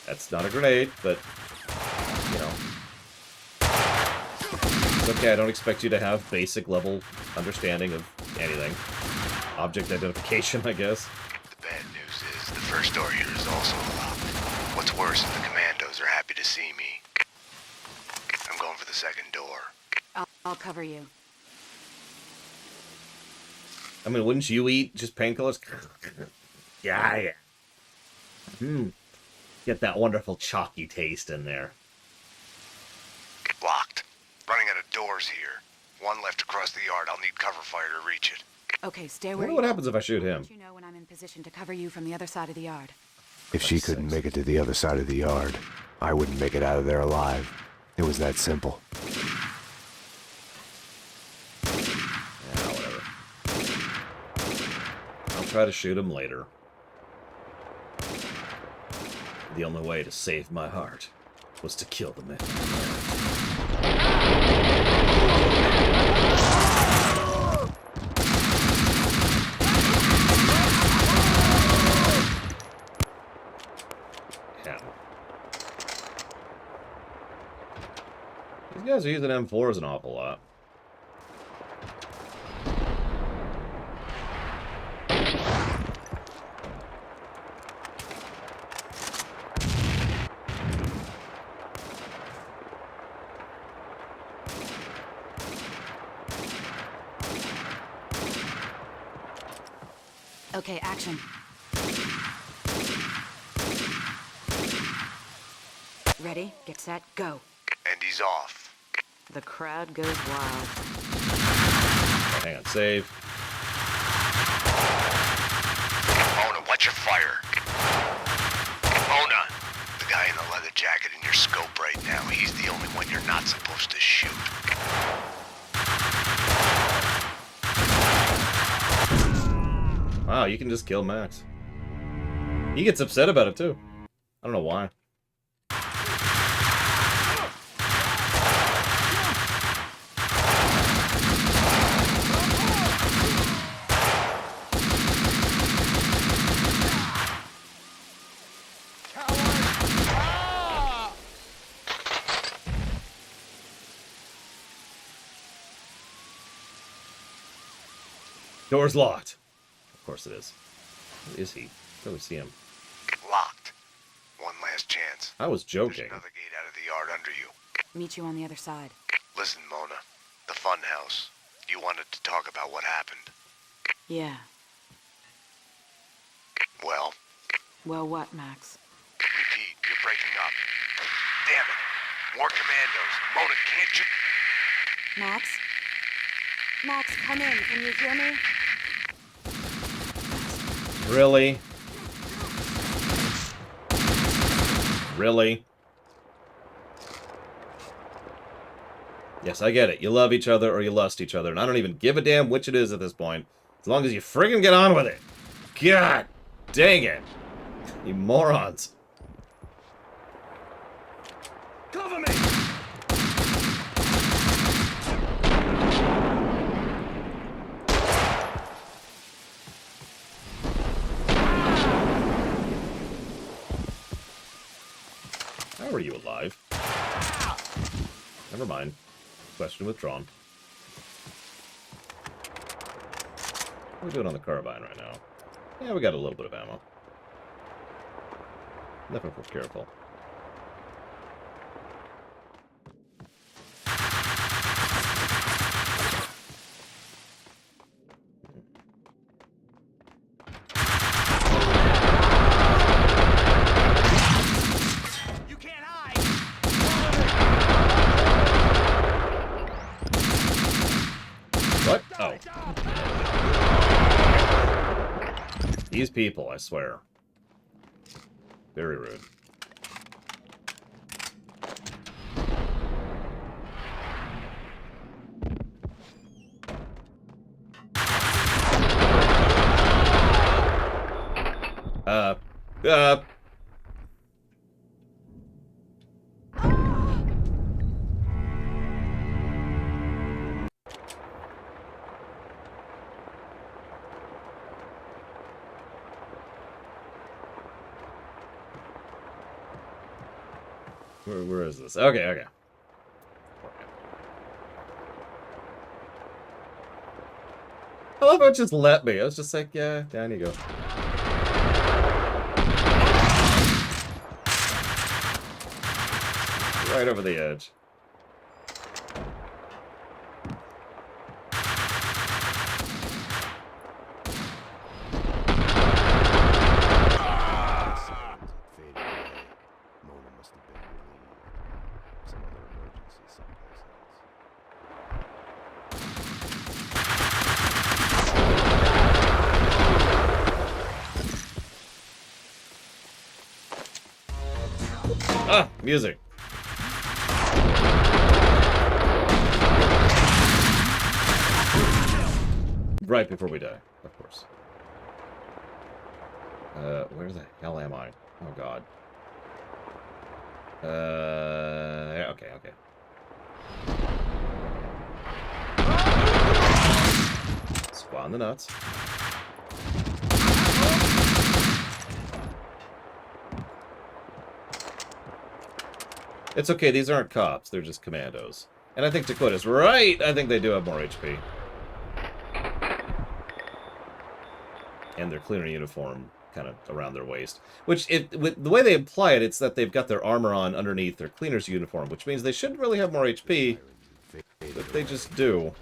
That's not a grenade, but, you know. It's okay, I don't expect you to have basic level understanding of anything. Object identification, I guess. The bad news is the first door here is also locked. What's worse is the commandos are happy to see me. I'm going for the second door. I'll cover you. I mean, wouldn't you eat just painkillers? Yeah. Get that wonderful chalky taste in there. Locked. Running out of doors here. One left across the yard. I'll need cover fire to reach it. Okay, stay I where wonder what happens if I shoot him. you know when I'm in position to cover you from the other side of the yard. If she couldn't make it to the other side of the yard, I wouldn't make it out of there alive. It was that simple. Yeah, whatever. I'll try to shoot him later. The only way to save my heart was to kill the man. Yeah. These guys are using M4s an awful lot. Okay, action. Ready, get set, go. And he's off. The crowd goes wild. Hang on, save. Mona, watch your fire. Mona, the guy in the leather jacket in your scope right now, he's the only one you're not supposed to shoot. Wow, you can just kill Max. He gets upset about it, too. I don't know why. Door's locked. Of course it is. Where is he? I don't see him. Locked. One last chance. I was joking. There's another gate out of the yard under you. Meet you on the other side. Listen, Mona. The fun house. You wanted to talk about what happened. Yeah. Well? Well, what, Max? Repeat, you're breaking up. Damn it. More commandos. Mona, can't you... Max? Max, come in. Can you hear me? Really? Really? Yes, I get it. You love each other or you lust each other, and I don't even give a damn which it is at this point. As long as you friggin' get on with it. God dang it. You morons. Cover me! How are you alive? Never mind. Question withdrawn. What are we doing on the carbine right now? Yeah, we got a little bit of ammo. Never feel careful. What? Oh. These people, I swear. Very rude. Uh. Where is this? Okay, okay. I love how it just let me. I was just like, yeah, down you go. Right over the edge. Ah, music. Right before we die, of course. Where the hell am I? Oh god. Okay, okay. Squat in the nuts. It's okay, these aren't cops, they're just commandos. And I think Dakota's right, I think they do have more HP. And their cleaner uniform kind of around their waist. Which, with the way they imply it, it's that they've got their armor on underneath their cleaner's uniform, which means they shouldn't really have more HP, but they just do.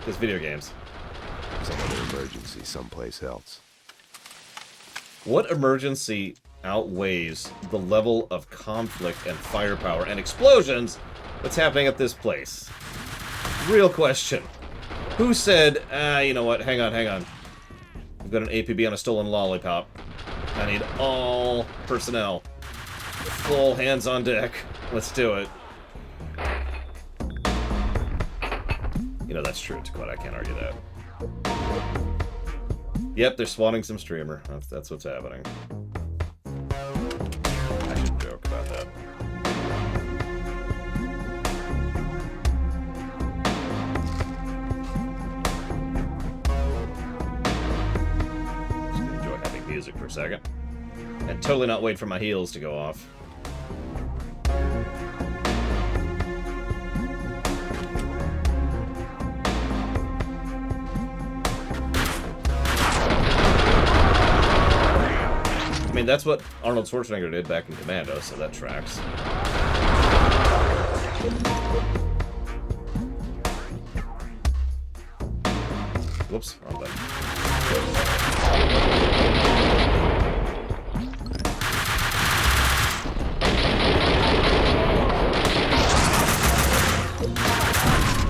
Because video games. Some other emergency someplace else. What emergency outweighs the level of conflict and firepower and explosions that's happening at this place? Real question. Who said, you know what, hang on. I've got an APB on a stolen lollipop. I need all personnel. Full hands on deck. Let's do it. You know, that's true, Dakota. I can't argue that. Yep, they're swatting some streamer. That's what's happening. I should joke about that. Just gonna enjoy having music for a second. And totally not wait for my heels to go off. I mean, that's what Arnold Schwarzenegger did back in Commando, so that tracks. Whoops, wrong button.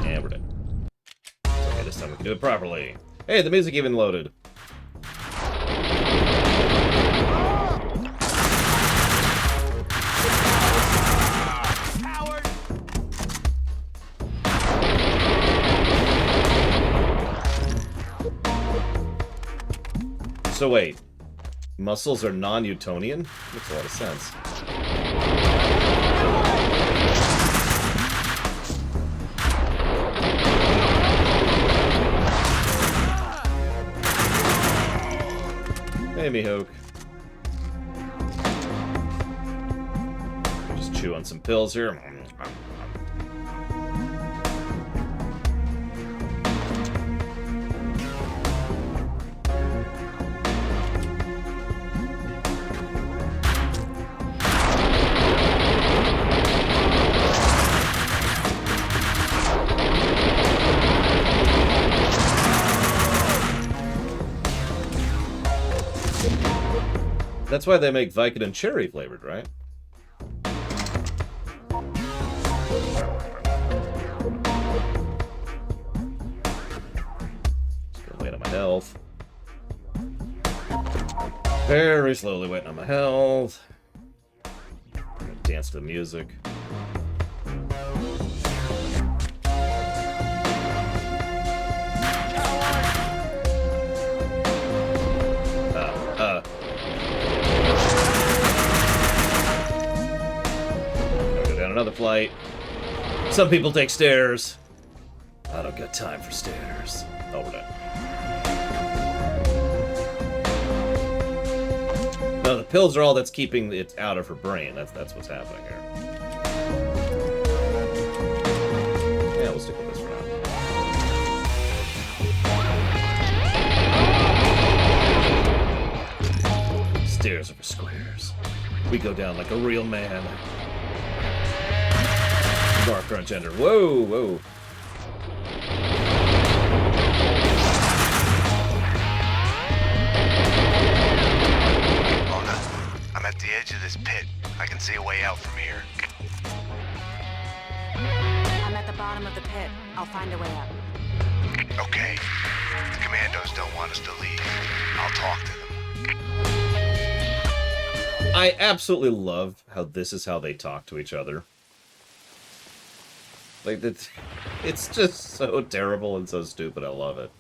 And we're dead. Okay, this time we can do it properly. Hey, the music even loaded. So wait, muscles are non-Newtonian? Makes a lot of sense. Hey, Mihawk. Just chew on some pills here. That's why they make Vicodin cherry flavored, right? Just gonna wait on my health. Very slowly waiting on my health. Gonna dance to the music. Another flight. Some people take stairs. I don't got time for stairs. Oh, we're done. No, the pills are all that's keeping it out of her brain. That's what's happening here. Yeah, we'll stick with this for now. Stairs are for squares. We go down like a real man. Bar crunch ender. Whoa, whoa. Mona, I'm at the edge of this pit. I can see a way out from here. I'm at the bottom of the pit. I'll find a way up. Okay. The commandos don't want us to leave. I'll talk to them. I absolutely love how this is how they talk to each other. Like, it's just so terrible and so stupid. I love it.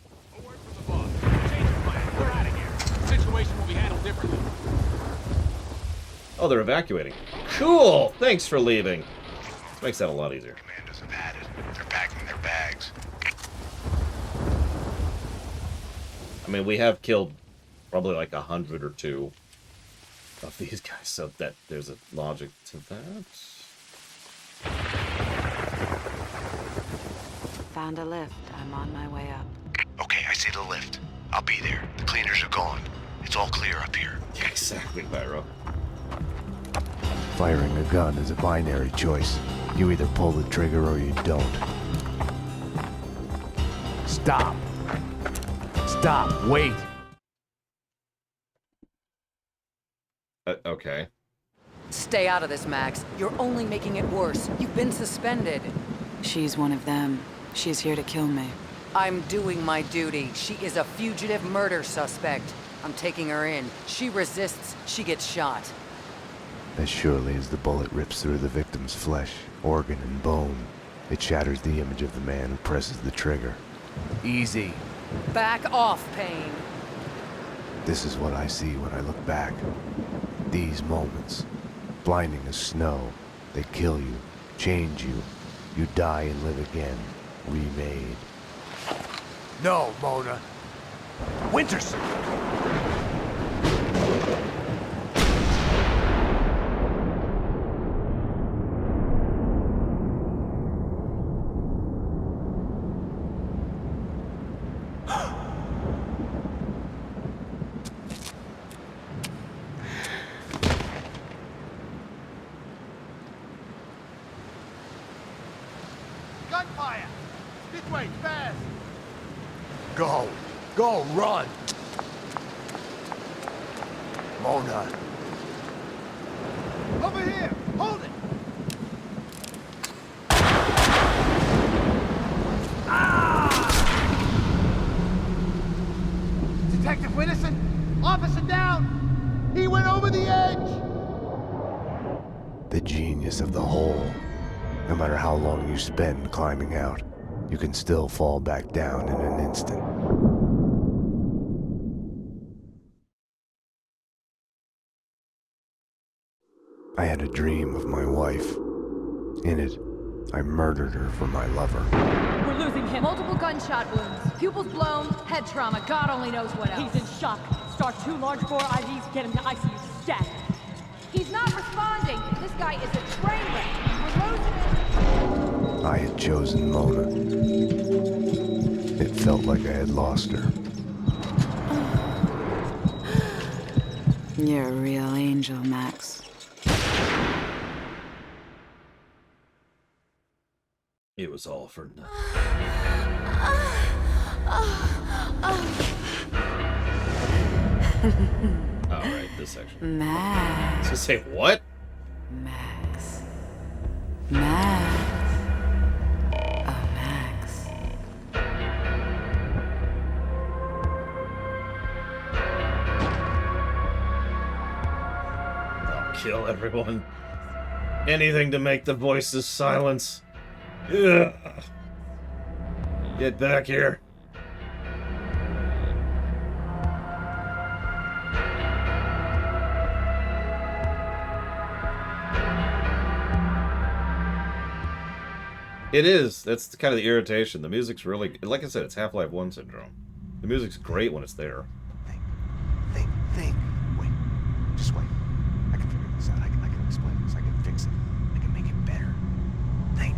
Situation will be handled differently. Oh, they're evacuating. Cool! Thanks for leaving. This makes that a lot easier. Commandos have had it. They're packing their bags. I mean, we have killed probably like 100 or 2 of these guys, so that there's a logic to that. Found a lift. I'm on my way up. Okay, I see the lift. I'll be there. The cleaners are gone. It's all clear up here. Yeah, exactly, Pyro. Firing a gun is a binary choice. You either pull the trigger or you don't. Stop. Stop. Wait. Okay. Stay out of this, Max. You're only making it worse. You've been suspended. She's one of them. She's here to kill me. I'm doing my duty. She is a fugitive murder suspect. I'm taking her in. She resists, she gets shot. As surely as the bullet rips through the victim's flesh, organ, and bone, it shatters the image of the man who presses the trigger. Easy. Back off, Payne. This is what I see when I look back. These moments, blinding as snow, they kill you, change you. You die and live again, remade. No, Mona. Winterson! gunfire! This way, fast! Go! Go, run! Mona. Over here! Hold it! Detective Winterson? Officer down! He went over the edge! The genius of the hole. No matter how long you spend climbing out, you can still fall back down in an instant. I had a dream of my wife. In it, I murdered her for my lover. We're losing him. Multiple gunshot wounds. Pupils blown, head trauma, God only knows what else. He's in shock. Start 2 large bore IVs, get him to ICU stat. He's not responding. This guy is a train wreck. We're losing him. I had chosen Mona. It felt like I had lost her. You're a real angel, Max. It was all for nothing. Alright, this section. Max. To say what? Max. Max. Oh, Max. I'll kill everyone. Anything to make the voices silence. Ugh. Get back here. It is. That's kind of the irritation. The music's really, like I said, it's Half-Life 1 syndrome. The music's great when it's there. Think. Wait. Just wait. I can figure this out. I can explain this. I can fix it. I can make it better. Think.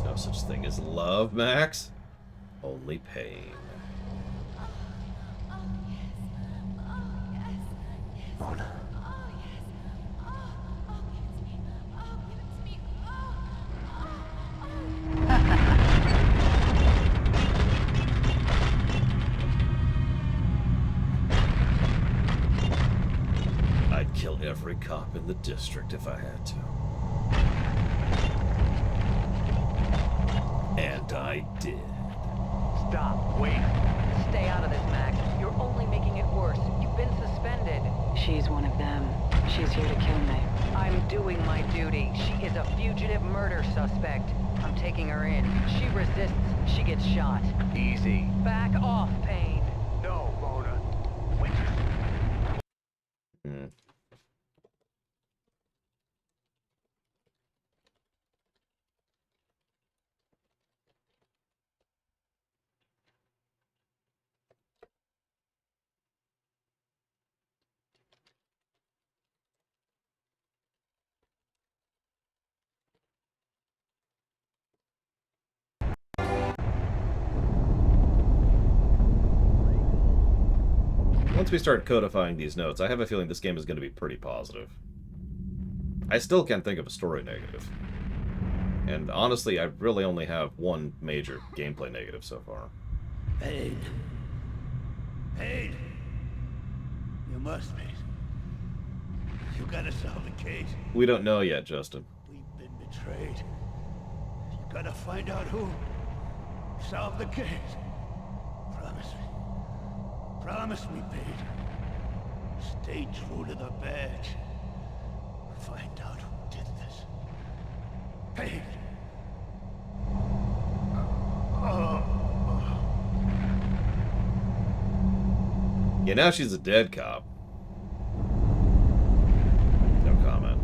No such thing as love, Max. Only pain. Mona. I'd kill every cop in the district if I had to. And I did. Stop. Wait. Stay out of this, Max. You're only making it worse. You've been suspended. She's one of them. She's here to kill me. I'm doing my duty. She is a fugitive murder suspect. I'm taking her in. She resists. She gets shot. Easy. Back off, Payne. No, Mona. Wait. Once we start codifying these notes, I have a feeling this game is going to be pretty positive. I still can't think of a story negative. And honestly, I really only have one major gameplay negative so far. Payne. Payne. You must be. You gotta solve the case. We don't know yet, Justin. We've been betrayed. You Gotta find out who. Solve the case. Promise me. Promise me, Payne. Stay true to the badge. Find out who did this. Payne! Yeah, now she's a dead cop. No comment.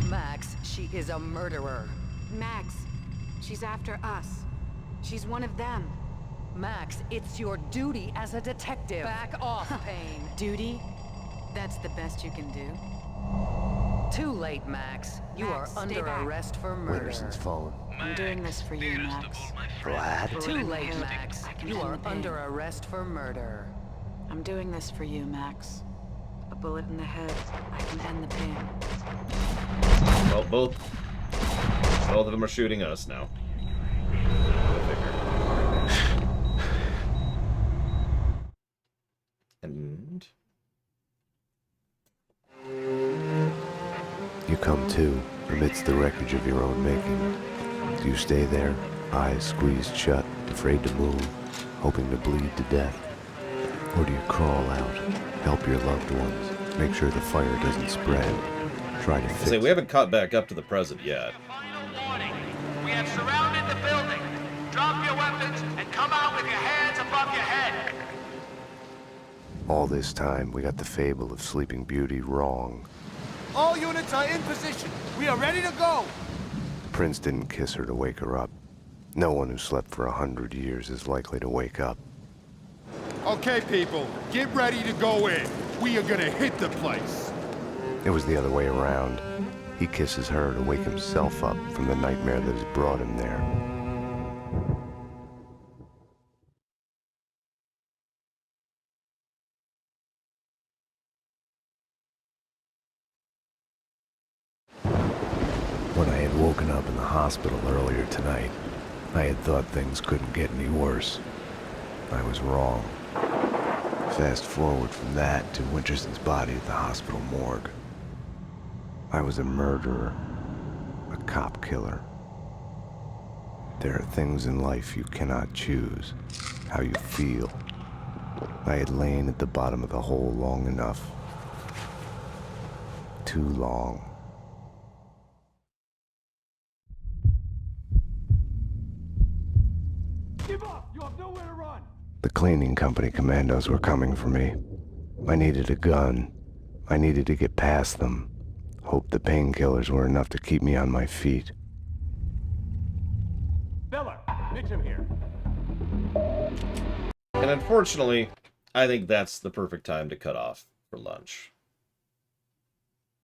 Max, she is a murderer. Max, she's after us. She's one of them. Max, it's your duty as a detective. Back off, Payne. Duty? That's the best you can do? Too late, Max. You Max, are stay under back. arrest for murder. Winterson's fallen. I'm doing this for you, Max. Glad? Too late, Max. I can You end are the pain. under arrest for murder. I'm doing this for you, Max. A bullet in the head. I can end the pain. Well, both of them are shooting us now. And You come to, amidst the wreckage of your own making. Do you stay there, eyes squeezed shut, afraid to move, hoping to bleed to death? Or do you crawl out, help your loved ones, make sure the fire doesn't spread, try to fix say we haven't caught back up to the present yet. We have surrounded the building. Drop your weapons and come out with your hands above your head. All this time, we got the fable of Sleeping Beauty wrong. All units are in position. We are ready to go. Prince didn't kiss her to wake her up. No one who slept for 100 years is likely to wake up. Okay, people, get ready to go in. We are gonna hit the place. It was the other way around. He kisses her to wake himself up from the nightmare that has brought him there. When I had woken up in the hospital earlier tonight, I had thought things couldn't get any worse. I was wrong. Fast forward from that to Winterson's body at the hospital morgue. I was a murderer, a cop killer. There are things in life you cannot choose, how you feel. I had lain at the bottom of the hole long enough. Too long. Give up! You have nowhere to run! The cleaning company commandos were coming for me. I needed a gun. I needed to get past them. Hoped the painkillers were enough to keep me on my feet. Miller, Mitchum here. unfortunately, I think that's the perfect time to cut off for lunch.